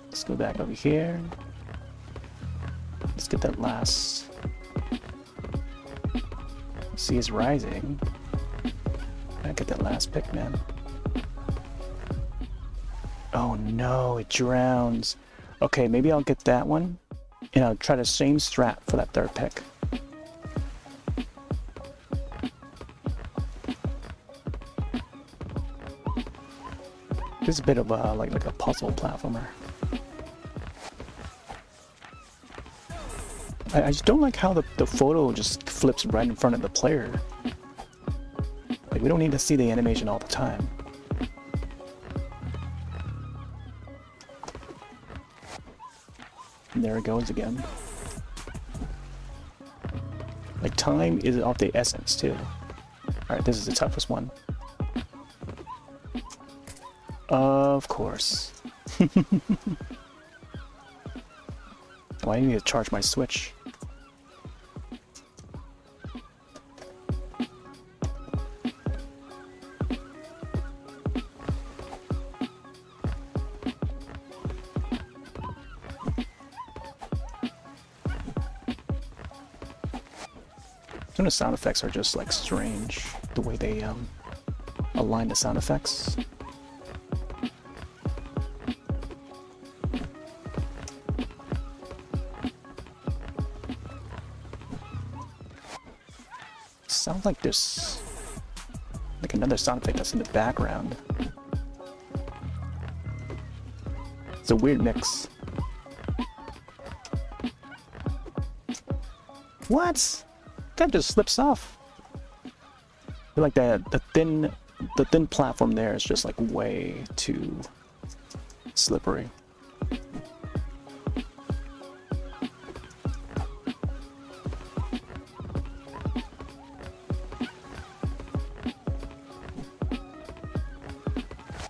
Let's go back over here. Let's get that last. Sea is rising. I get that last pick, man. Oh no, it drowns. Okay, maybe I'll get that one, and I'll try the same strat for that third pick. This is a bit of a like a puzzle platformer. I just don't like how the photo just flips right in front of the player. Like, we don't need to see the animation all the time. And there it goes again. Like, time is of the essence, too. Alright, this is the toughest one. Of course. Oh, I need to charge my Switch. Some of the sound effects are just like strange, the way they align the sound effects. Sounds like there's like another sound effect that's in the background. It's a weird mix. What? That just slips off. I feel like the thin platform there is just like way too slippery.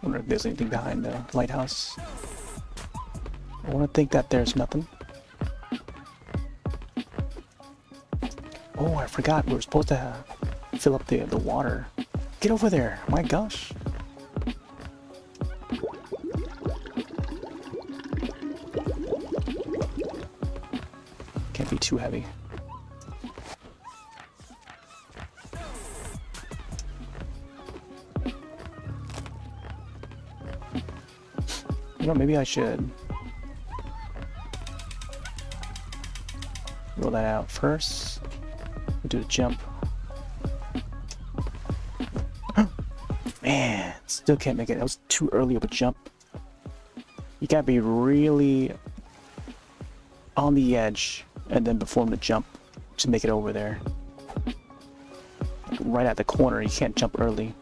Wonder if there's anything behind the lighthouse. I want to think that there's nothing. Oh, I forgot. We were supposed to fill up the water. Get over there. My gosh. Can't be too heavy. You know, maybe I should roll that out first. Do a jump. Man, still can't make it. That was too early of a jump. You gotta be really on the edge and then perform the jump to make it over there. Like right at the corner, you can't jump early.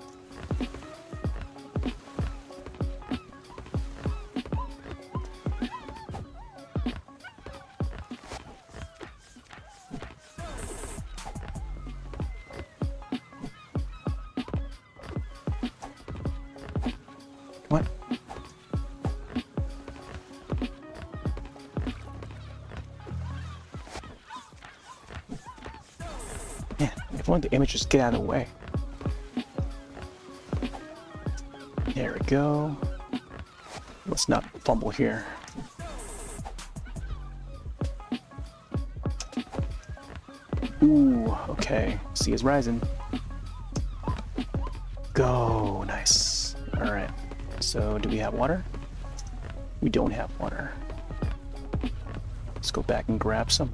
What? Man, if only the image just get out of the way. There we go. Let's not fumble here. Ooh, okay. Sea is rising. Go, nice. All right. So, do we have water? We don't have water. Let's go back and grab some.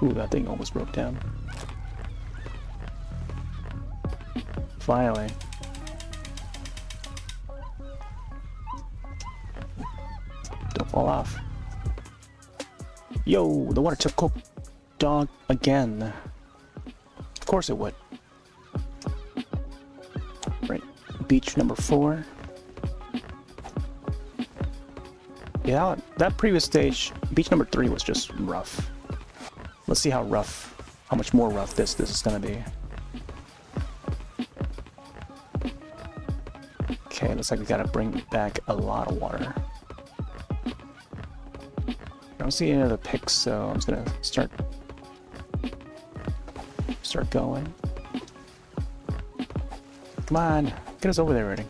Ooh, that thing almost broke down. Finally. Don't fall off. Yo, the water took cook dog again. Of course it would. Right, beach number 4. Yeah, that previous stage, beach number 3 was just rough. Let's see how much more rough this is gonna be. Okay, looks like we gotta bring back a lot of water. I don't see any other picks, so I'm just gonna start going. Come on, get us over there already.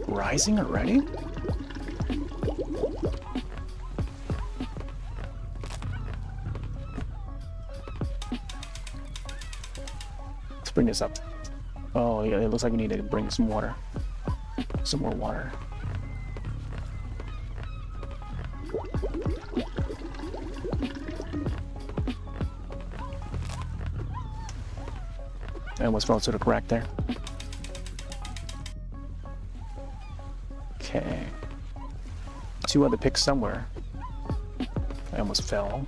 Rising already? Let's bring this up. Oh yeah, it looks like we need to bring some water. Some more water. I almost fell to the crack there. Okay. 2 other picks somewhere. I almost fell.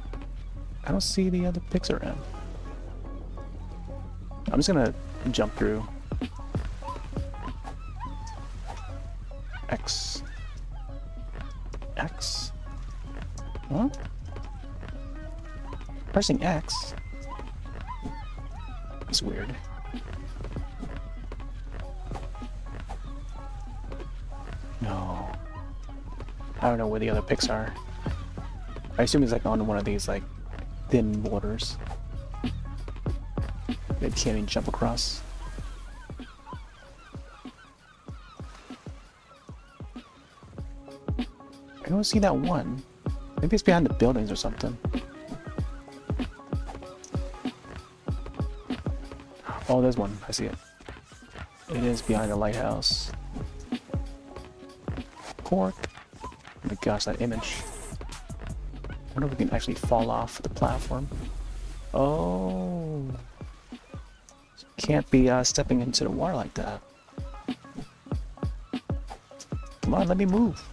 I don't see the other pics around. I'm just gonna jump through. X. X? Huh? Pressing X? That's weird. No. I don't know where the other pics are. I assume it's like on one of these like thin borders that you can't even jump across. I don't see that one. Maybe it's behind the buildings or something. Oh, there's one. I see it. It is behind the lighthouse. Cork. Oh my gosh, that image. I wonder if we can actually fall off the platform. Oh. Can't be stepping into the water like that. Come on, let me move.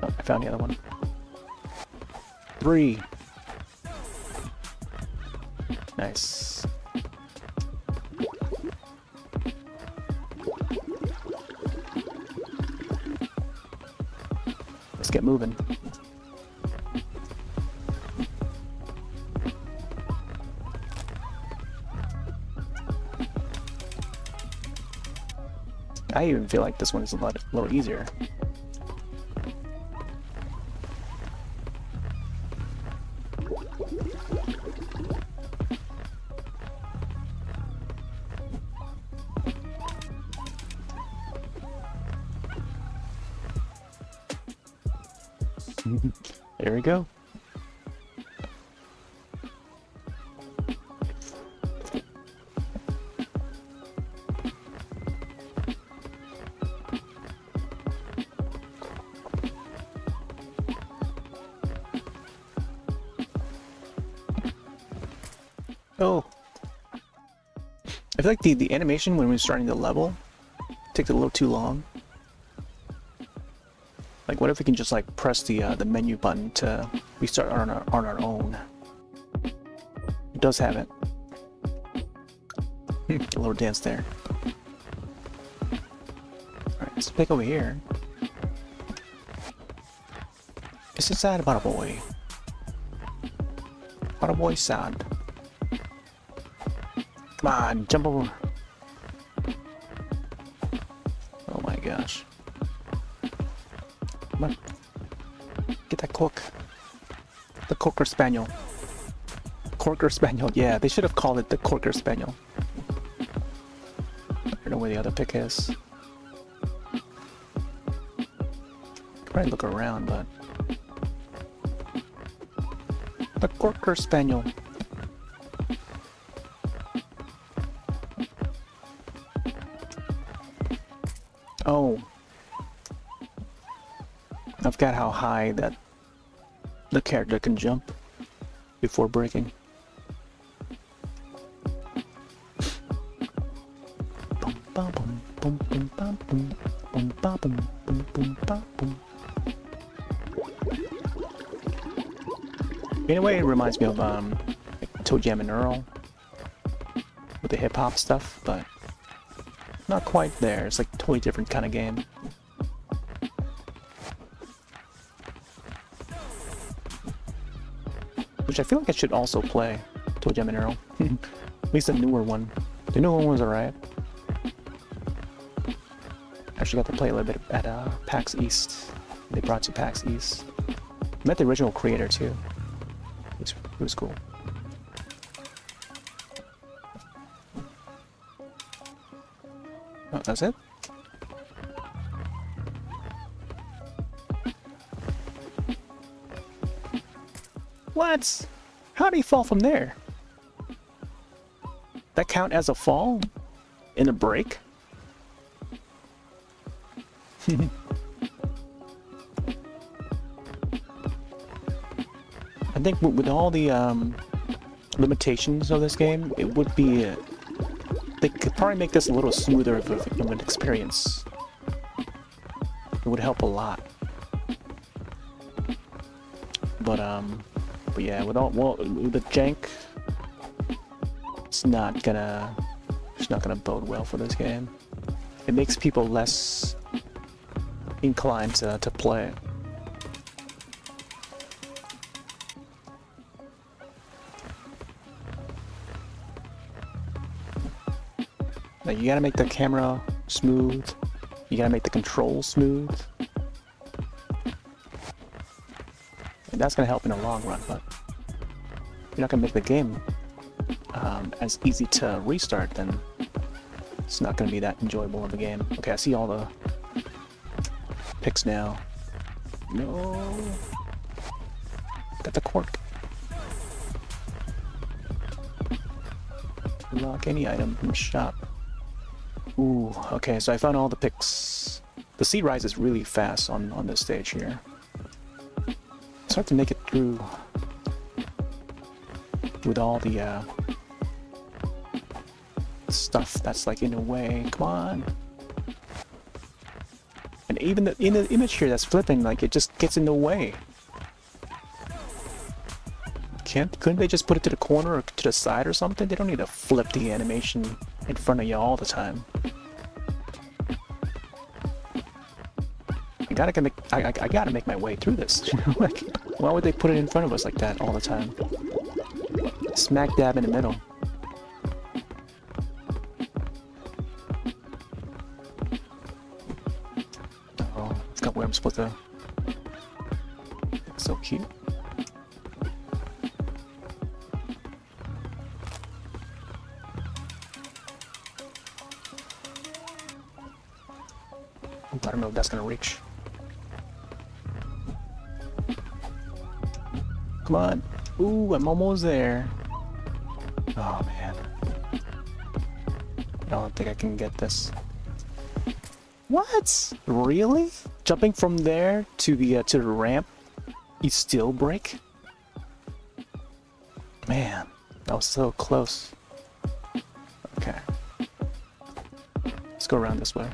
Oh, I found the other one. 3. Nice. Let's get moving. I even feel like this one is a little easier. There we go. Oh. I feel like the animation when we're starting the level takes a little too long. Like, what if we can just like press the menu button to restart on our own? It does have it. A little dance there. Alright, let's pick over here. It's sad about a boy. About a boy sad. Come on, jump over. Oh my gosh. Come on. Get that cork. The Corker Spaniel. Corker Spaniel, yeah, they should have called it the Corker Spaniel. I don't know where the other pick is. Could probably look around, but... The Corker Spaniel. Oh. I forgot how high that the character can jump before breaking. In a way, it reminds me of like Toe Jam and Earl with the hip hop stuff, but not quite there. It's like a totally different kind of game. Which I feel like I should also play Toe Jam and Earl. At least the newer one. The newer one was alright. Actually got to play a little bit at PAX East. They brought to PAX East. Met the original creator too. It was cool. Oh, that's it? What? How did he fall from there? That count as a fall? In a break? I think with all the limitations of this game, it would be they could probably make this a little smoother of an experience. It would help a lot. But yeah, with the jank, it's not gonna bode well for this game. It makes people less inclined to play. Now you gotta make the camera smooth. You gotta make the controls smooth. And that's gonna help in the long run, but you're not gonna make the game as easy to restart, then it's not gonna be that enjoyable of a game. Okay, I see all the picks now. No. Got the cork. Lock any item from shop. Ooh, okay, so I found all the picks. The seed rise is really fast on this stage here. It's hard to make it through with all the stuff that's like in the way. Come on. And even in the image here that's flipping, like it just gets in the way. Couldn't they just put it to the corner or to the side or something? They don't need to flip the animation in front of you all the time. I gotta make my way through this. Like, why would they put it in front of us like that all the time? Smack dab in the middle. Oh, it's got where I'm supposed to. It's so cute. I don't know if that's gonna reach. Come on. Ooh, I'm almost there. Oh man. I don't think I can get this. What? Really? Jumping from there to the ramp, you still break? Man, that was so close. Okay. Let's go around this way.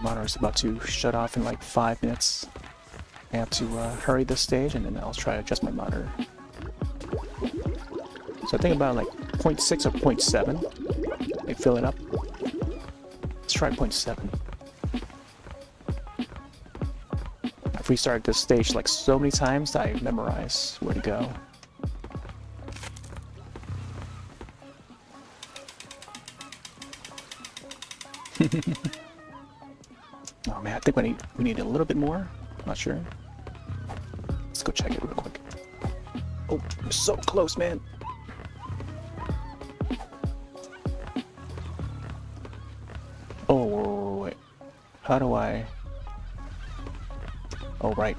Monitor's about to shut off in like 5 minutes. I have to hurry this stage and then I'll try to adjust my monitor. So I think about like 0.6 or 0.7. They fill it up. Let's try 0.7. I've restarted this stage like so many times that I memorize where to go. Oh man, I think we need a little bit more. Not sure. Let's go check it real quick. Oh, we're so close, man. Oh, wait. How do I... Oh, right.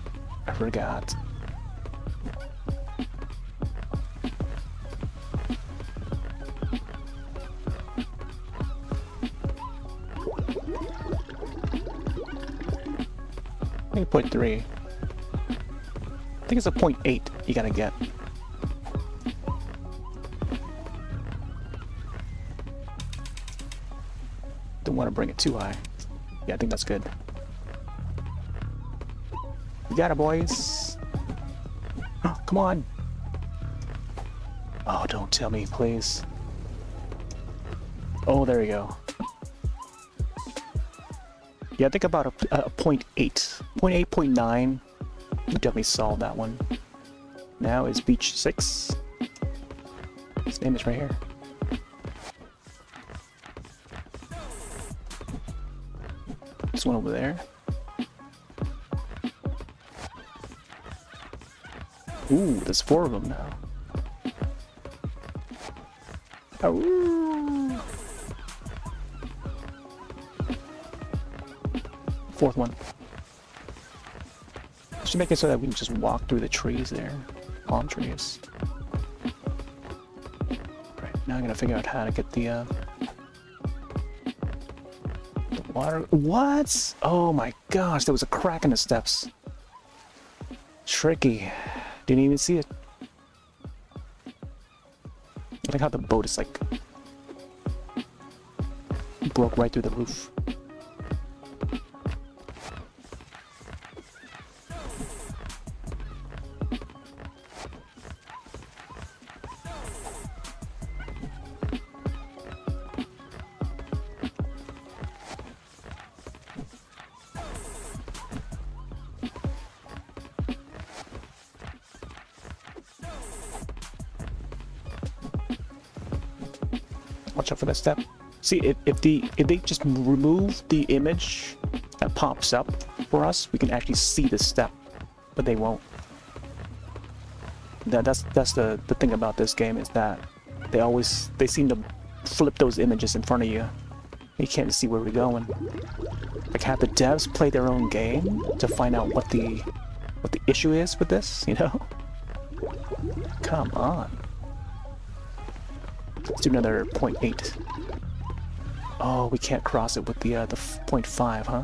I forgot. I think 0.3. I think it's a 0.8 you gotta get. Don't want to bring it too high. Yeah, I think that's good. You got it, boys. Oh, come on. Oh, don't tell me, please. Oh, there you go. Yeah, I think about a 0.8. 0.8, 0.9. We definitely solved that one. Now is Beach 6. His name is right here. This one over there. Ooh, there's 4 of them now. Oh. 4th one. Just make it so that we can just walk through the trees there. Palm trees. Right, now I'm gonna figure out how to get the Water. What? Oh my gosh, there was a crack in the steps. Tricky. Didn't even see it. I like how the boat is like broke right through the roof. Watch out for that step. See, if they just remove the image that pops up for us, we can actually see the step, but they won't. That's the thing about this game, is that they seem to flip those images in front of you. You can't see where we're going. Like, have the devs play their own game to find out what the issue is with this, you know? Come on. Let's do another 0.8. Oh, we can't cross it with the 0.5, huh?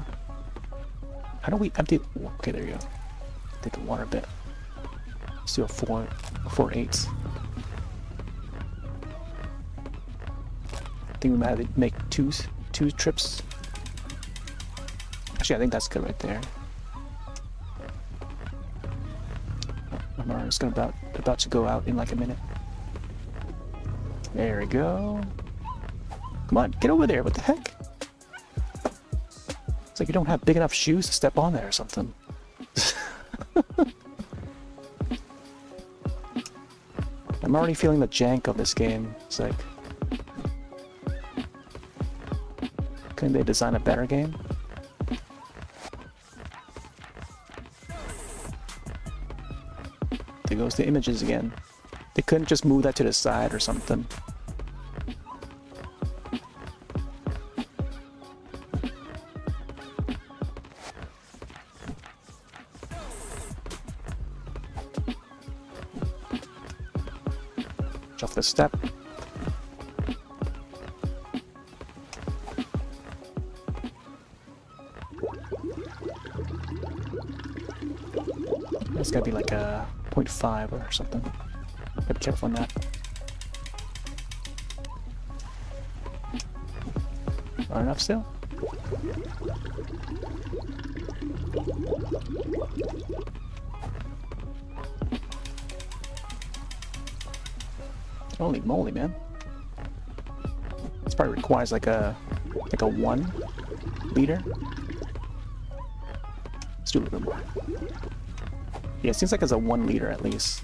How do we empty? Okay, there you go. Take the water bit. Let's do a 4.8. I think we might have to make two trips. Actually, I think that's good right there. It's about to go out in like a minute. There we go. Come on, get over there. What the heck? It's like you don't have big enough shoes to step on there or something. I'm already feeling the jank of this game. It's like, couldn't they design a better game? There goes the images again. They couldn't just move that to the side or something. Off the step. It's gotta be like a 0.5 or something. Gotta be careful on that. Not enough still? Holy moly, man. This probably requires like a 1 liter. Let's do a little bit more. Yeah, it seems like it's a 1 liter at least.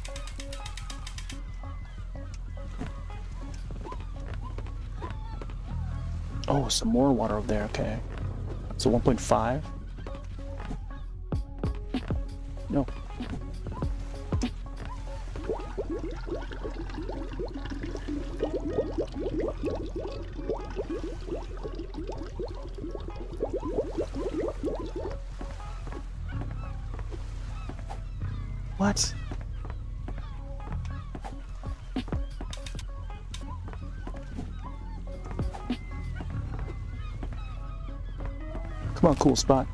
Oh, some more water over there, okay. So 1.5. No. What? Come on, cool spot.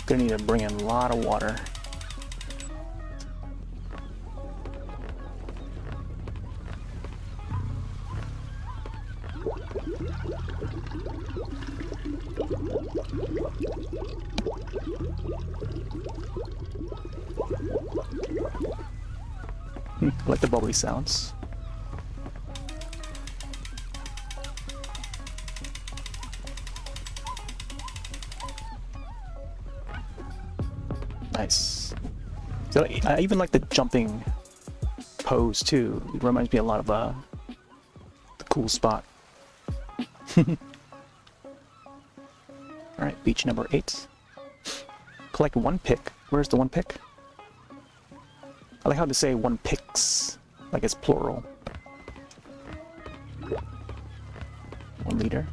Gonna need to bring in a lot of water. I like the bubbly sounds. Nice. So I even like the jumping pose too. It reminds me a lot of the cool spot. Alright, beach number 8. Collect 1 pick. Where's the 1 pick? I like how they say 1 picks, like it's plural. 1 liter.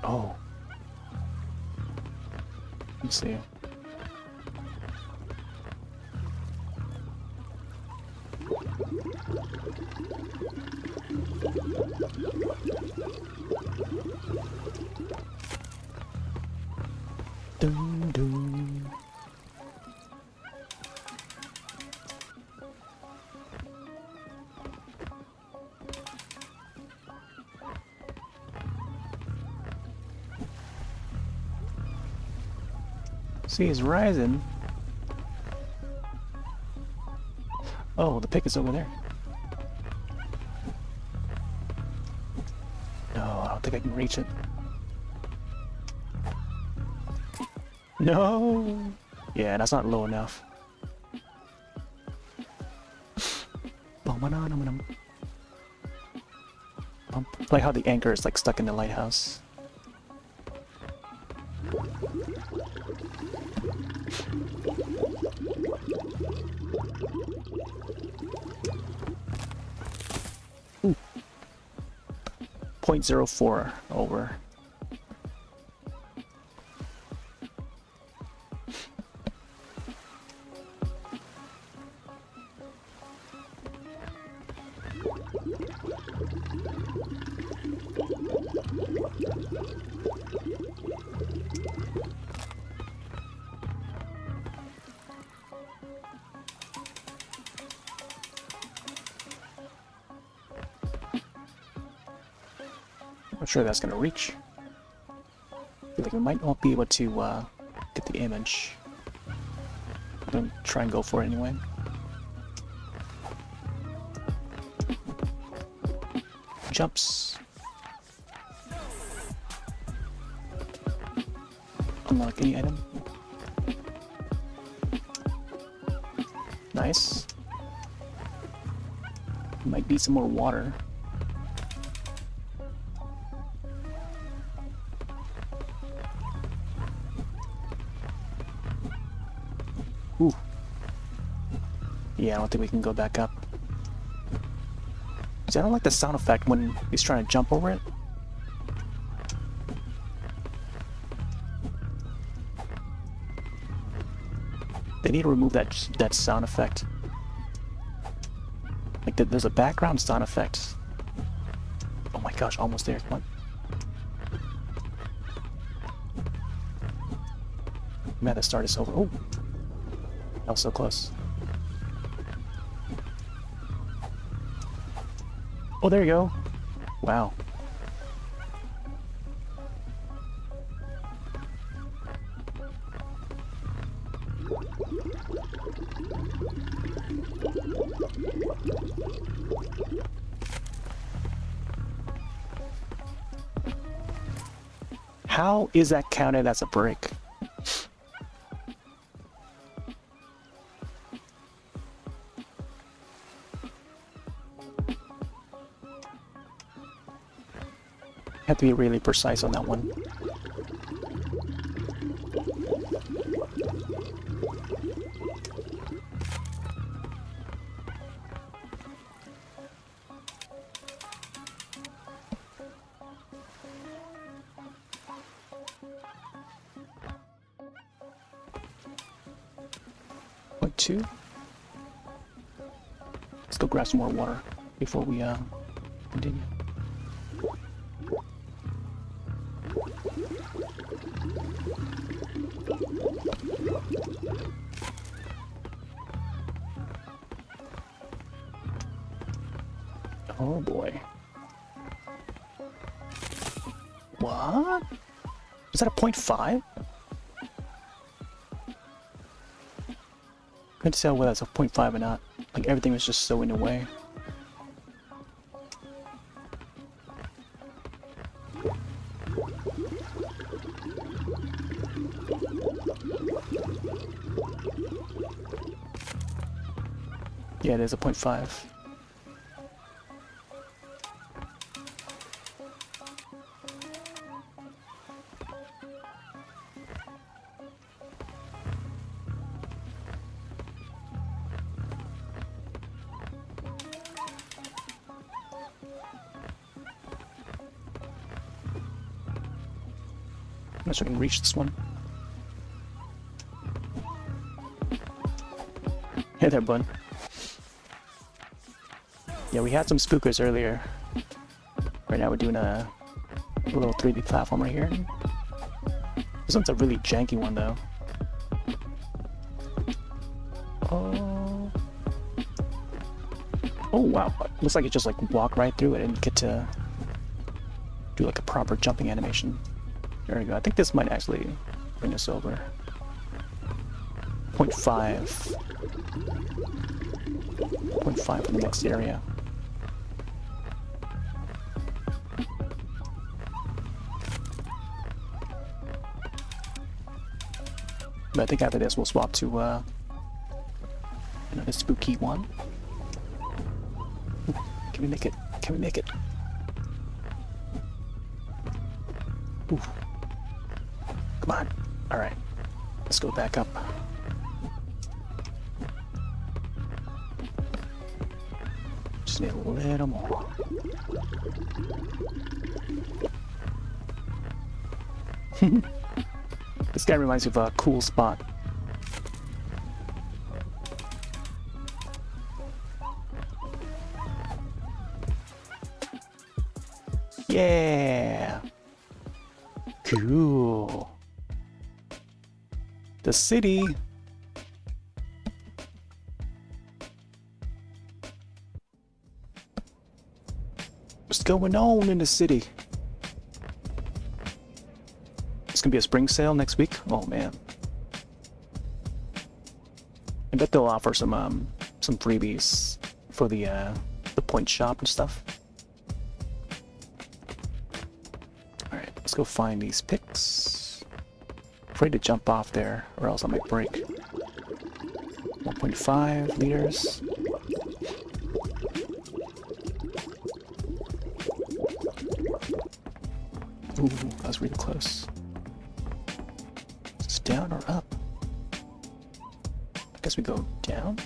Oh. Let's see. Dun, dun. See, it's rising. Oh, the pick is over there. No, I don't think I can reach it. No! Yeah, that's not low enough. Like how the anchor is like stuck in the lighthouse. Ooh. 0.04 over. I'm sure that's gonna reach. I feel like we might not be able to get the image. I'm gonna try and go for it anyway. Jumps. Unlock any item. Nice. Might need some more water. Ooh. Yeah, I don't think we can go back up. See, I don't like the sound effect when he's trying to jump over it. They need to remove that sound effect. Like there's a background sound effect. Oh my gosh, almost there. Come on. I'm at the start is over. Oh, that was so close. Oh, there you go. Wow. How is that counted as a brick? Have to be really precise on that one. Point 2. Let's go grab some more water before we continue. Oh boy. What? Is that a 0.5? Couldn't tell whether that's a 0.5 or not. Like everything was just so in the way. Yeah, it is a 0.5. I'm not sure I can reach this one. Hey there, bud. Yeah, we had some spookers earlier. Right now we're doing a little 3D platform right here. This one's a really janky one though. Oh. Oh wow, looks like it just like walked right through it and get to do like a proper jumping animation. There we go. I think this might actually bring us over. 0.5. 0.5 for the next area. But I think after this we'll swap to another spooky one. Can we make it? Can we make it? Ooh. Come on. Alright. Let's go back up. Just need a little more. This guy reminds me of a cool spot. Yeah! Cool. The city. What's going on in the city? It's gonna be a spring sale next week. Oh man. I bet they'll offer some freebies for the point shop and stuff. Alright, let's go find these picks. Afraid to jump off there or else I might break. 1.5 liters. Ooh, that was really close. Is this down or up? I guess we go down.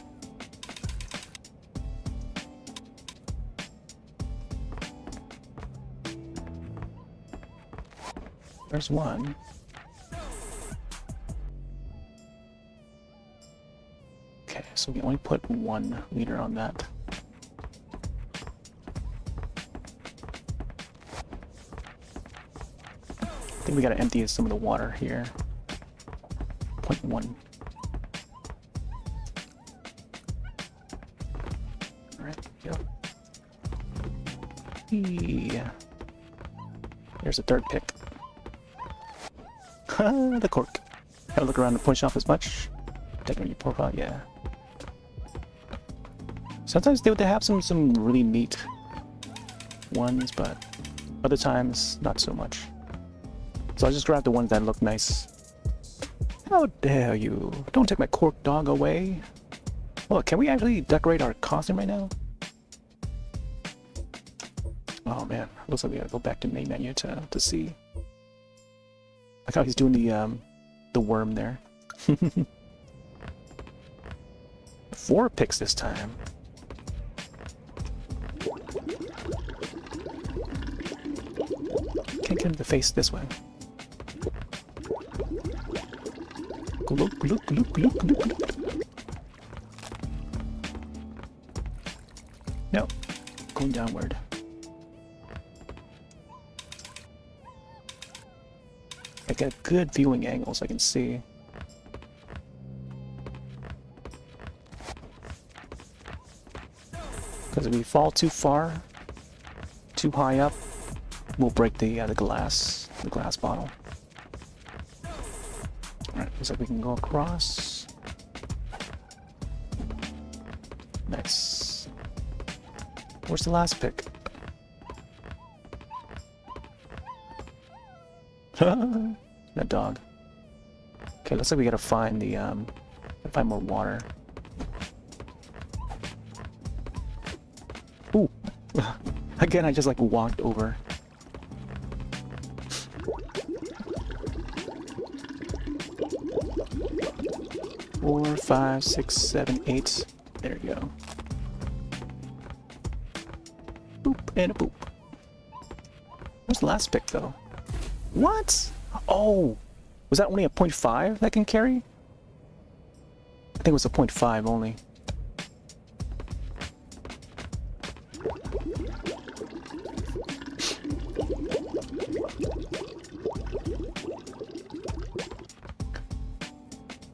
There's one. Okay, so we only put 1 liter on that. I think we gotta empty some of the water here. 0.1. Alright, go. Yeah. There's a third pick. The cork. Gotta look around the point shop as much. Taking your profile, yeah. Sometimes they would have some really neat ones, but other times not so much. So I just grabbed the ones that look nice. How dare you? Don't take my cork dog away. Oh, can we actually decorate our costume right now? Oh man, looks like we gotta go back to main menu to see. Like how he's doing the worm there. 4 picks this time. Can't get him to face this way. Look. No, going downward. I got a good viewing angle so I can see. Because if we fall too far, too high up, we'll break the glass bottle. Alright, looks like we can go across. Nice. Where's the last pick? That dog. Okay, looks like we gotta find the find more water. Ooh. Again, I just like walked over. Four, 5, 6, 7, 8. There you go. Boop and a boop. Where's the last pick though? What? Oh, was that only a 0.5 that can carry? I think it was a 0.5 only.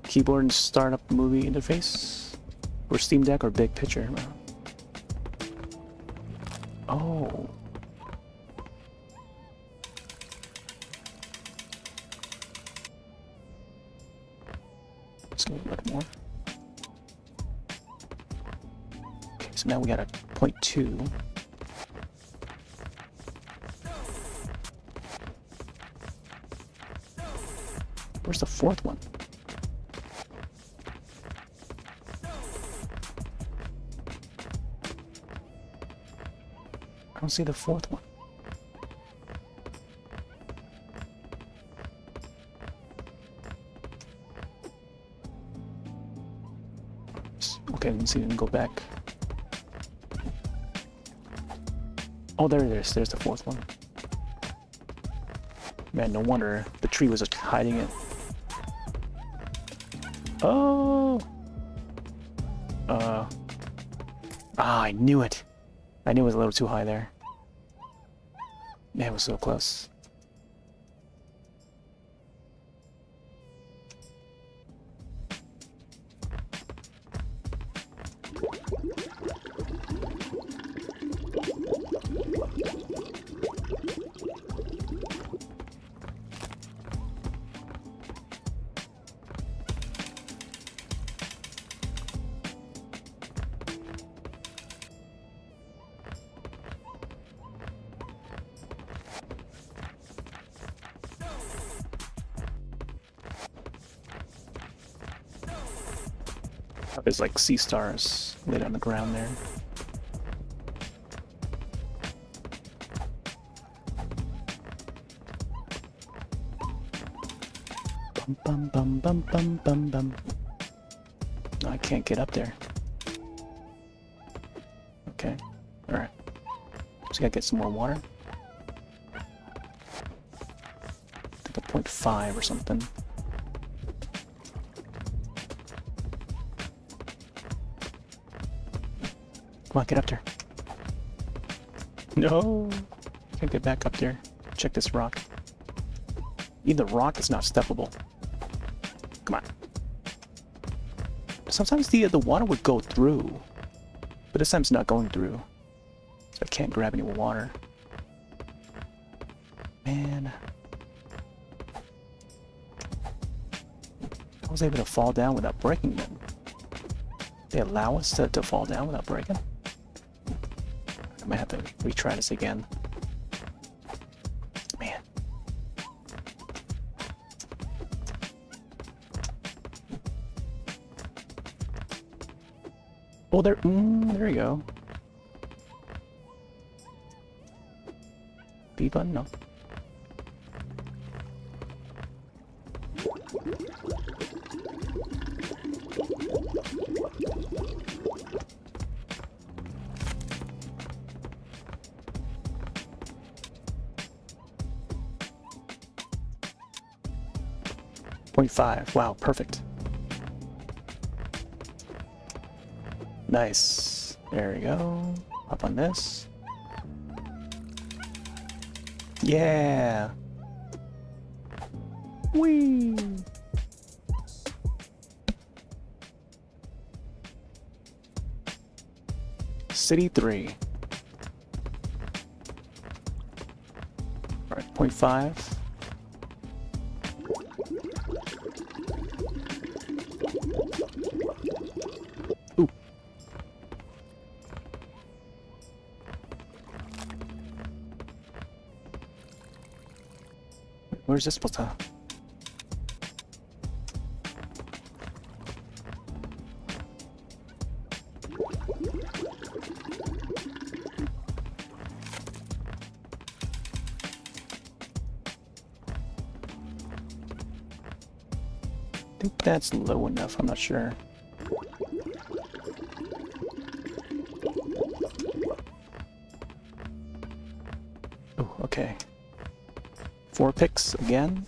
Keyboard and start up movie interface? Or Steam Deck or big picture? Oh. Let's go a little more. Okay, so now we got a 0.2. Where's the fourth one? I don't see the fourth one. Okay, let's see if we can go back. Oh, there it is. There's the fourth one. Man, no wonder the tree was just hiding it. Oh! I knew it. I knew it was a little too high there. Man, it was so close. There's like sea stars laid on the ground there. Bum bum bum bum bum bum bum. No, I can't get up there. Okay, alright. Just gotta get some more water. I think a 0.5 or something. Come on, get up there. No! Can't get back up there. Check this rock. Even the rock is not steppable. Come on. Sometimes the water would go through. But this time it's not going through. So I can't grab any water. Man. I was able to fall down without breaking them. They allow us to fall down without breaking? I might have to retry this again. Man. Oh, there we go. B button? No. .5. Wow, perfect. Nice. There we go. Hop on this. Yeah. Whee. City 3. All right, 0.5. Where's this supposed to? I think that's low enough, I'm not sure. Oh, okay. 4 picks again.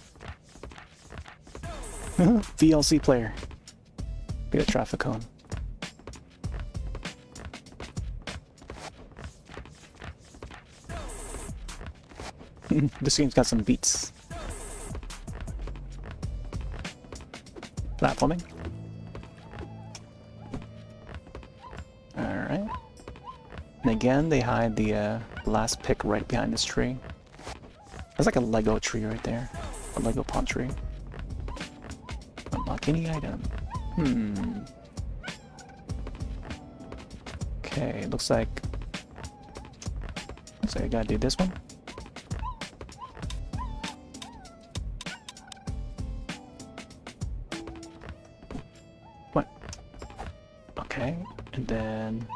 VLC player. Get a traffic cone. This game's got some beats. Platforming. Alright. And again, they hide the last pick right behind this tree. That's like a Lego tree right there. A Lego palm tree. Unlock any item. Okay, looks like I gotta do this one. What? Okay, and then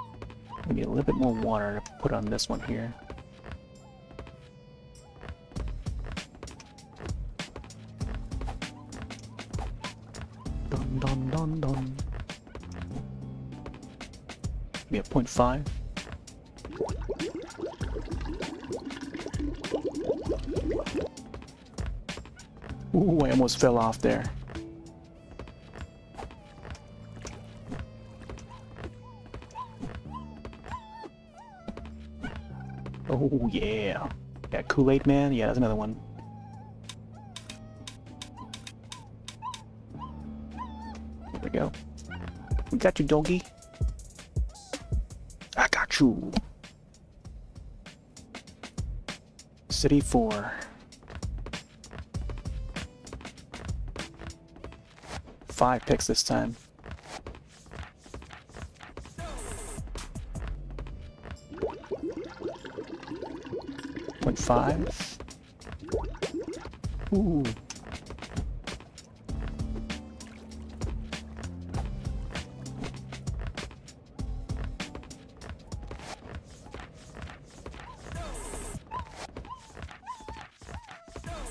we need a little bit more water to put on this one here. Dun dun dun dun. Be at 0.5. Ooh, I almost fell off there. Oh yeah. Yeah, Kool-Aid Man? Yeah, that's another one. There we go. We got you, doggy. I got you. City 4. 5 picks this time. Point 5. Ooh.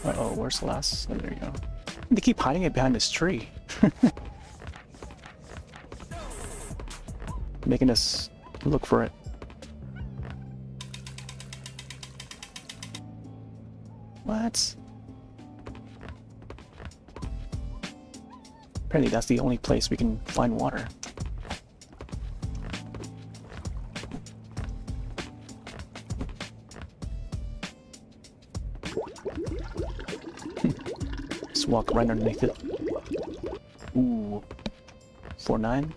Uh-oh, where's the last? Oh, there you go. They keep hiding it behind this tree. Making us look for it. What? Apparently that's the only place we can find water. Just walk right underneath it. Ooh. 4-9.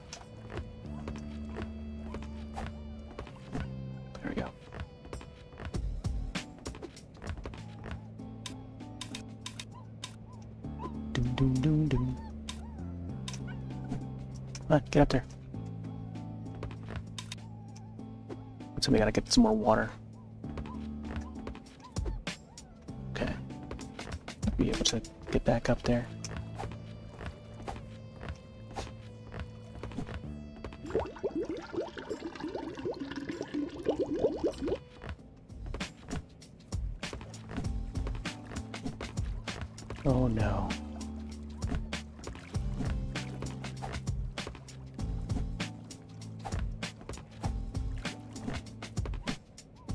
There we go. Doom doom doom doom. Come on, get up there. So we gotta get some more water. Okay. Be able to get back up there. Oh no.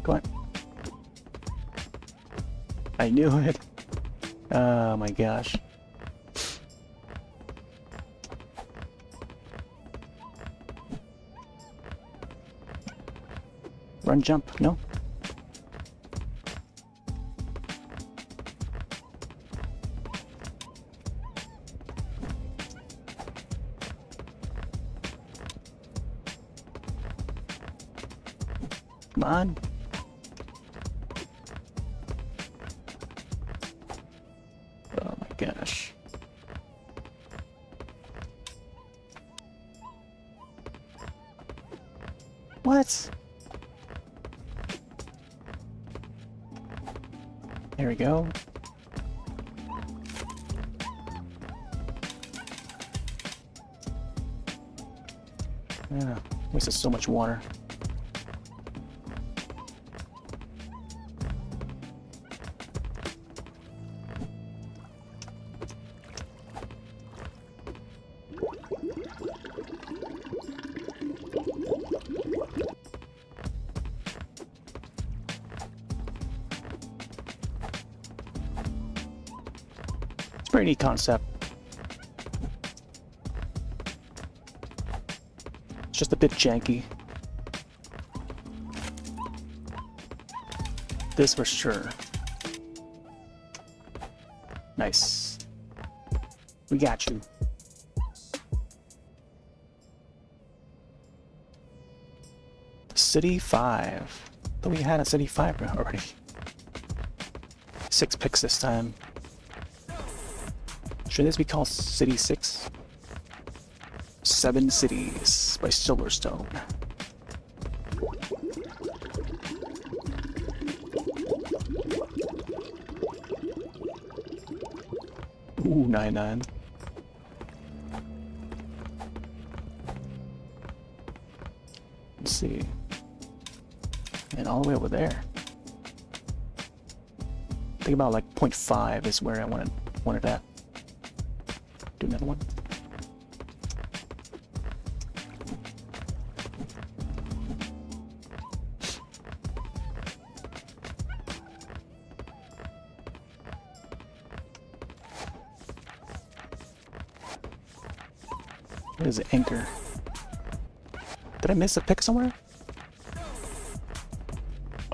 Go on. I knew it. Oh my gosh. Run, jump, no? Come on. Oh my gosh. What? There we go. Yeah, wasted so much water. Pretty neat concept. It's just a bit janky. This for sure. Nice. We got you. City 5. Thought we had a City 5 already. 6 picks this time. Should this be called City 6? 7 Cities by Silverstone. Ooh, 9-9. Let's see. And all the way over there. I think about like 0.5 is where I wanted that. Do another one. What is the anchor? Did I miss a pick somewhere?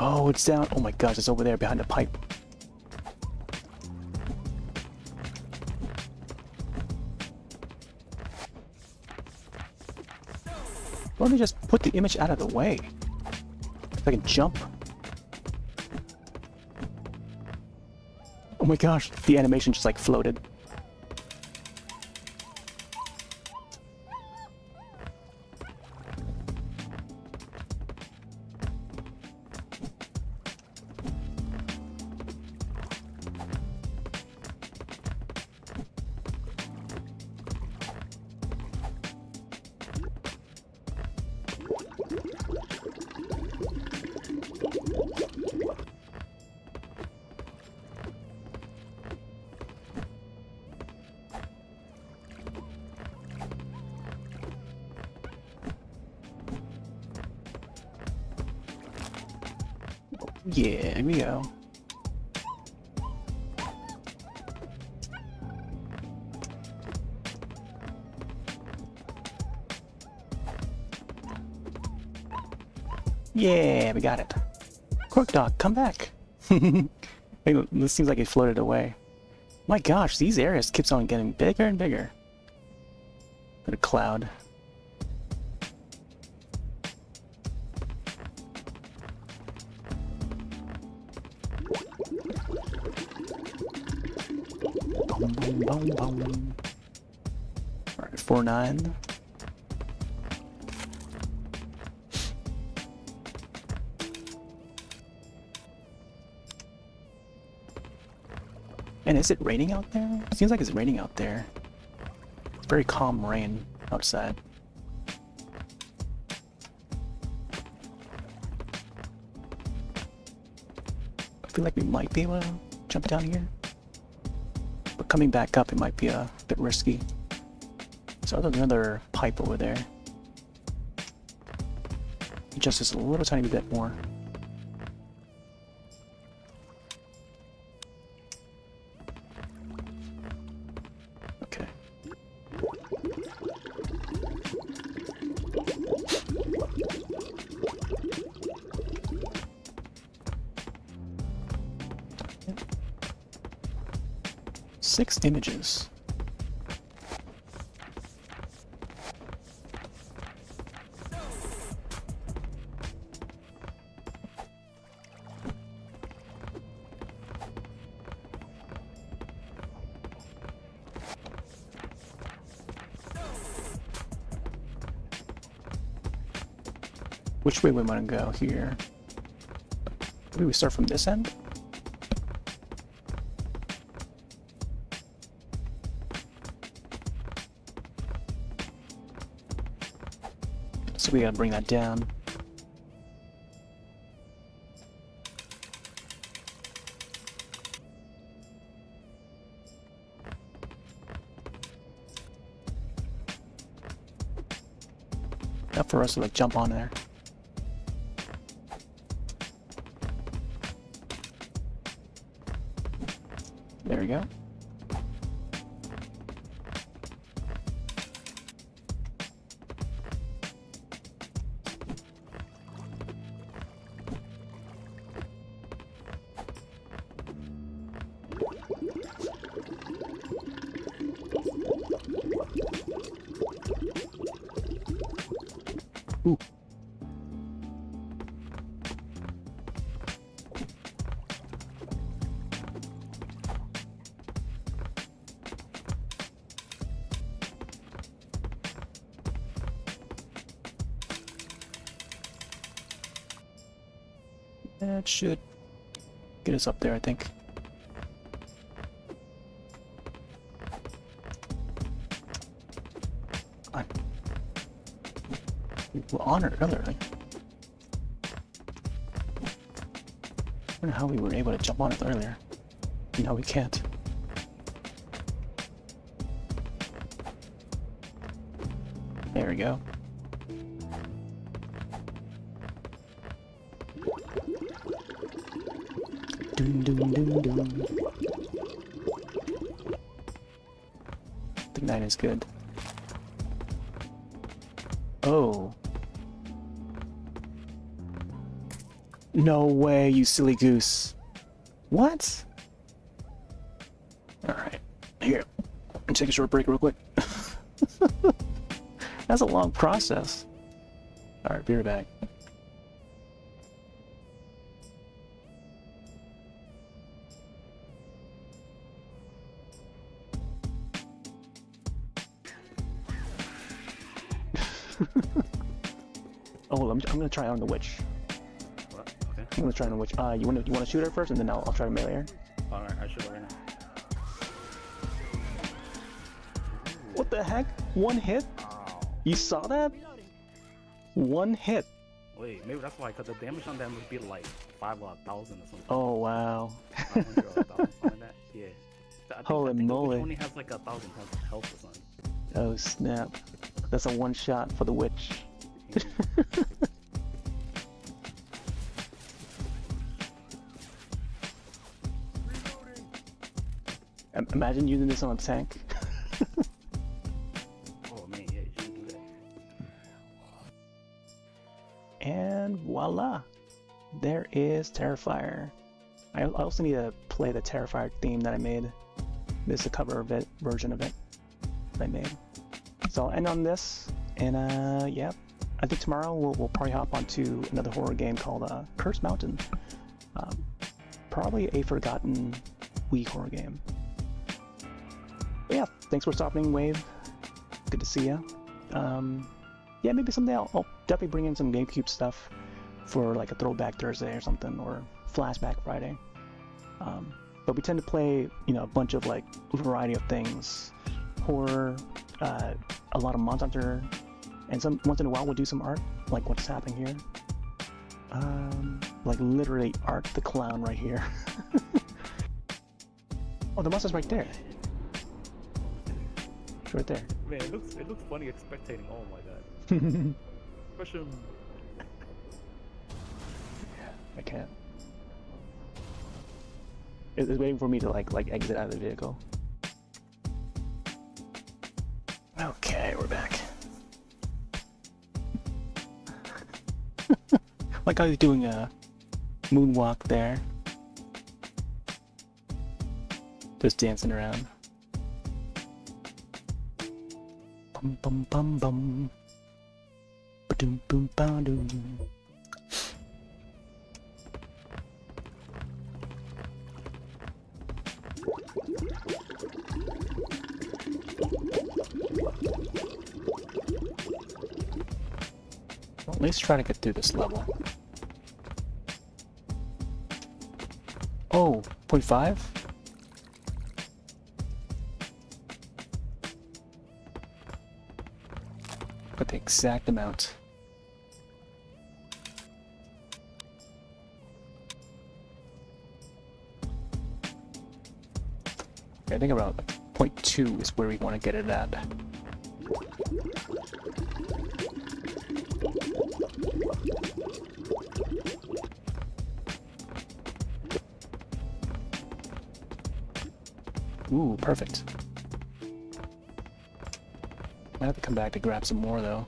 Oh, it's down. Oh my gosh, it's over there behind the pipe. Why don't they just put the image out of the way? If I can jump. Oh my gosh, the animation just like floated. Yeah, here we go. Yeah, we got it. Cork Dog, come back. This seems like it floated away. My gosh, these areas keeps on getting bigger and bigger. Got a cloud. Boom, boom, boom, boom. Alright, 4-9. And is it raining out there? It seems like it's raining out there. It's very calm rain outside. I feel like we might be able to jump down here. But coming back up, it might be a bit risky. So there's another pipe over there. Just a little tiny bit more. Okay. Six images. Which way we want to go here? Maybe we start from this end? So we gotta bring that down. Enough for us to like jump on there. There we go. Ooh. That should get us up there, I think. Come on. We were on it earlier. I don't know how we were able to jump on it earlier. No, we can't. There we go. Dun, dun, dun, dun. I think 9 is good. Oh. No way, you silly goose. What? Alright. Here. Take a short break real quick. That's a long process. Alright, be right back. Oh, I'm gonna try on the witch. What? Okay. I'm gonna try on the witch. You wanna shoot her first, and then I'll try to melee her. Alright, I shoot her right now. What the heck? One hit? Ow. You saw that? One hit. Wait, maybe that's why, because the damage on them would be like 5 or 1,000 or something. Oh wow. 500 or 1,000, something like that. Yeah. Holy I think moly. It only has like 1,000 health or something. Oh snap. That's a one shot for the witch. Imagine using this on a tank. Oh man, yeah, you should do that. And voila! There is Terrifier. I also need to play the Terrifier theme that I made. This is a cover of it, version of it that I made. So I'll end on this, and yeah. I think tomorrow we'll probably hop onto another horror game called Cursed Mountain. Probably a forgotten Wii horror game. But yeah, thanks for stopping, Wave. Good to see ya. Yeah, maybe someday I'll definitely bring in some GameCube stuff for like a Throwback Thursday or something, or Flashback Friday. But we tend to play, you know, a bunch of like variety of things, horror, a lot of Monster Hunter, and once in a while we'll do some art, like what's happening here. Like literally Art the Clown right here. Oh, the monster's right there. It's right there. Man, it looks funny spectating. Oh my god. Push him. I can't. It's waiting for me to like exit out of the vehicle. Okay, we're back. Like how he's doing a moonwalk there. Just dancing around. Bum bum bum bum. Ba-doom boom ba doom. Well, at least try to get through this level. Oh, 0.5? Got the exact amount. Okay, I think around like 0.2 is where we want to get it at. Ooh, perfect. Might have to come back to grab some more though.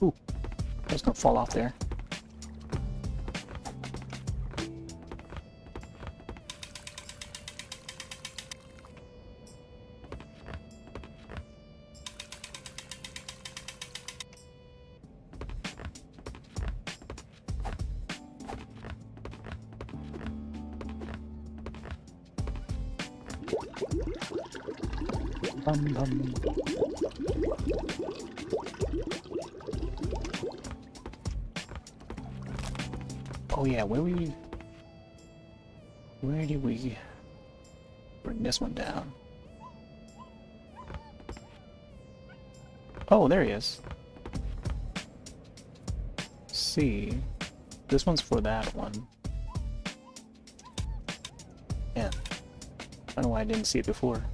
Ooh, that's gonna fall off there. Bum, bum. Oh yeah, where did we bring this one down? Oh, there he is. See, this one's for that one. Yeah, I don't know why I didn't see it before.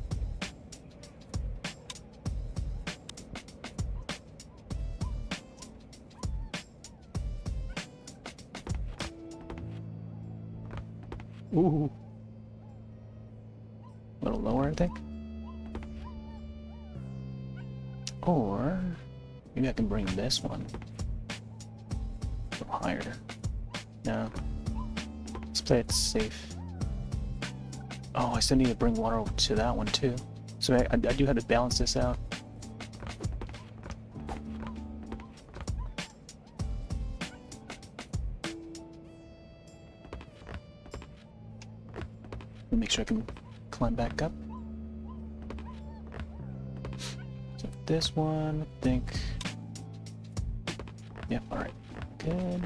Ooh. A little lower, I think. Or maybe I can bring this one a little higher. No. Let's play it safe. Oh, I still need to bring water over to that one too. So I do have to balance this out. Make sure I can climb back up. So this one, I think. Yep, alright. Good.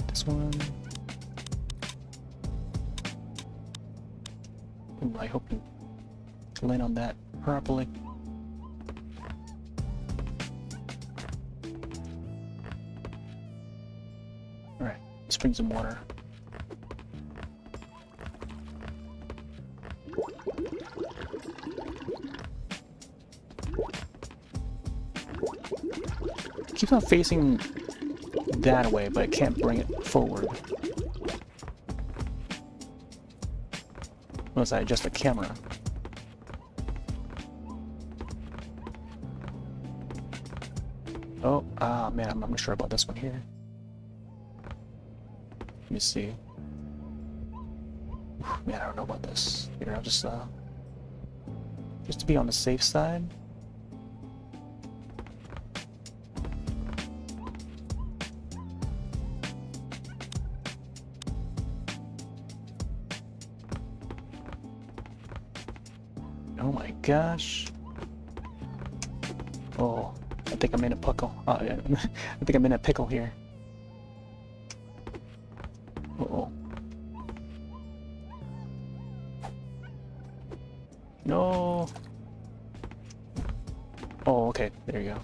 This one. Ooh, I hope to land on that properly. Alright, let's bring some water. Keeps on facing that way, but I can't bring it forward. Unless I adjust the camera. Oh, man, I'm not sure about this one here. Let me see. Man, I don't know about this. Here, I'll just to be on the safe side. Oh my gosh. Oh, I think I'm in a pickle. Oh, yeah. I think I'm in a pickle here. Uh-oh. No. Oh, okay. There you go.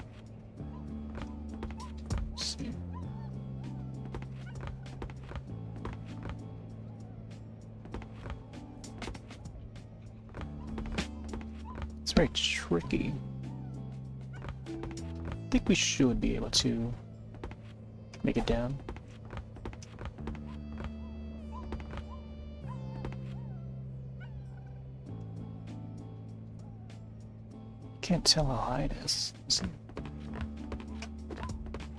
Let's see. It's very tricky. I think we should be able to make it down. Can't tell how high it is. Let's see.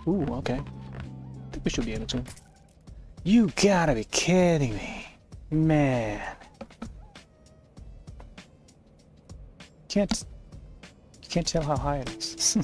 Ooh, okay. I think we should be able to. You gotta be kidding me. Man. You can't tell how high it is.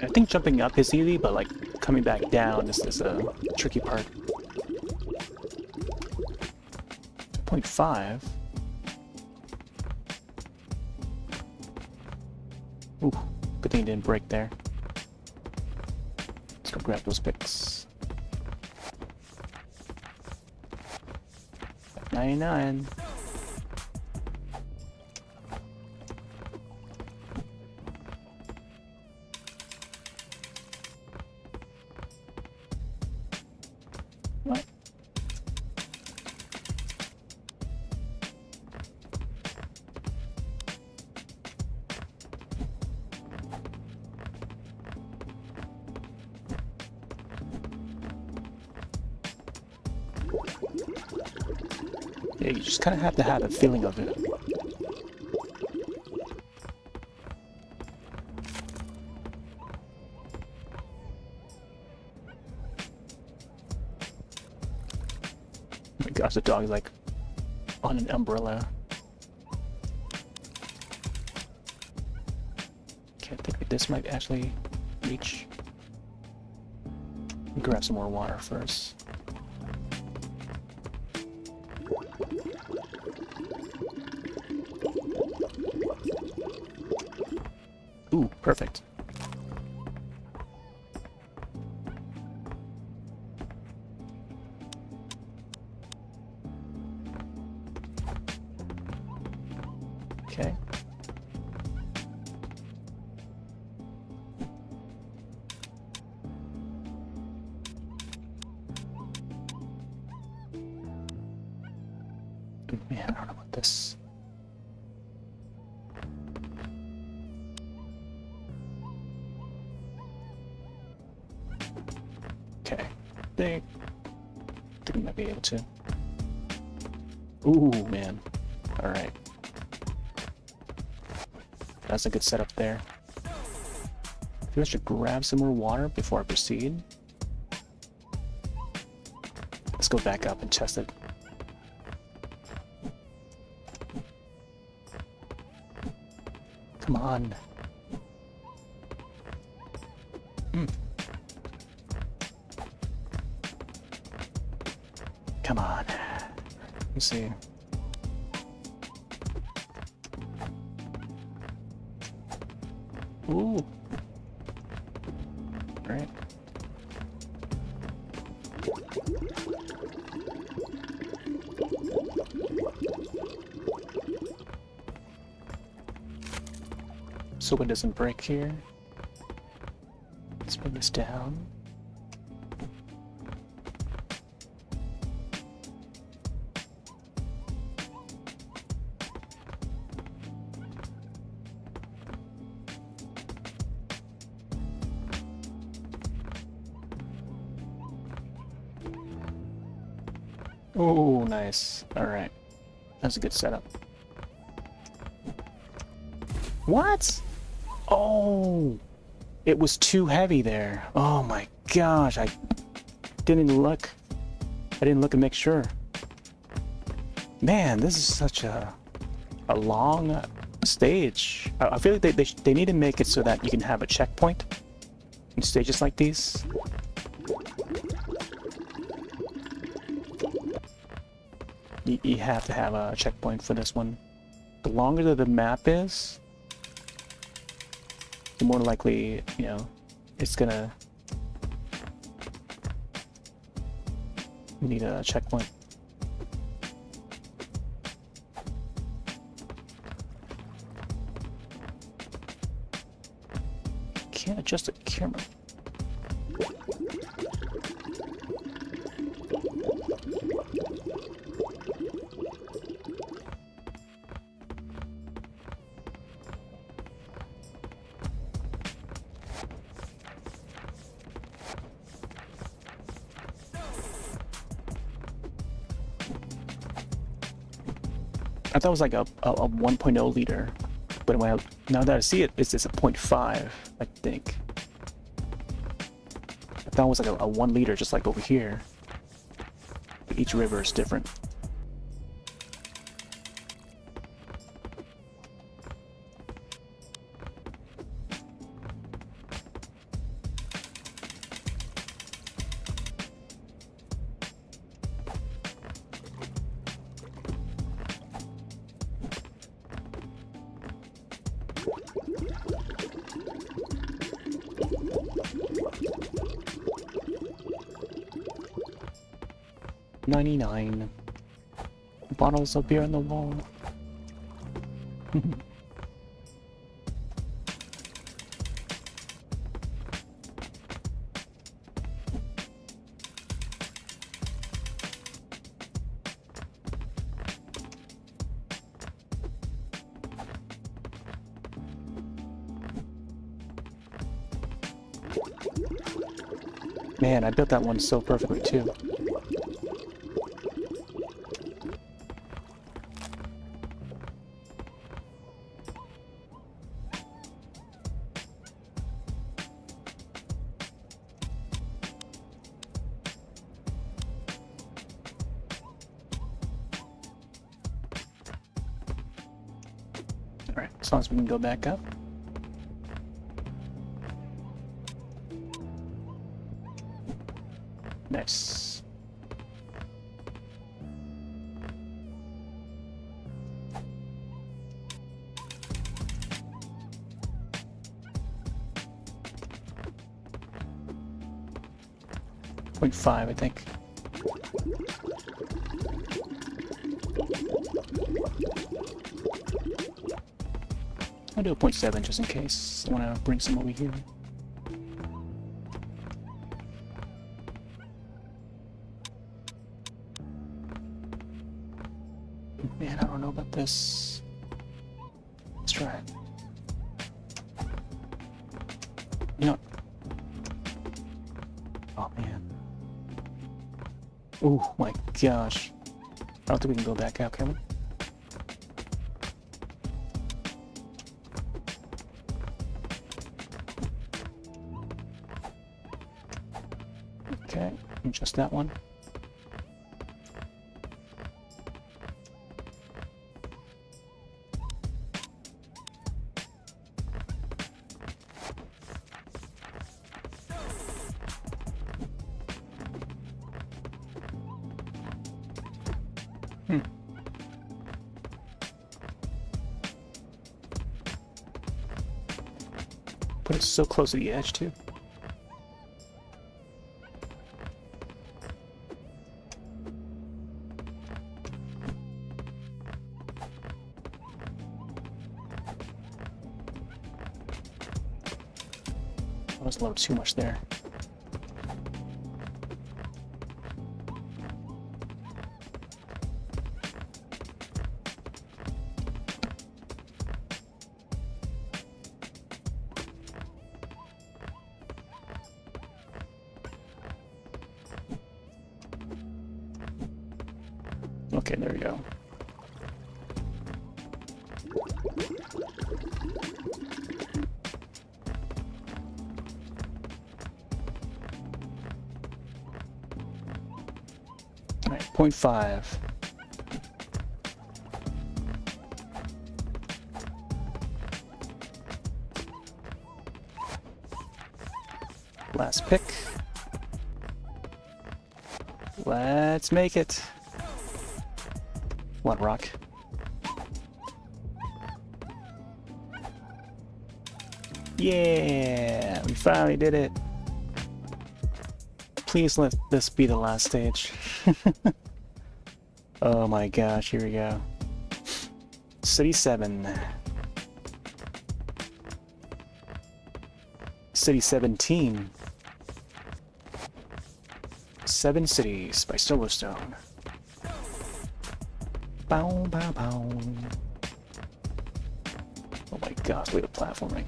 I think jumping up is easy, but like coming back down is a tricky part. 0.5. Ooh, good thing it didn't break there. Let's go grab those picks. 99. What? Yeah, you just kind of have to have a feeling of it. Oh my gosh, the dog's like on an umbrella. Okay, I think this might actually reach. Grab some more water first. Ooh, perfect. Okay. Man, I don't know about this. Okay, think we might be able to. Ooh, man. All right. That's a good setup there. I feel I should grab some more water before I proceed. Let's go back up and test it. Come on. Come on. Let's see. Ooh. All right. So it doesn't break here. Let's bring this down. Oh, nice. All right. That's a good setup. What? Oh, it was too heavy there. Oh my gosh, I didn't look. I didn't look and make sure. Man, this is such a long stage. I feel like they need to make it so that you can have a checkpoint in stages like these. You have to have a checkpoint for this one. The longer the map is, the more likely, you know, it's gonna need a checkpoint. Can't adjust the camera. I thought it was like a 1.0 liter, but now that I see it, it's a 0.5, I think. I thought it was like a 1 liter, just like over here. But each river is different. 99 bottles of beer on the wall. Man, I built that one so perfectly too. Alright, as long as we can go back up. Nice. .5, I think. I'll do a .7 just in case I want to bring some over here. Man, I don't know about this. Let's try it. You know. Oh man. Oh my gosh. I don't think we can go back out, can we? Okay, just that one. Put it so close to the edge too. That was a little too much there. Okay, there we go. All right, 0.5. Last pick. Let's make it. One rock. Yeah, we finally did it. Please let this be the last stage. Oh my gosh, here we go. City 7. City 17. 7 Cities by Silverstone. Bow, bow, bow. Oh my gosh, look at the platforming.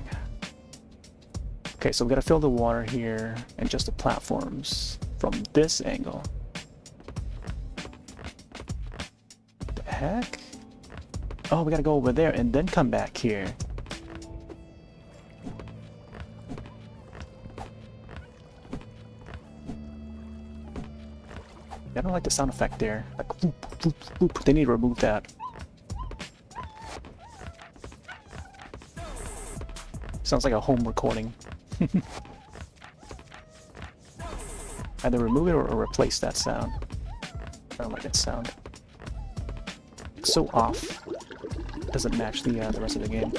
Okay, so we gotta fill the water here and just the platforms from this angle. The heck? Oh, we gotta go over there and then come back here. I don't like the sound effect there. Like, whoop, whoop, whoop. They need to remove that. Sounds like a home recording. Either remove it or replace that sound. I don't like that sound. It's so off. Doesn't match the rest of the game.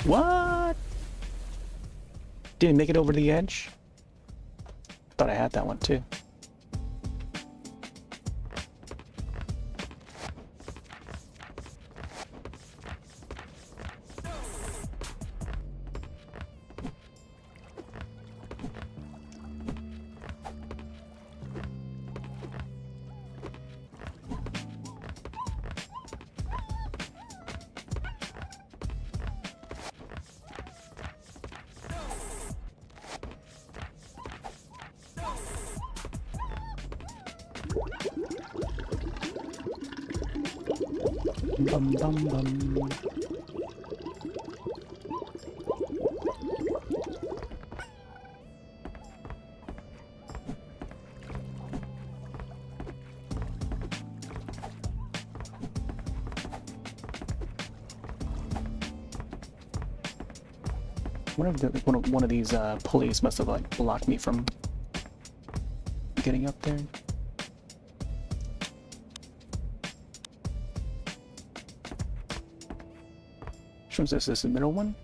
What? Didn't make it over the edge? Thought I had that one too. Bum bum bum. One of these pulleys must have like blocked me from getting up there. Which one's this? This is the middle one?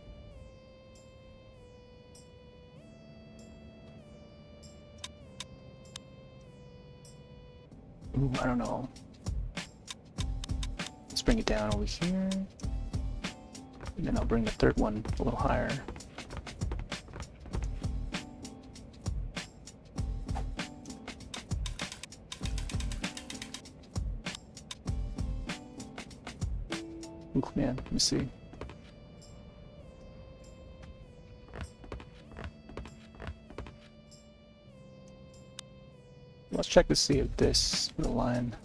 Ooh, I don't know. Let's bring it down over here. And then I'll bring the third one a little higher. Ooh, man, let me see. Let's check to see if this will align.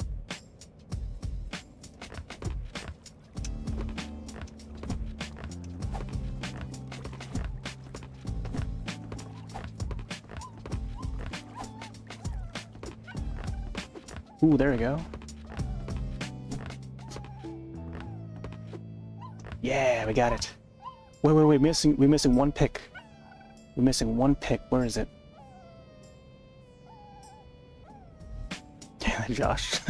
Ooh, there we go. Yeah, we got it. Wait, we're missing one pick. We're missing one pick. Where is it? Josh.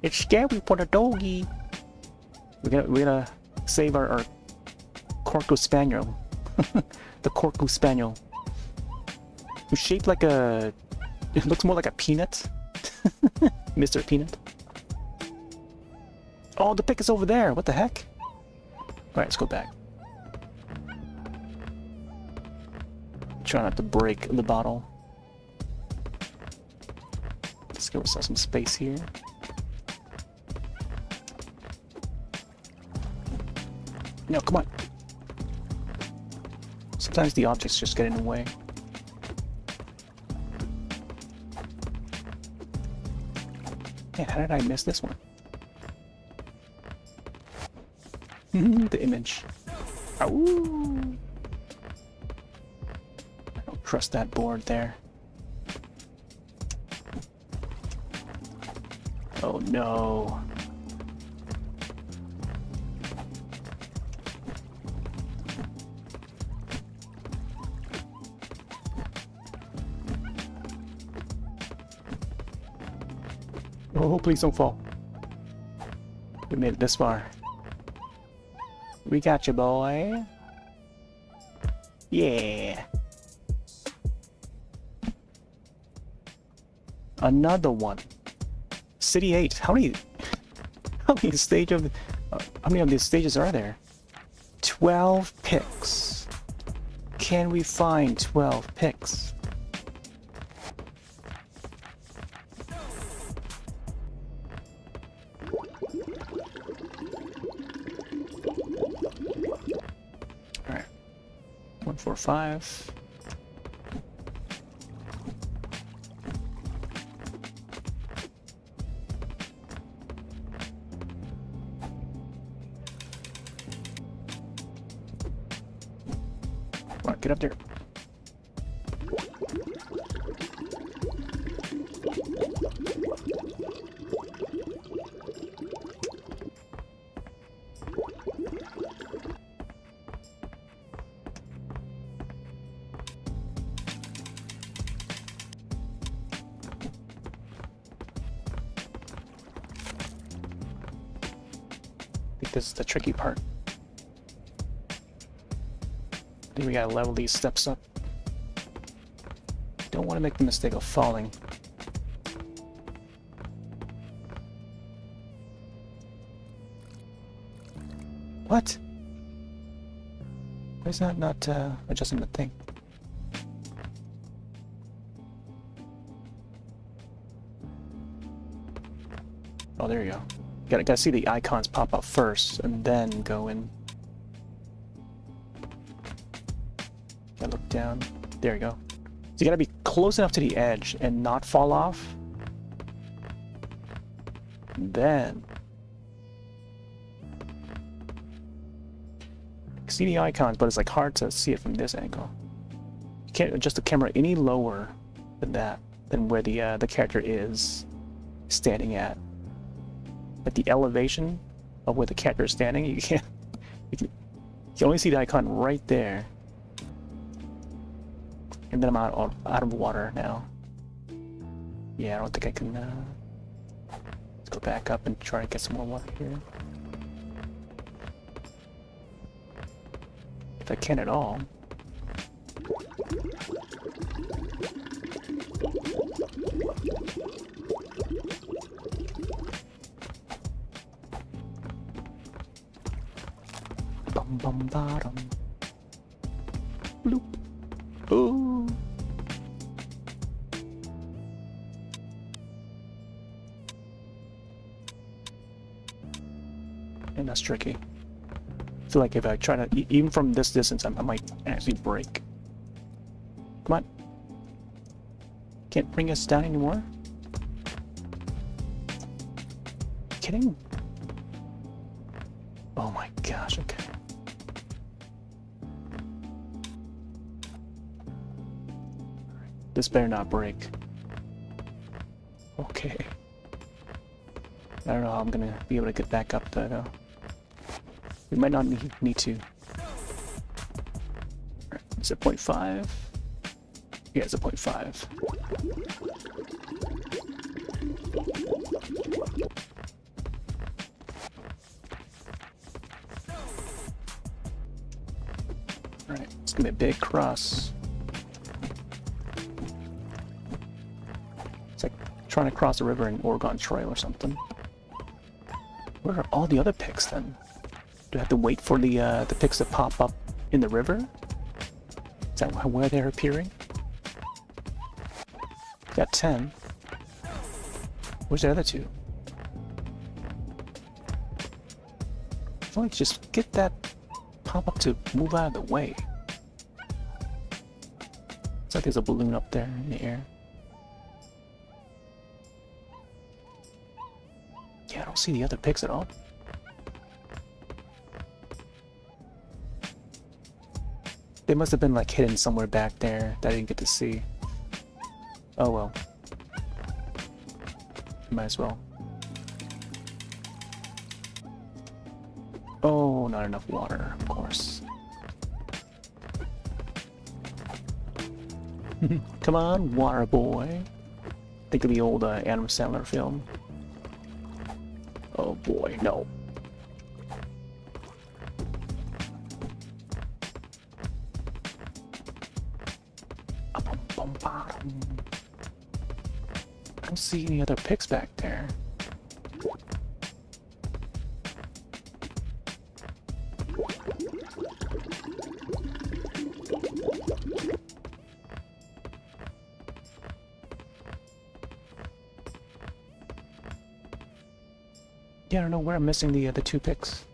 It's scary for the doggy. We're gonna save our Corku Spaniel. The Corku Spaniel. Who's shaped like a... It looks more like a peanut. Mr. Peanut. Oh, the pick is over there. What the heck? Alright, let's go back. Try not to break the bottle. Let's give ourselves some space here. No, come on. Sometimes the objects just get in the way. Man, how did I miss this one? The image. Ow! I don't trust that board there. Oh no. Oh, please don't fall. We made it this far. We got you, boy. Yeah. Another one. City 8. How many of these stages are there? 12 picks. Can we find 12 picks? Alright. 1, 4, 5. Get up there. I think this is the tricky part. Then we gotta level these steps up. Don't want to make the mistake of falling. What? Why is that not adjusting the thing? Oh, there you go. Gotta see the icons pop up first, and then go in. Gotta look down. There you go. So you gotta be close enough to the edge and not fall off. Then see the icons, but it's like hard to see it from this angle. You can't adjust the camera any lower than that, than where the character is standing at. At the elevation of where the character is standing, you can't. You can only see the icon right there. And then I'm out of water now. Yeah, I don't think I can. Let's go back up and try to get some more water here. If I can at all. Bum bum bottom. Bloop. Ooh. And that's tricky. I feel like if I try to, even from this distance, I might actually break. Come on. Can't bring us down anymore? Kidding? Oh my gosh, okay. This better not break. Okay. I don't know how I'm gonna be able to get back up though. We might not need to. Right, is it 0.5? Yeah, it's a 0.5. Alright, it's gonna be a big cross. It's like trying to cross a river in Oregon Trail or something. Where are all the other picks then? Do I have to wait for the picks to pop up in the river? Is that where they're appearing? Got 10. Where's the other 2? If only just get that pop up to move out of the way. It's like there's a balloon up there in the air. Yeah, I don't see the other picks at all. They must have been like hidden somewhere back there that I didn't get to see. Oh well. Might as well. Oh, not enough water, of course. Come on, water boy. Think of the old Adam Sandler film. Oh boy, no. I don't see any other picks back there. Yeah, I don't know where I'm missing the 2 picks.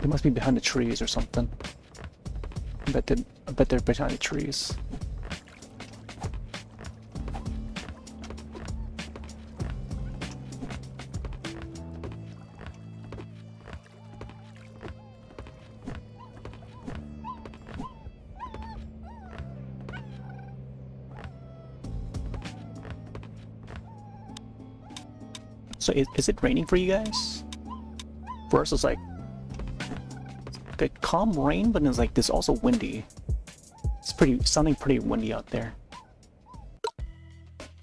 They must be behind the trees or something. I bet they're behind the trees. So is it raining for you guys? For us, it's like a calm rain, but it's like this also windy. It's sounding pretty windy out there.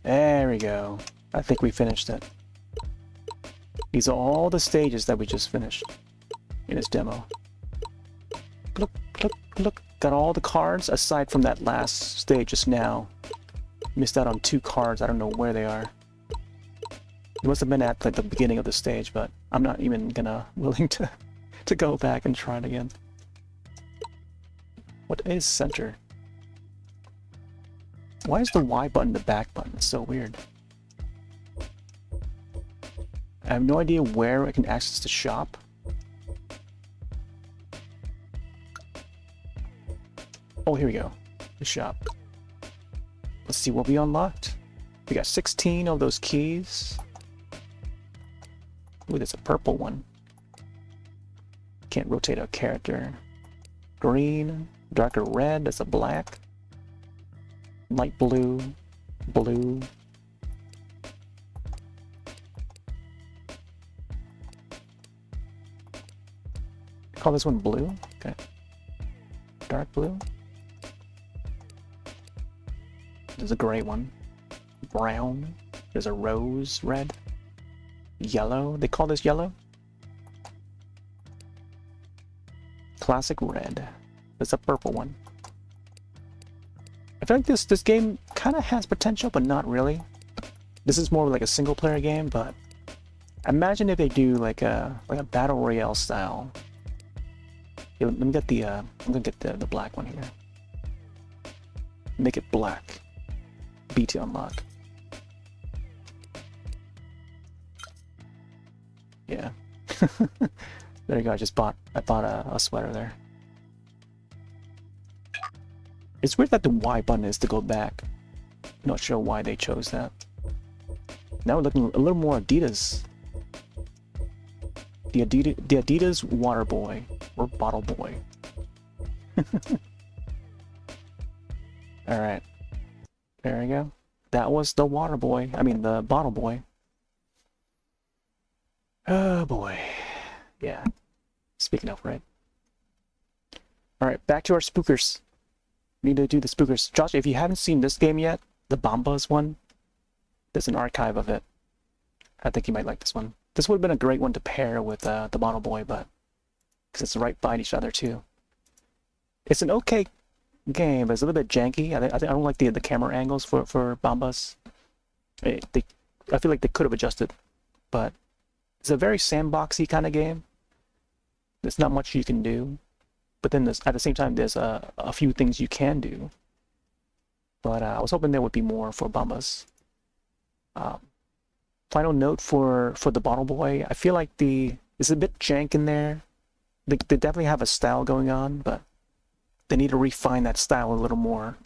There we go. I think we finished it. These are all the stages that we just finished in this demo. Look, look, look. Got all the cards aside from that last stage just now. Missed out on 2 cards. I don't know where they are. It must have been at like the beginning of the stage, but I'm not even willing to go back and try it again. What is center? Why is the Y button the back button? It's so weird. I have no idea where I can access the shop. Oh, here we go. The shop. Let's see what we unlocked. We got 16 of those keys. Ooh, there's a purple one. Can't rotate a character. Green, darker red, that's a black. Light blue, blue. Call this one blue? Okay. Dark blue. There's a gray one. Brown. There's a rose red. Yellow. They call this yellow? Classic red. There's a purple one. I feel like this game kind of has potential, but not really. This is more like a single player game, but imagine if they do like a battle royale style. Here, let me get the I'm gonna get the black one here. Make it black. B to unlock. Yeah. There you go. I bought a sweater there. It's weird that the Y button is to go back. Not sure why they chose that. Now we're looking a little more Adidas. The Adidas Water Boy or Bottle Boy. All right. There we go. That was the Water Boy. I mean the Bottle Boy. Oh boy. Yeah. Speaking of, right? Alright, back to our spookers. We need to do the spookers. Josh, if you haven't seen this game yet, the Bombas one, there's an archive of it. I think you might like this one. This would have been a great one to pair with the Bottle Boy, but because it's right by each other too. It's an okay game, but it's a little bit janky. I don't like the camera angles for Bombas. I feel like they could have adjusted, but it's a very sandboxy kind of game. There's not much you can do, but then at the same time, there's a few things you can do. But I was hoping there would be more for Bombas. Final note for the Bottle Boy, I feel like there's a bit jank in there. They definitely have a style going on, but they need to refine that style a little more.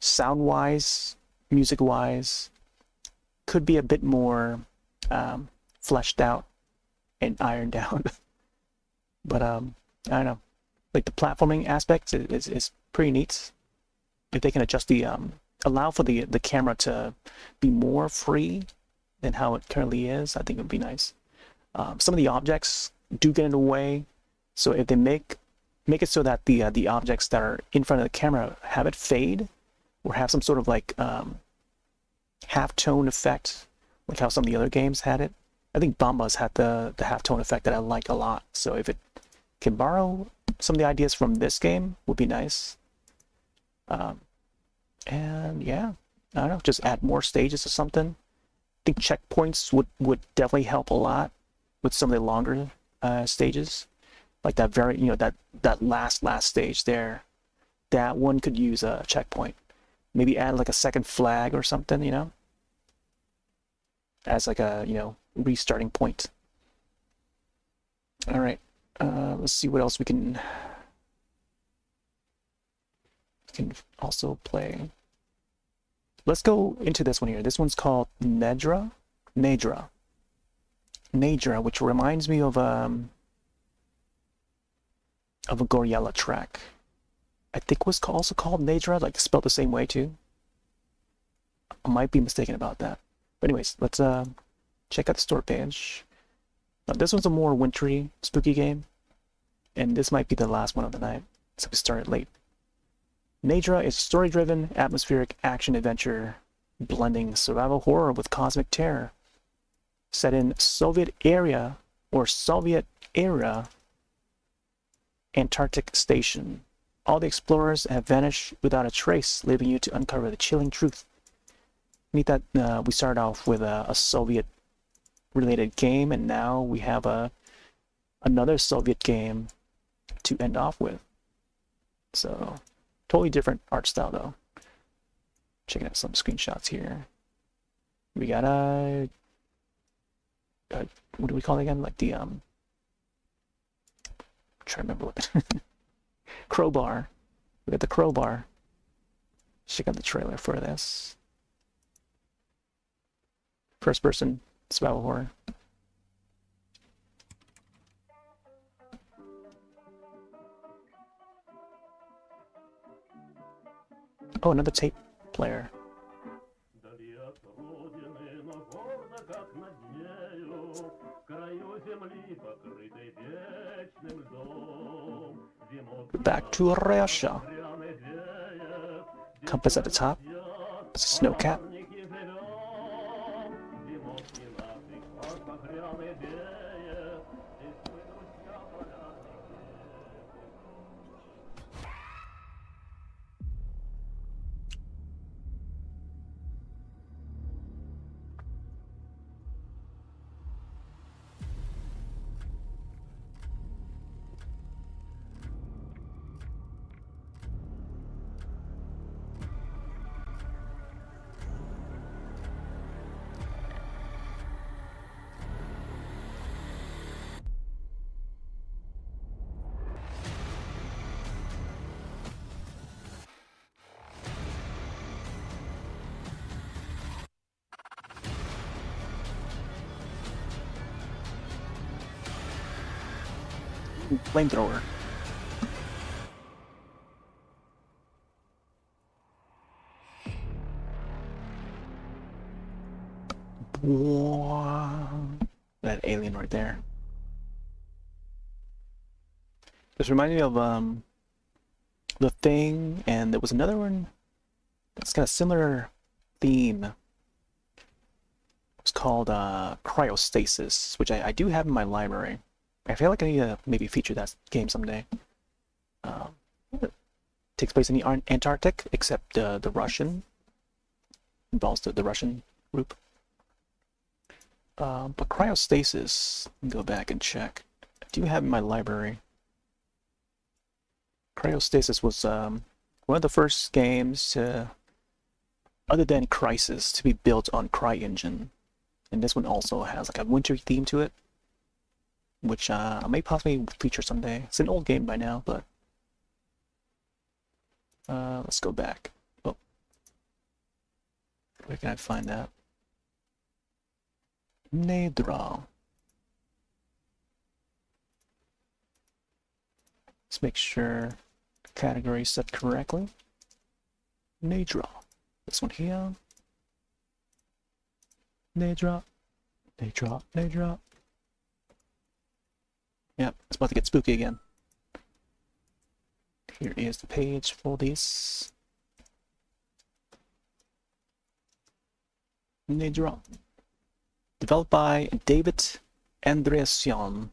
Sound-wise, music-wise, could be a bit more fleshed out and ironed out. But I don't know, like the platforming aspect is pretty neat. If they can adjust allow for the camera to be more free than how it currently is, I think it would be nice. Some of the objects do get in the way, so if they make it so that the objects that are in front of the camera have it fade or have some sort of like half-tone effect, like how some of the other games had it. I think Bombas had the half-tone effect that I like a lot. So if it can borrow some of the ideas from this game, would be nice. And yeah, I don't know, just add more stages or something. I think checkpoints would definitely help a lot with some of the longer stages, like that that last stage there. That one could use a checkpoint. Maybe add like a second flag or something, as like a restarting point. All right, let's see what else we can also play. Let's go into this one here. This one's called Nedra, which reminds me of a Goriella track. I think was also called Nedra, like spelled the same way too. I might be mistaken about that. But anyways, let's check out the store page. Now, this one's a more wintry, spooky game, and this might be the last one of the night, so we started late. Nedra is a story-driven, atmospheric action-adventure blending survival horror with cosmic terror. set in Soviet area or Soviet era Antarctic station. All the explorers have vanished without a trace, leaving you to uncover the chilling truth. Neat that we started off with a Soviet-related game, and now we have another Soviet game to end off with. So, totally different art style, though. Checking out some screenshots here. We got what do we call it again? Like the I'm trying to remember what crowbar. We got the crowbar. Check out the trailer for this. First person survival horror. Oh, another tape player. Back to Russia. Compass at the top. It's a snow cap. Flamethrower. That alien right there. This reminded me of The Thing, and there was another one that's got a similar theme. It's called Cryostasis, which I do have in my library. I feel like I need to maybe feature that game someday. It takes place in the Antarctic, except the Russian. Involves the Russian group. But Cryostasis, go back and check. I do have in my library. Cryostasis was one of the first games to, other than Crysis, to be built on CryEngine. And this one also has like a winter theme to it, which I may possibly feature someday. It's an old game by now, but let's go back. Oh, where can I find that? Nedra. Let's make sure the category is set correctly. Nedra. This one here. Nedra. Nedra. Nedra. Yep, it's about to get spooky again. Here is the page for this. Nedra. Developed by David Andreasson.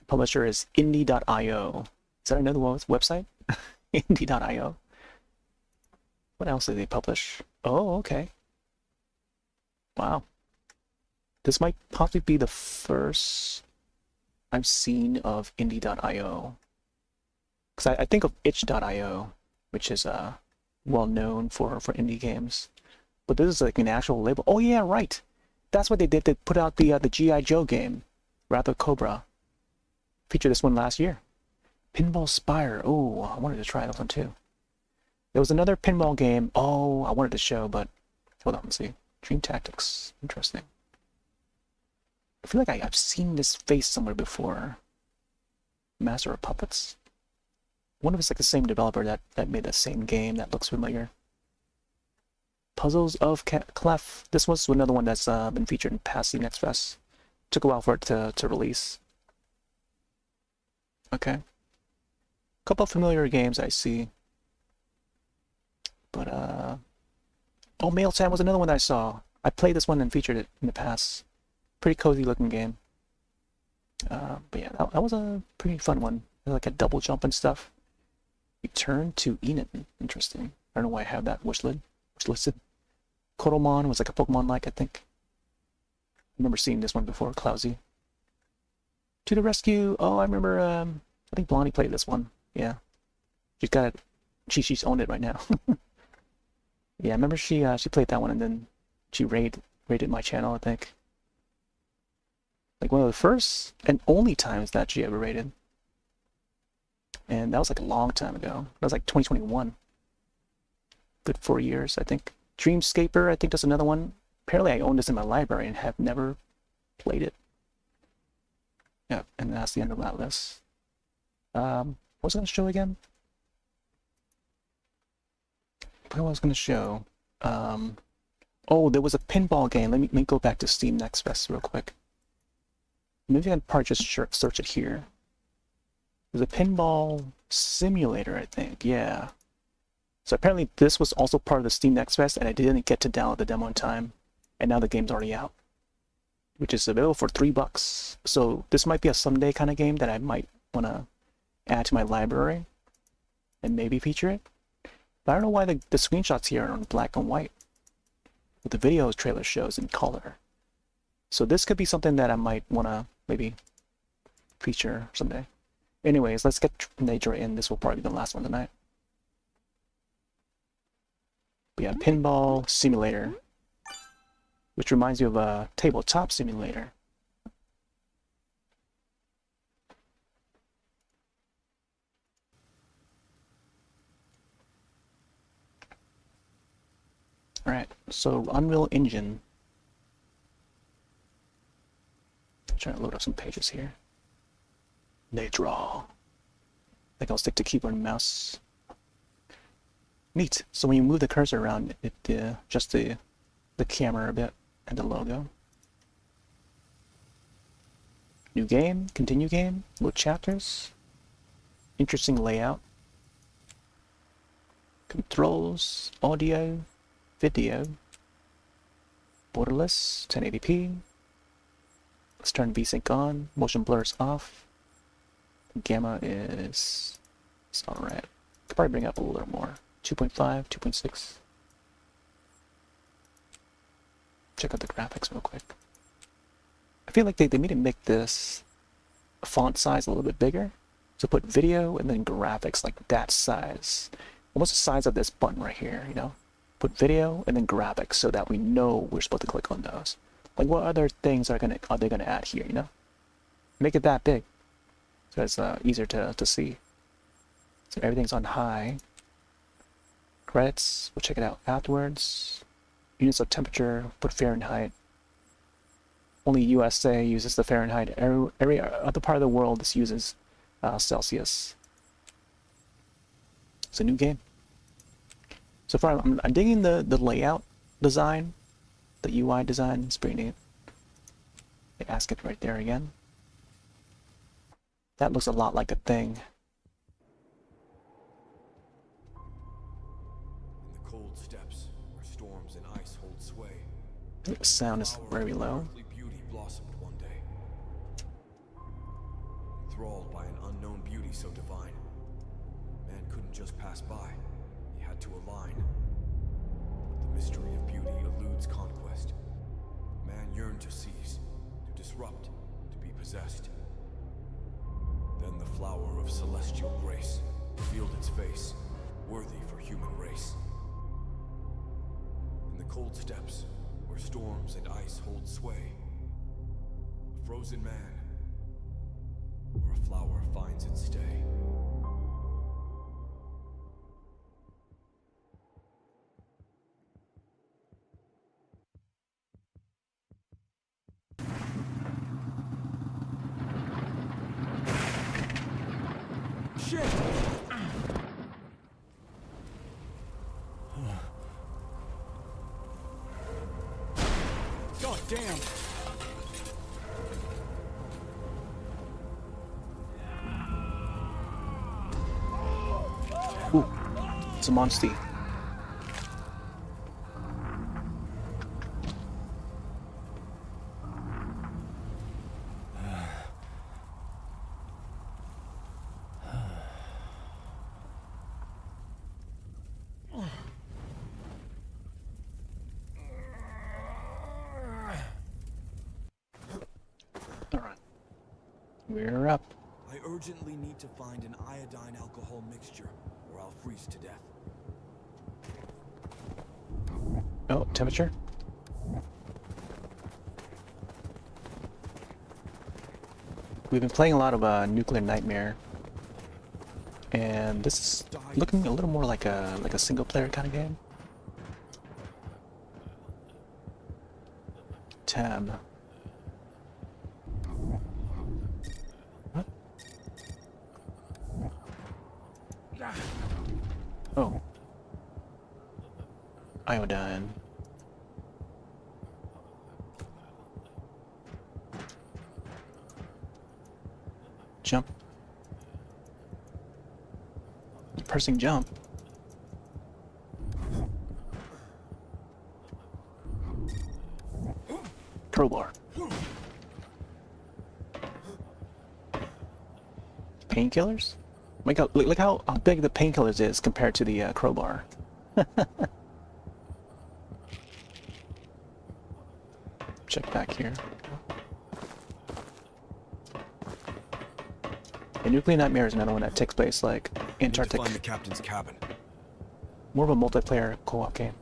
Publisher is indie.io. Is that another website? Indie.io. What else did they publish? Oh, okay. Wow. This might possibly be the first I've seen of indie.io. Because I think of itch.io, which is well known for indie games. But this is like an actual label. Oh yeah, right. That's what they did. They put out the G.I. Joe game, Wrath of Cobra. Featured this one last year. Pinball Spire. Oh, I wanted to try that one too. There was another pinball game. Oh, I wanted to show, but hold on, let's see. Dream Tactics. Interesting. I feel like I've seen this face somewhere before. Master of Puppets. I wonder if it's like the same developer that made the same game that looks familiar. Puzzles of Clef. This was another one that's been featured in past Next Fest. Took a while for it to release. Okay. Couple of familiar games I see. But oh, Mail Sam was another one that I saw. I played this one and featured it in the past. Pretty cozy looking game. But yeah, that was a pretty fun one. Like a double jump and stuff. Return to Enid. Interesting. I don't know why I have that wishlisted. Koromon was like a Pokemon-like, I think. I remember seeing this one before, Clousy. To the rescue. Oh, I remember, I think Blondie played this one. Yeah. She's got it. She's owned it right now. Yeah, I remember she played that one and then she raided my channel, I think. Like one of the first and only times that she ever raided. And that was like a long time ago. That was like 2021. Good 4 years, I think. Dreamscaper, I think that's another one. Apparently I own this in my library and have never played it. Yeah, and that's the end of that list. What was I going to show again? What was I going to show? Oh, there was a pinball game. Let me go back to Steam Next Fest real quick. Maybe I can probably just search it here. There's a pinball simulator, I think. Yeah. So apparently this was also part of the Steam Next Fest, and I didn't get to download the demo in time. And now the game's already out, which is available for $3. So this might be a someday kind of game that I might want to add to my library and maybe feature it. But I don't know why the screenshots here are on black and white, but the video trailer shows in color. So this could be something that I might want to maybe feature someday. Anyways, let's get Nedra in. This will probably be the last one tonight. But yeah, Pinball Simulator, which reminds me of a Tabletop Simulator. Alright, so Unreal Engine. I'm trying to load up some pages here. Nedra. I think I'll stick to keyboard and mouse. Neat. So when you move the cursor around, it adjusts the camera a bit and the logo. New game, continue game, load chapters. Interesting layout. Controls, audio, video. Borderless, 1080p. Let's turn VSync on, motion blurs off. Gamma is alright. Could probably bring up a little more. 2.5, 2.6. Check out the graphics real quick. I feel like they need to make this font size a little bit bigger. So put video and then graphics like that size. Almost the size of this button right here, you know? Put video and then graphics so that we know we're supposed to click on those. Like what other things are they gonna add here, you know? Make it that big. So it's easier to see. So everything's on high. Credits, we'll check it out afterwards. Units of temperature, put Fahrenheit. Only USA uses the Fahrenheit. Every other part of the world this uses Celsius. It's a new game. So far, I'm digging the layout design, the UI design. It's pretty neat. They ask it right there again. That looks a lot like a thing. Cold steppes where storms and ice hold sway. The sound is very low. Beauty blossomed one day. Enthralled by an unknown beauty so divine, man couldn't just pass by. He had to align. The mystery of beauty eludes conquest. Man yearned to seize, to disrupt, to be possessed. Then the flower of celestial grace revealed its face, worthy for human race. In the cold steppes, where storms and ice hold sway, a frozen man, or a flower finds its stay. Shit! God damn! Ooh, it's a monster. We're up. I urgently need to find an iodine alcohol mixture, or I'll freeze to death. Oh, temperature. We've been playing a lot of Nuclear Nightmare, and this is looking a little more like a single player kind of game. Tab. What? Oh. Iodine. Jump. Pressing jump. Crowbar. Painkillers? Look how big the painkillers is compared to the crowbar. Check back here. A Nuclear Nightmare is another one that takes place like Antarctic. Find the captain's cabin. More of a multiplayer co-op game.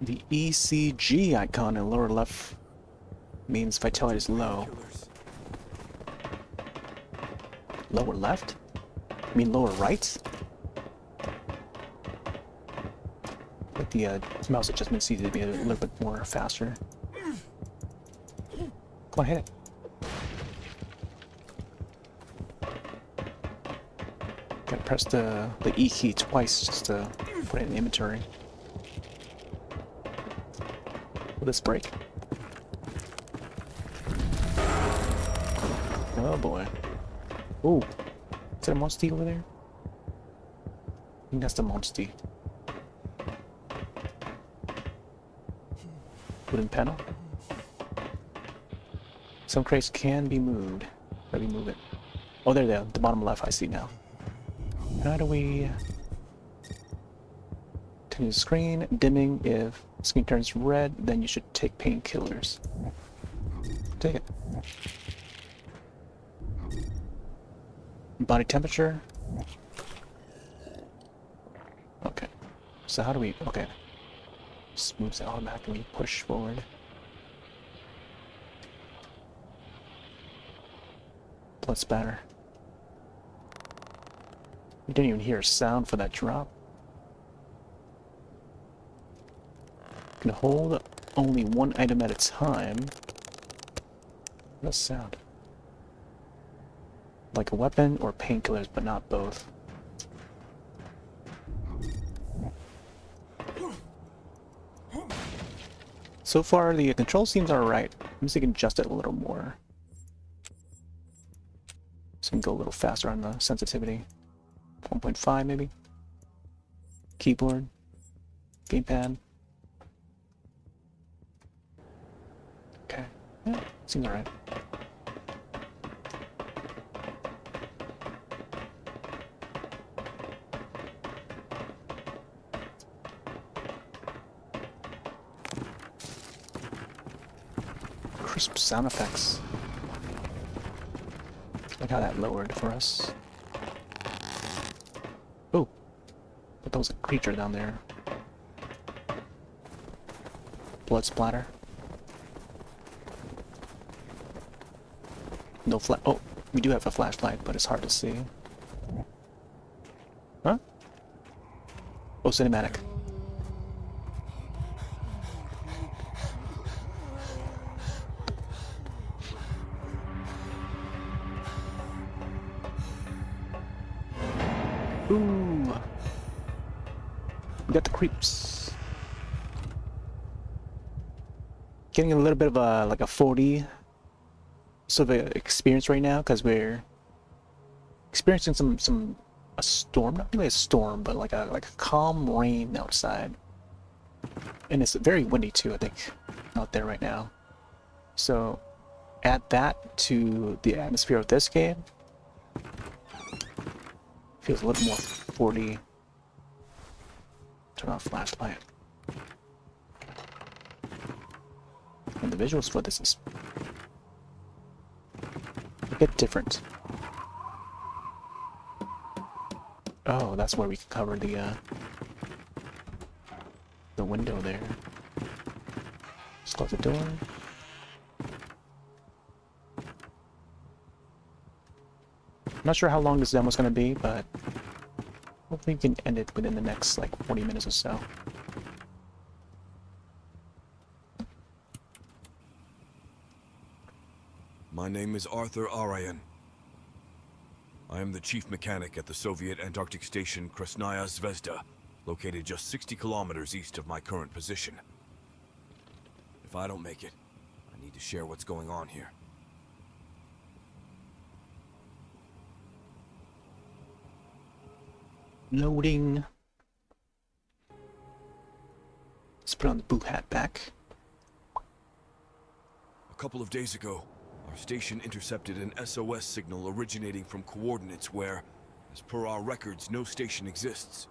The ECG icon in the lower left means vitality is low. Lower left? I mean lower right? But the mouse adjustment seems to be a little bit more faster. Come on, hit it. Gotta press the E key twice just to put it in the inventory. Will this break? Oh boy. Ooh. Is that a monster over there? I think that's the monster. Wooden panel. Some crates can be moved. Let me move it. Oh, there they are. The bottom left, I see now. How do we... Turn the screen. Dimming. If the screen turns red, then you should take painkillers. Take it. Body temperature. Okay. So how do we... Okay. Just moves it automatically. Push forward. Blood spatter. We didn't even hear a sound for that drop. Can hold only one item at a time. What's the sound? Like a weapon or painkillers, but not both. So far, the control seems alright. I'm just going to adjust it a little more. So we can go a little faster on the sensitivity. 1.5 maybe. Keyboard. Gamepad. Okay. Yeah, seems alright. Crisp sound effects. Look how that lowered for us. Oh, but there was a creature down there. Blood splatter. No oh, we do have a flashlight, but it's hard to see. Huh? Oh, cinematic. Ooh. We got the creeps. Getting a little bit of a like a 40 sort of a experience right now because we're experiencing a storm, not really a storm, but like a calm rain outside, and it's very windy too. I think out there right now. So add that to the atmosphere of this game. Feels a little more 40. Turn off flashlight. And the visuals for this is bit different. Oh, that's where we can cover the window there. Just close the door. I'm not sure how long this demo's gonna be, but hopefully we can end it within the next like 40 minutes or so. My name is Arthur Arayan. I am the chief mechanic at the Soviet Antarctic station Krasnaya Zvezda, located just 60 kilometers east of my current position. If I don't make it, I need to share what's going on here. Loading. Let's put on the boot hat back. A couple of days ago, our station intercepted an SOS signal originating from coordinates where, as per our records, no station exists.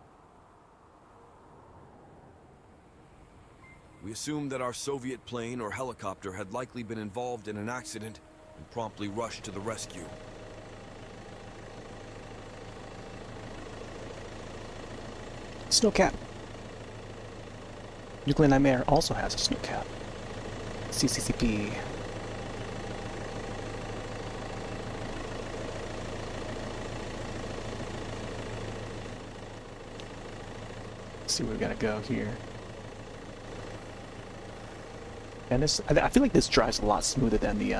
We assumed that our Soviet plane or helicopter had likely been involved in an accident and promptly rushed to the rescue. Snowcat. Nuclear Nightmare also has a snowcat. CCCP. Let's see where we gotta go here. And this, I feel like this drives a lot smoother than the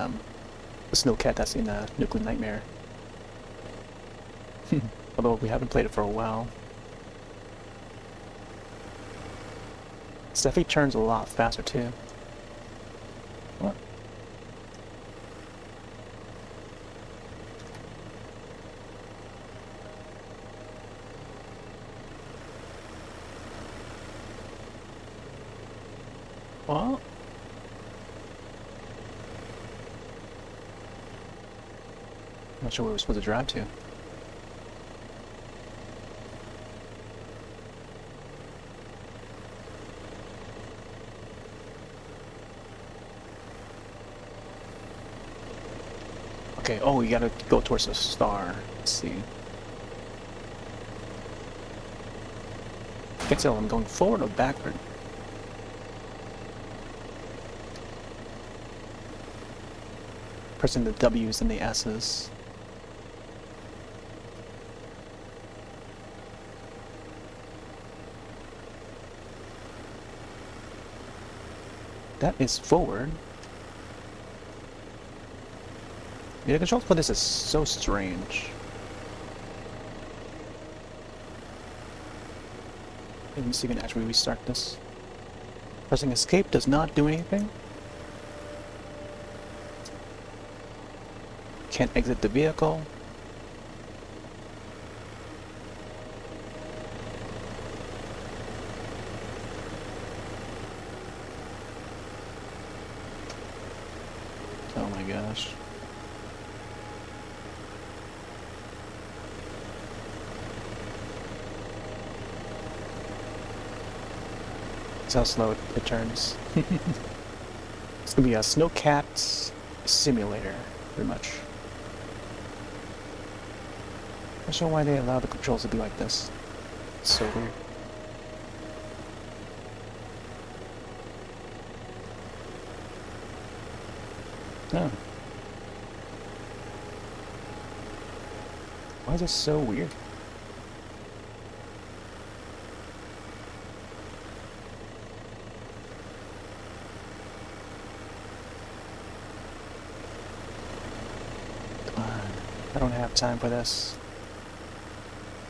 snowcat that's in Nuclear Nightmare. Although we haven't played it for a while. It definitely turns a lot faster too. What? What? I'm not sure where we're supposed to drive to. Okay, oh, we gotta go towards the star. Let's see. I can't tell I'm going forward or backward. Pressing the W's and the S's. That is forward. Yeah, the controls for this is so strange. Let me see if we can actually restart this. Pressing escape does not do anything. Can't exit the vehicle. Oh my gosh. That's how slow it turns. It's gonna be a snowcat simulator, pretty much. Not sure why they allow the controls to be like this. It's so weird. No. Why is this so weird? Come on. I don't have time for this.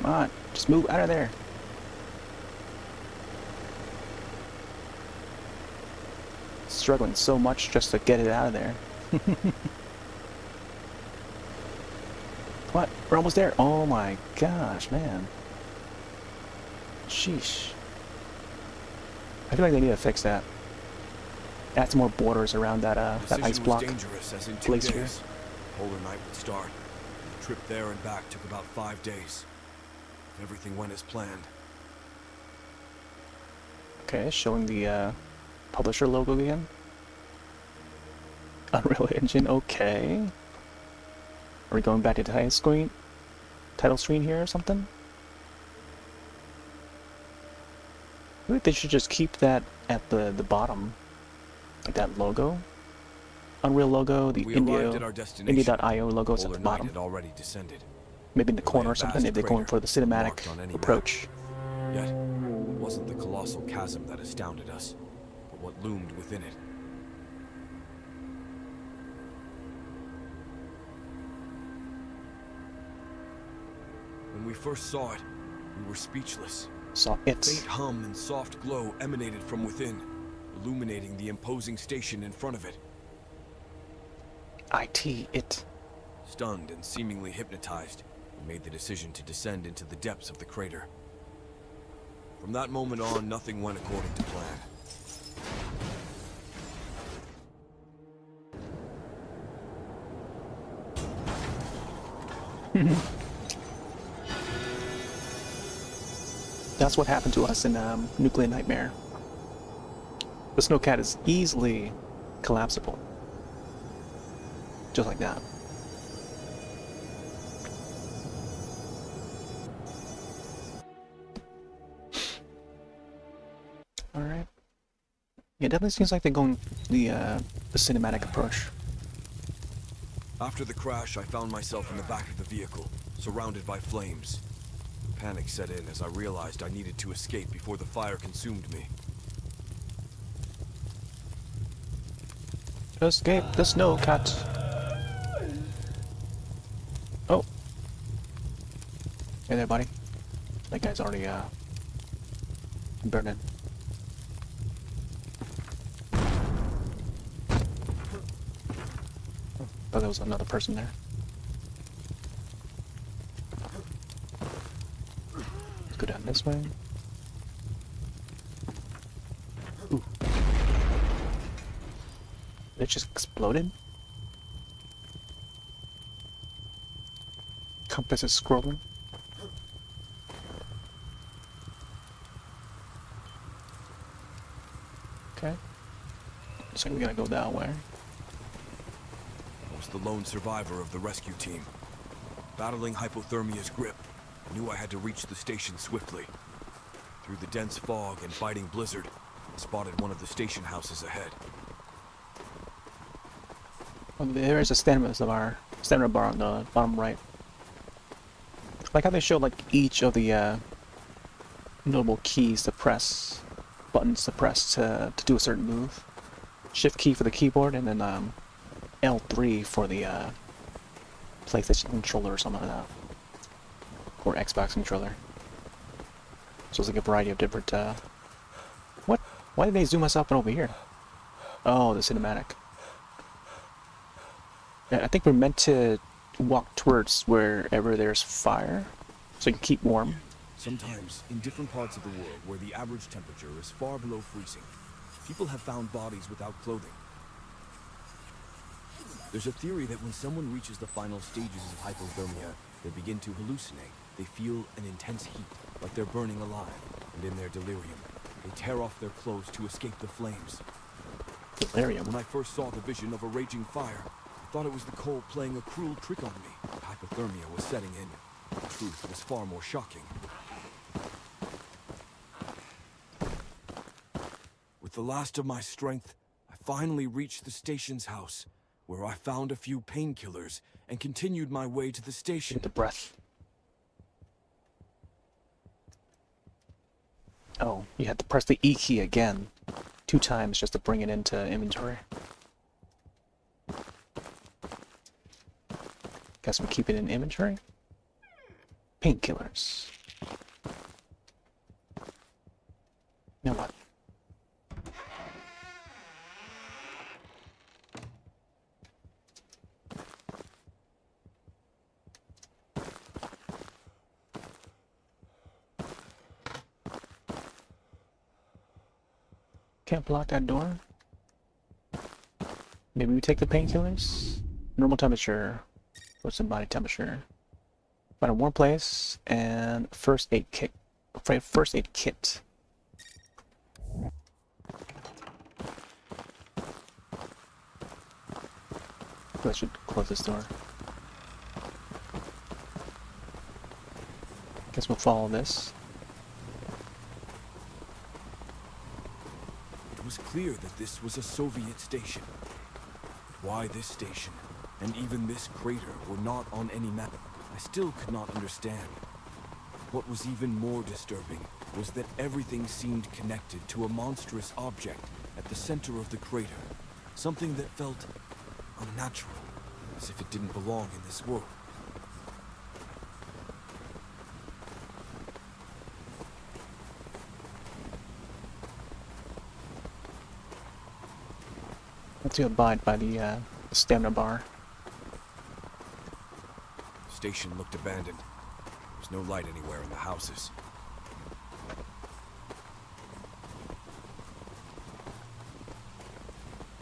Come on, just move out of there. Struggling so much just to get it out of there. What? We're almost there. Oh my gosh, man. Sheesh. I feel like they need to fix that. Add some more borders around that that ice block. Dangerous, as in 2 Glacier. days. Polar night would start. The trip there and back took about 5 days. If everything went as planned. Okay, showing the publisher logo again. Unreal Engine, okay. Are we going back to the title screen here or something? I think they should just keep that at the bottom, like that logo, Unreal logo, the India.io logos at the bottom. Had already descended. Maybe in the corner or something if they're going for the cinematic approach. Yet, it wasn't the colossal chasm that astounded us, but what loomed within it. When we first saw it, we were speechless. Saw it. Faint hum and soft glow emanated from within, illuminating the imposing station in front of it. It. Stunned and seemingly hypnotized, we made the decision to descend into the depths of the crater. From that moment on, nothing went according to plan. That's what happened to us in Nuclear Nightmare. The snowcat is easily collapsible. Just like that. Alright. Yeah, it definitely seems like they're going the cinematic approach. After the crash, I found myself in the back of the vehicle, surrounded by flames. Panic set in as I realized I needed to escape before the fire consumed me. Escape the snowcat. Oh. Hey there, buddy. That guy's already burning. Oh, there was another person there. Let's go down this way. Ooh. It just exploded? Compass is scrolling. Okay. Looks like we gotta go that way. I was the lone survivor of the rescue team. Battling hypothermia's grip, I knew I had to reach the station swiftly. Through the dense fog and biting blizzard, I spotted one of the station houses ahead. Oh, there is a stamina bar on the bottom right. I like how they show like each of the notable keys to press, buttons to press to do a certain move. Shift key for the keyboard, and then L3 for the PlayStation controller or something like that, or Xbox controller. So it's like a variety of different. What? Why did they zoom us up and over here? Oh, the cinematic. Yeah, I think we're meant to walk towards wherever there's fire, so you can keep warm. Sometimes, in different parts of the world where the average temperature is far below freezing, people have found bodies without clothing. There's a theory that when someone reaches the final stages of hypothermia, they begin to hallucinate. They feel an intense heat, like they're burning alive, and in their delirium, they tear off their clothes to escape the flames. Delirium? When I first saw the vision of a raging fire, I thought it was the cold playing a cruel trick on me. Hypothermia was setting in. The truth was far more shocking. With the last of my strength, I finally reached the station's house, where I found a few painkillers and continued my way to the station. Get the breath. Oh, you had to press the E key again 2 times just to bring it into inventory. Guess we keep it in inventory. Painkillers. Now what? Can't block that door. Maybe we take the painkillers. Normal temperature. What's the body temperature? Find a warm place and first aid kit. First aid kit. I should close this door. Guess we'll follow this. It was clear that this was a Soviet station. Why this station, and even this crater, were not on any map, I still could not understand. What was even more disturbing was that everything seemed connected to a monstrous object at the center of the crater. Something that felt unnatural, as if it didn't belong in this world. Let's abide by the stamina bar. The station looked abandoned. There's no light anywhere in the houses.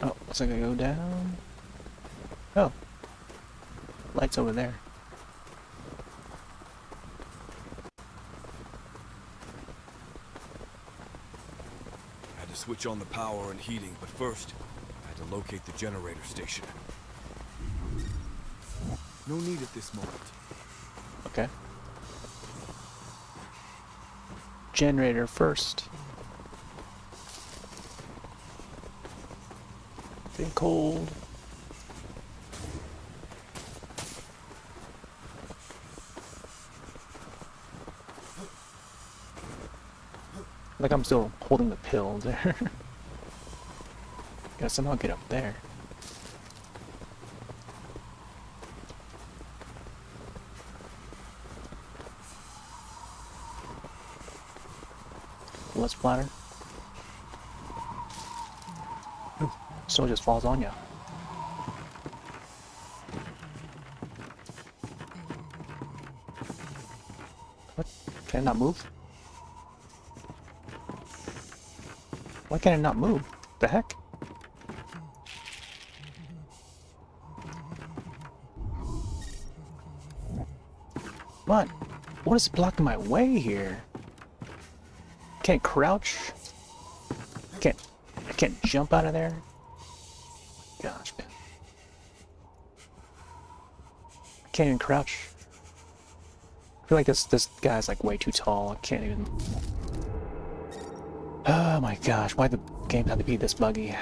Oh, looks like I go down. Oh. Lights over there. I had to switch on the power and heating, but first, I had to locate the generator station. No need at this moment. Okay. Generator first. Getting cold. Like I'm still holding the pill there. Gotta somehow get up there. Blood splatter. Ooh, so it just falls on ya. What? Can I not move? Why can't I not move? The heck? What? What is blocking my way here? Can't crouch? I can't jump out of there? Gosh, man. I can't even crouch. I feel like this guy's like way too tall. I can't even... Oh my gosh, why the game have to be this buggy?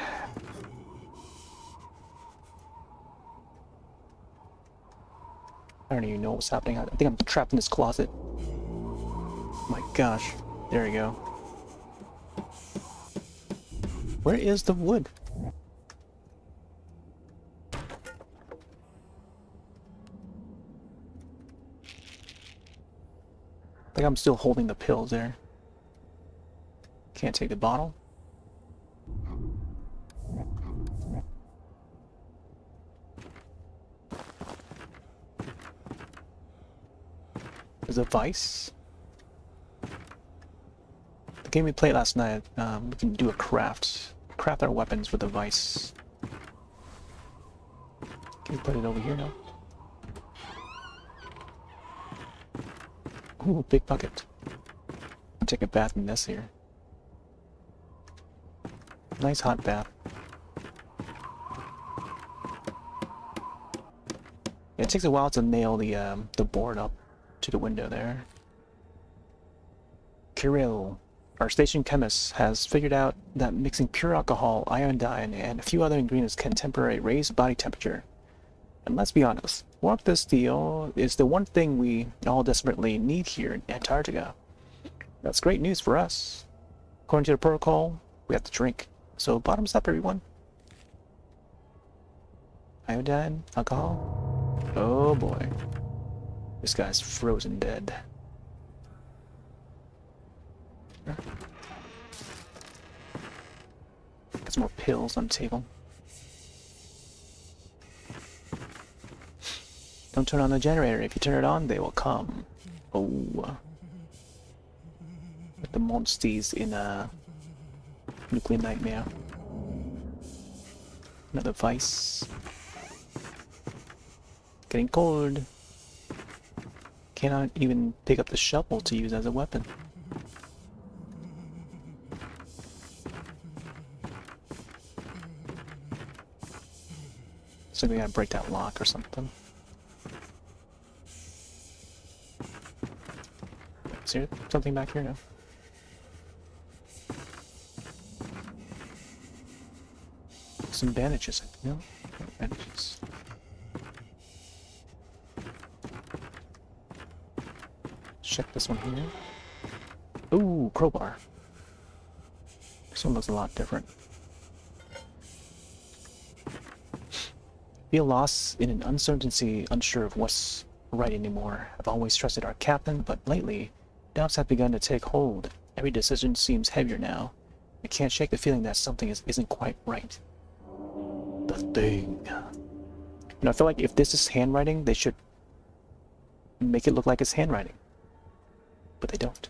I don't even know what's happening. I think I'm trapped in this closet. Oh my gosh. There we go. Where is the wood? I think I'm still holding the pills there. Can't take the bottle. There's a vice. The game we played last night, we can do a craft our weapons with a vice. Can we put it over here now? Ooh, big bucket. Take a bath in this here. Nice hot bath. It takes a while to nail the board up to the window there. Kirill, our station chemist, has figured out that mixing pure alcohol, iodine, and a few other ingredients can temporarily raise body temperature. And let's be honest, warmth this steel is the one thing we all desperately need here in Antarctica. That's great news for us. According to the protocol, we have to drink. So bottoms up, everyone. Iodine, alcohol. Oh boy. This guy's frozen dead. Got some more pills on the table. Don't turn on the generator. If you turn it on, they will come. Oh. Like the monsters in a Nuclear Nightmare. Another vice. Getting cold. Cannot even pick up the shovel to use as a weapon. So we gotta break that lock or something. Is there something back here now? Some bandages. No? Bandages. Check this one here. Ooh, crowbar. This one looks a lot different. Feel lost in an uncertainty, unsure of what's right anymore. I've always trusted our captain, but lately, doubts have begun to take hold. Every decision seems heavier now. I can't shake the feeling that something isn't quite right. The thing. You know, I feel like if this is handwriting, they should make it look like it's handwriting. But they don't.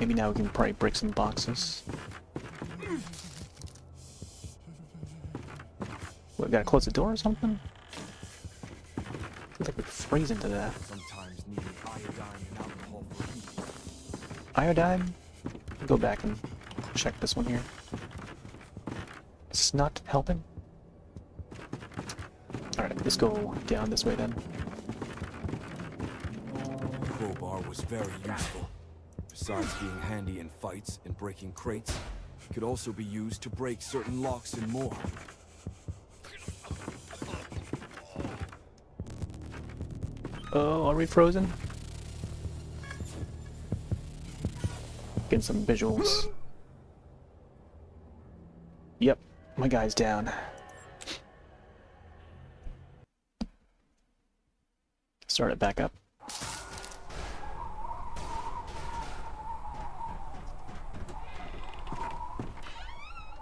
Maybe now we can probably break some boxes. What, we gotta close the door or something? Feels like we freeze into that. Sometimes needing iodine and alcohol for heat. Iodine? Go back and check this one here. It's not helping? Alright, let's go down this way then. The crowbar was very useful. Besides being handy in fights and breaking crates, it could also be used to break certain locks and more. Oh, are we frozen? Getting some visuals. Yep, my guy's down. Start it back up.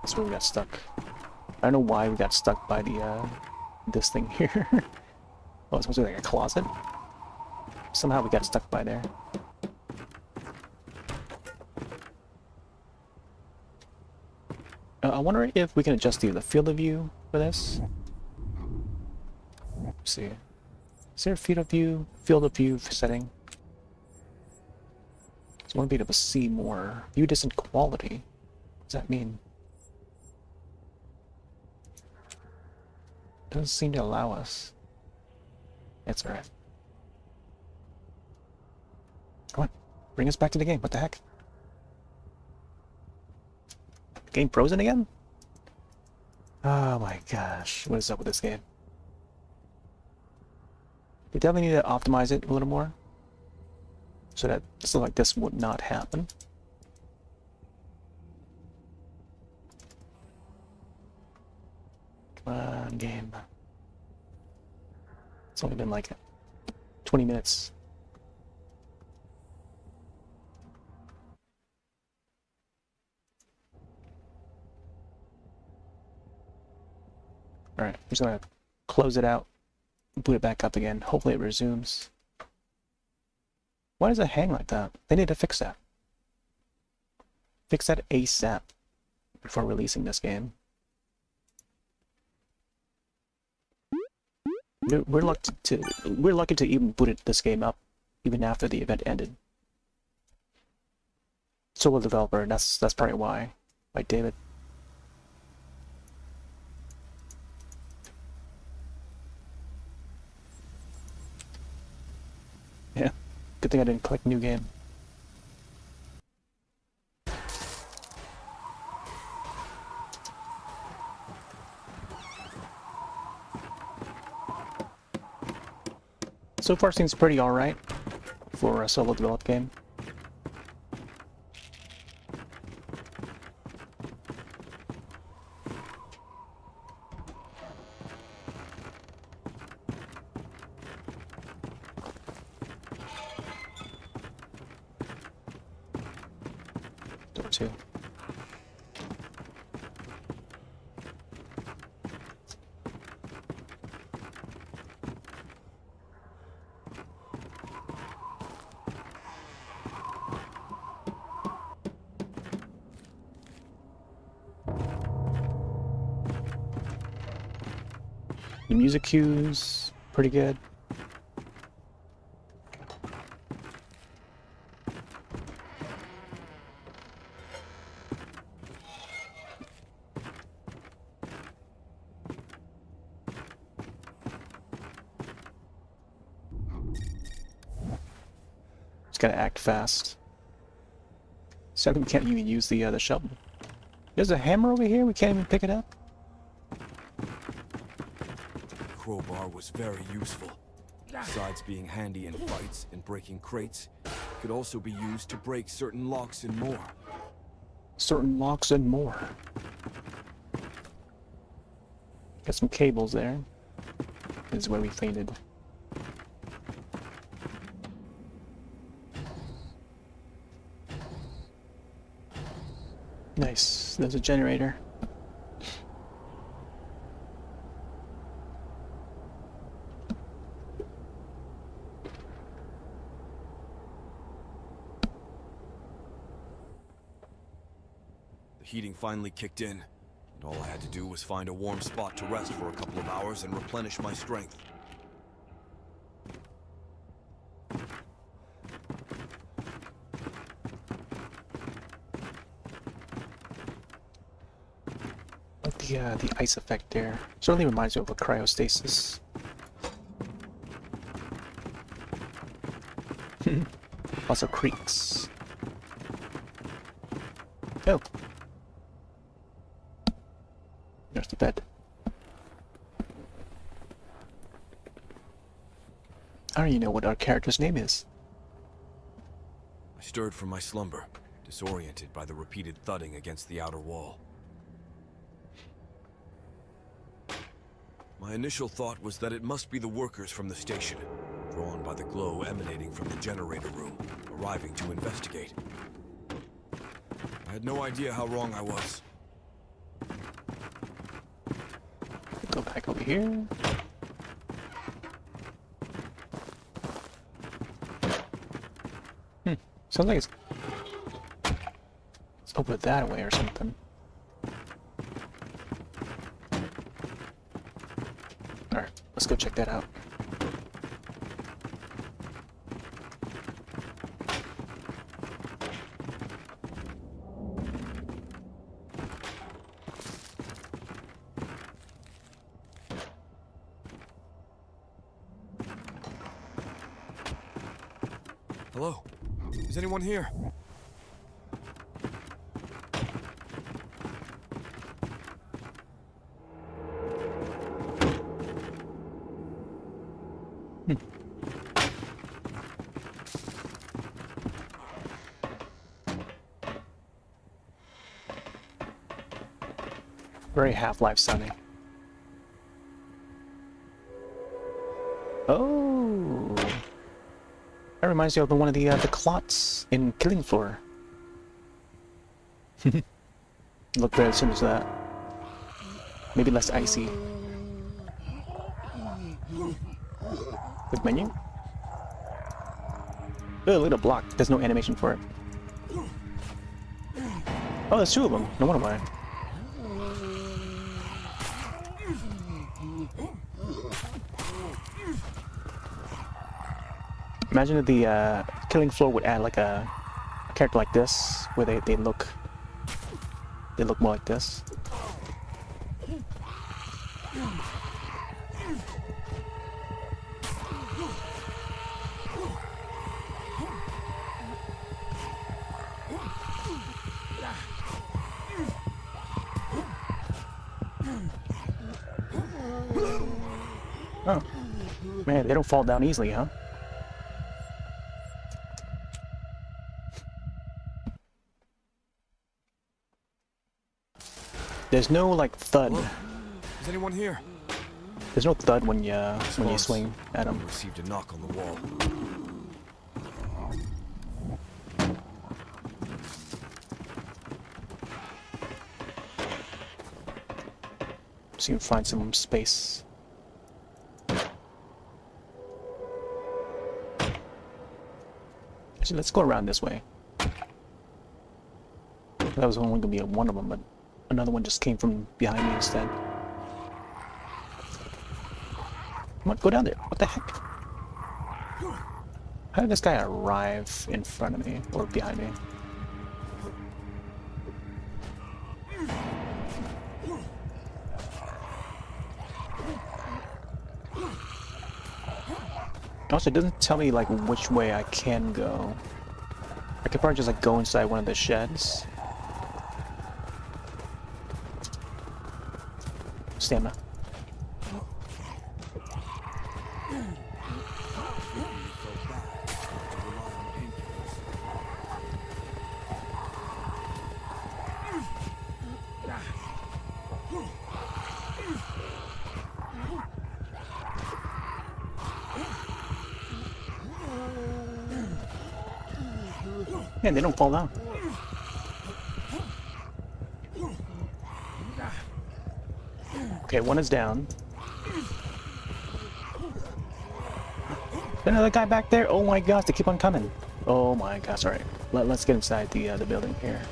That's where we got stuck. I don't know why we got stuck by the this thing here. Oh, it's supposed to be like a closet. Somehow we got stuck by there. I wonder if we can adjust the field of view for this. Let's see. Is there a field of view setting? So I want to be able to see more. View distant quality. What does that mean? Doesn't seem to allow us. It's alright. Come on. Bring us back to the game. What the heck? Game frozen again? Oh my gosh. What is up with this game? We definitely need to optimize it a little more so that stuff like this would not happen. Come on, game. It's only been like 20 minutes. Alright, I'm just gonna close it out, boot it back up again. Hopefully it resumes. Why does it hang like that? They need to fix that. Fix that ASAP before releasing this game. We're lucky to even boot this game up even after the event ended. Solo developer, that's probably why. Like David. Yeah, good thing I didn't click new game. So far seems pretty alright for a solo developed game. Door 2. The music cues, pretty good. Just gotta act fast. Sadly, we can't even use the shovel. There's a hammer over here. We can't even pick it up. The crowbar was very useful. Besides being handy in fights and breaking crates, it could also be used to break certain locks and more. Certain locks and more. Got some cables there. This is where we fainted. Nice. There's a generator. The heating finally kicked in, and all I had to do was find a warm spot to rest for a couple of hours and replenish my strength. The ice effect there certainly reminds me of a cryostasis. Lots of creaks. Oh, there's the bed. I don't even know what our character's name is. I stirred from my slumber, disoriented by the repeated thudding against the outer wall. My initial thought was that it must be the workers from the station, drawn by the glow emanating from the generator room, arriving to investigate. I had no idea how wrong I was. Go back over here. Sounds like it's over that way or something. Alright, let's go check that out. Hello? Is anyone here? Very Half-Life sounding. Oh, that reminds me of one of the clots in Killing Floor. Look very similar to that. Maybe less icy. Quick menu. Oh, look at the block. There's no animation for it. Oh, there's two of them. No wonder why. Imagine if the Killing Floor would add like a character like this, where they look more like this. Oh, man, they don't fall down easily, huh? There's no like thud. Hello? Is anyone here? There's no thud when you swing at them. I received a knock on the wall. So you can find some space. Actually, let's go around this way. That was only gonna be one of them, but another one just came from behind me instead. Come on, go down there. What the heck? How did this guy arrive in front of me or behind me? Also, it doesn't tell me like which way I can go. I could probably just like go inside one of the sheds. Stamina. Man, they don't fall down. Okay, one is down. Another guy back there. Oh my gosh, they keep on coming. Oh my gosh. All right, let's get inside the building here.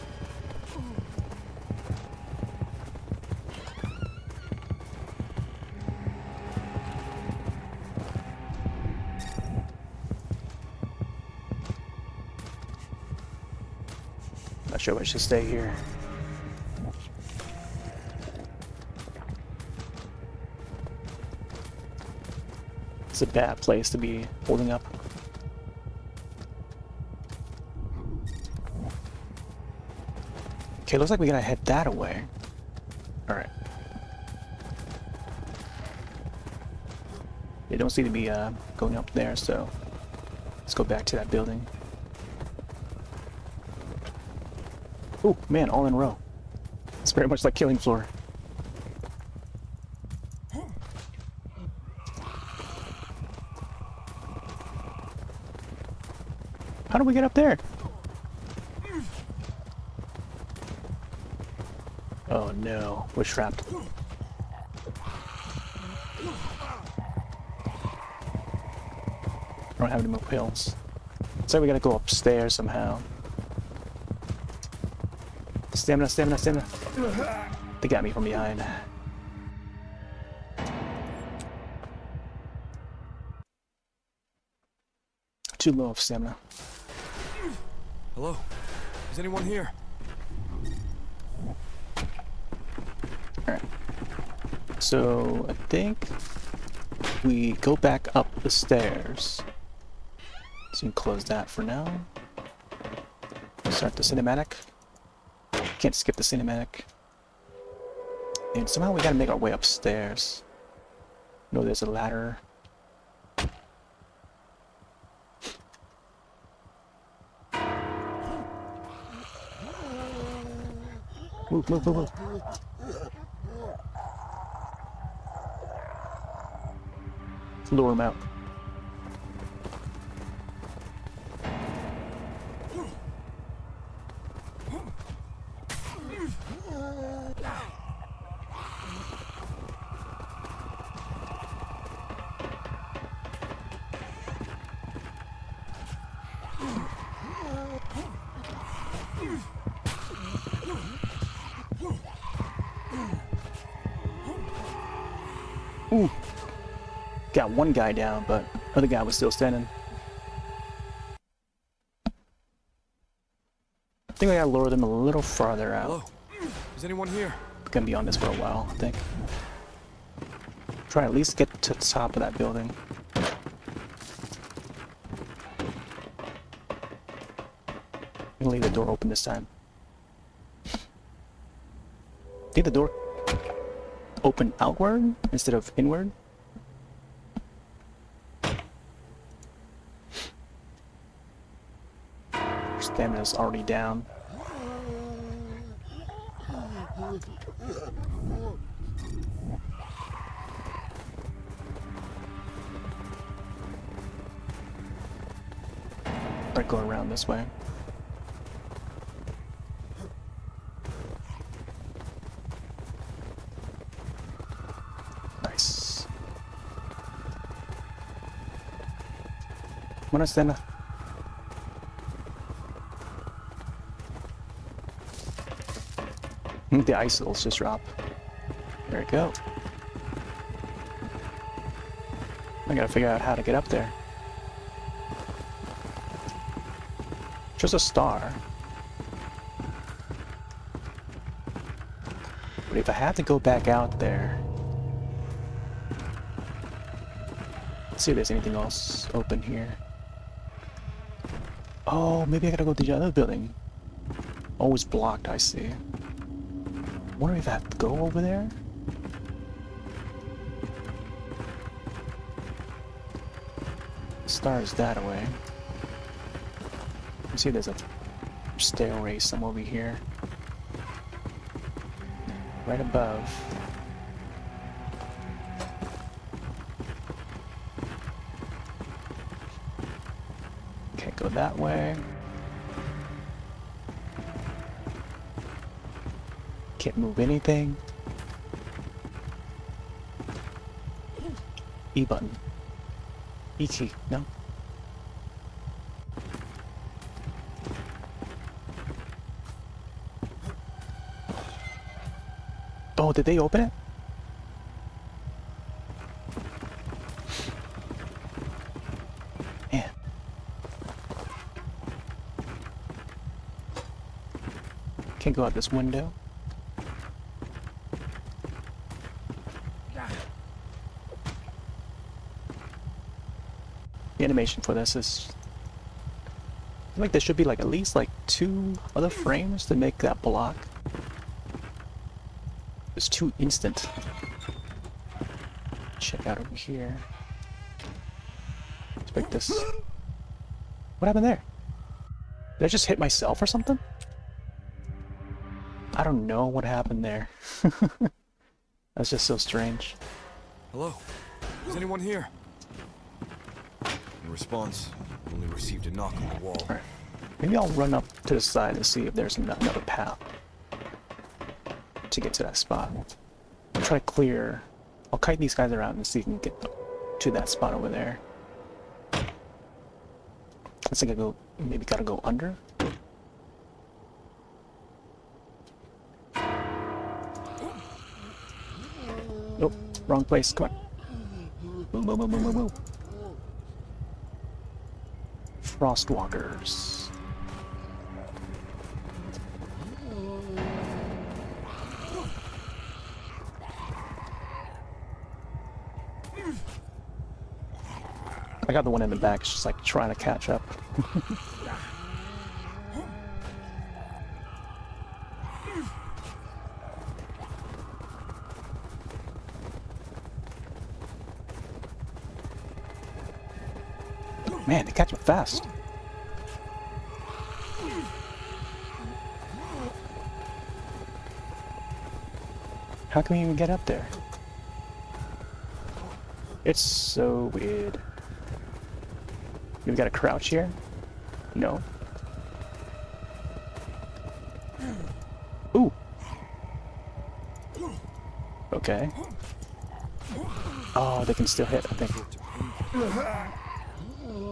Not sure if I should stay here. It's a bad place to be holding up. Okay, looks like we gotta head that way. Alright. They don't seem to be going up there, so let's go back to that building. Oh man, all in a row. It's very much like Killing Floor. How do we get up there? Oh no, we're trapped. I don't have any more pills. So we gotta go upstairs somehow. Stamina, stamina, stamina. They got me from behind. Too low of stamina. Hello? Is anyone here? Alright. So, I think we go back up the stairs. So we can close that for now. Start the cinematic. Can't skip the cinematic. And somehow we gotta make our way upstairs. No, there's a ladder. Move, move, move, move. Lure him out. Ooh. Got one guy down, but the other guy was still standing. I think I gotta lure them a little farther out. Hello? Is anyone here? We're gonna be on this for a while, I think. Try at least get to the top of that building. I'm gonna leave the door open this time. Think the door open outward instead of inward? Stamina's already down. Might go around this way. Nice. Come on, Stamina. The icicles just drop. There we go. I gotta figure out how to get up there. Just a star. But if I have to go back out there... Let's see if there's anything else open here. Oh, maybe I gotta go to the other building. Oh, it's blocked, I see. Wonder if I have to go over there? Star is that way. You see there's a stairway somewhere over here. Right above. Can't go that way. Can't move anything. E button. E key, no? Oh, did they open it? Man. Can't go out this window. The animation for this is... I feel like there should be like at least like 2 other frames to make that block. It's too instant. Check out over here. Let's pick this. What happened there? Did I just hit myself or something? I don't know what happened there. That's just so strange. Hello? Is anyone here? In response, I only received a knock on the wall. Alright. Maybe I'll run up to the side and see if there's another path to get to that spot. I'll try to clear. I'll kite these guys around and see if we can get to that spot over there. I think I go. Maybe gotta go under. Nope, wrong place. Come on. Move, move, move, move, move, move. Frostwalkers. I got the one in the back, it's just like trying to catch up. Man, they catch up fast. How can we even get up there? It's so weird. We gotta crouch here? No. Ooh. Okay. Oh, they can still hit, I think.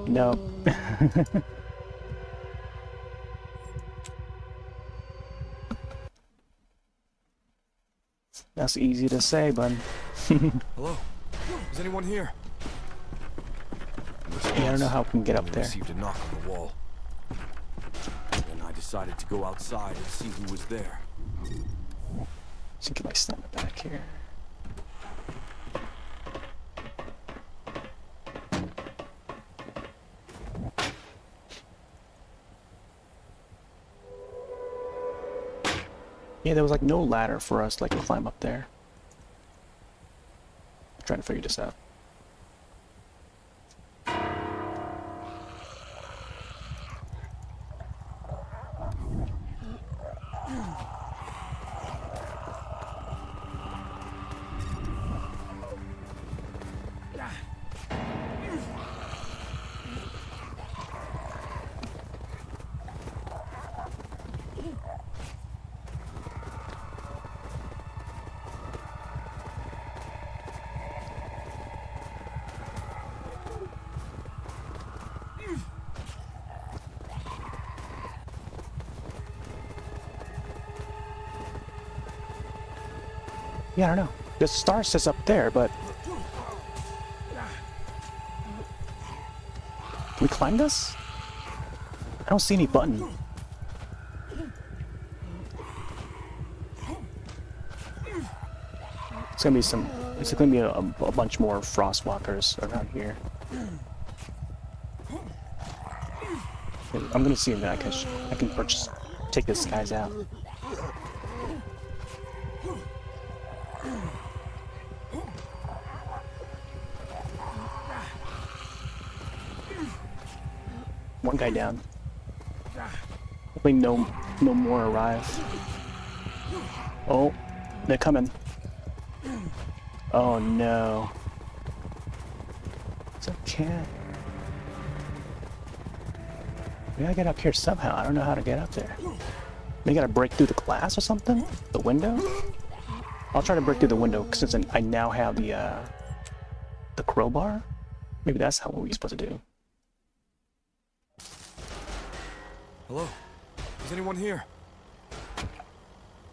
No. That's easy to say, bud. Hello? Is anyone here? Yeah, I don't know how we can get up there. Received a knock on the wall. Then I decided to go outside and see who was there. So get my stomach back here. Yeah, there was like no ladder for us to like climb up there. I'm trying to figure this out. Yeah, I don't know. The star says up there, but... Can we climb this? I don't see any button. It's gonna be some... It's gonna be a bunch more Frostwalkers around here. I'm gonna see if I can purchase, take this guy's out. One guy down. Hopefully no more arrive. Oh, they're coming. Oh no. It's okay. We gotta get up here somehow. I don't know how to get up there. Maybe gotta break through the glass or something? The window? I'll try to break through the window since I now have the crowbar. Maybe that's what we're supposed to do. Hello? Is anyone here?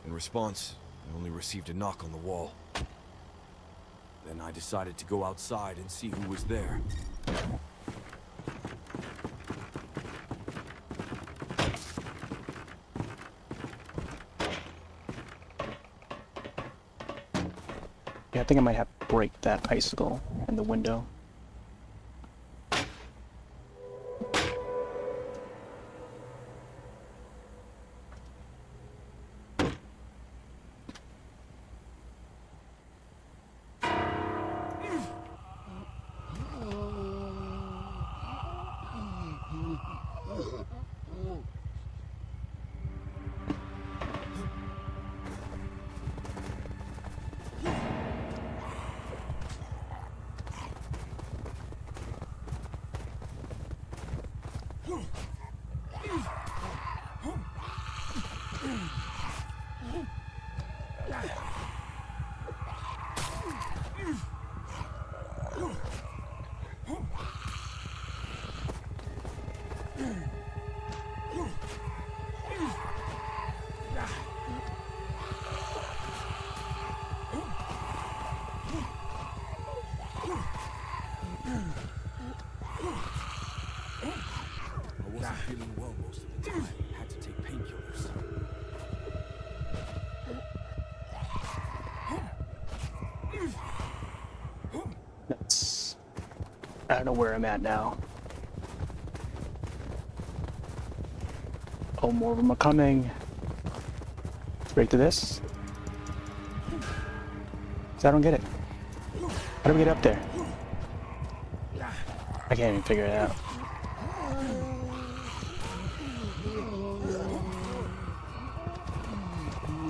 In response, I only received a knock on the wall. Then I decided to go outside and see who was there. Yeah, I think I might have to break that icicle in the window. I wasn't feeling well most of the time. Had to take painkillers. That's... I don't know where I'm at now. Oh, more of them are coming. Break to this. So I don't get it. How do we get up there? I can't even figure it out.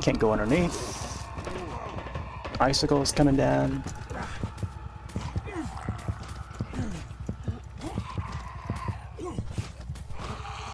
Can't go underneath. Icicles coming down.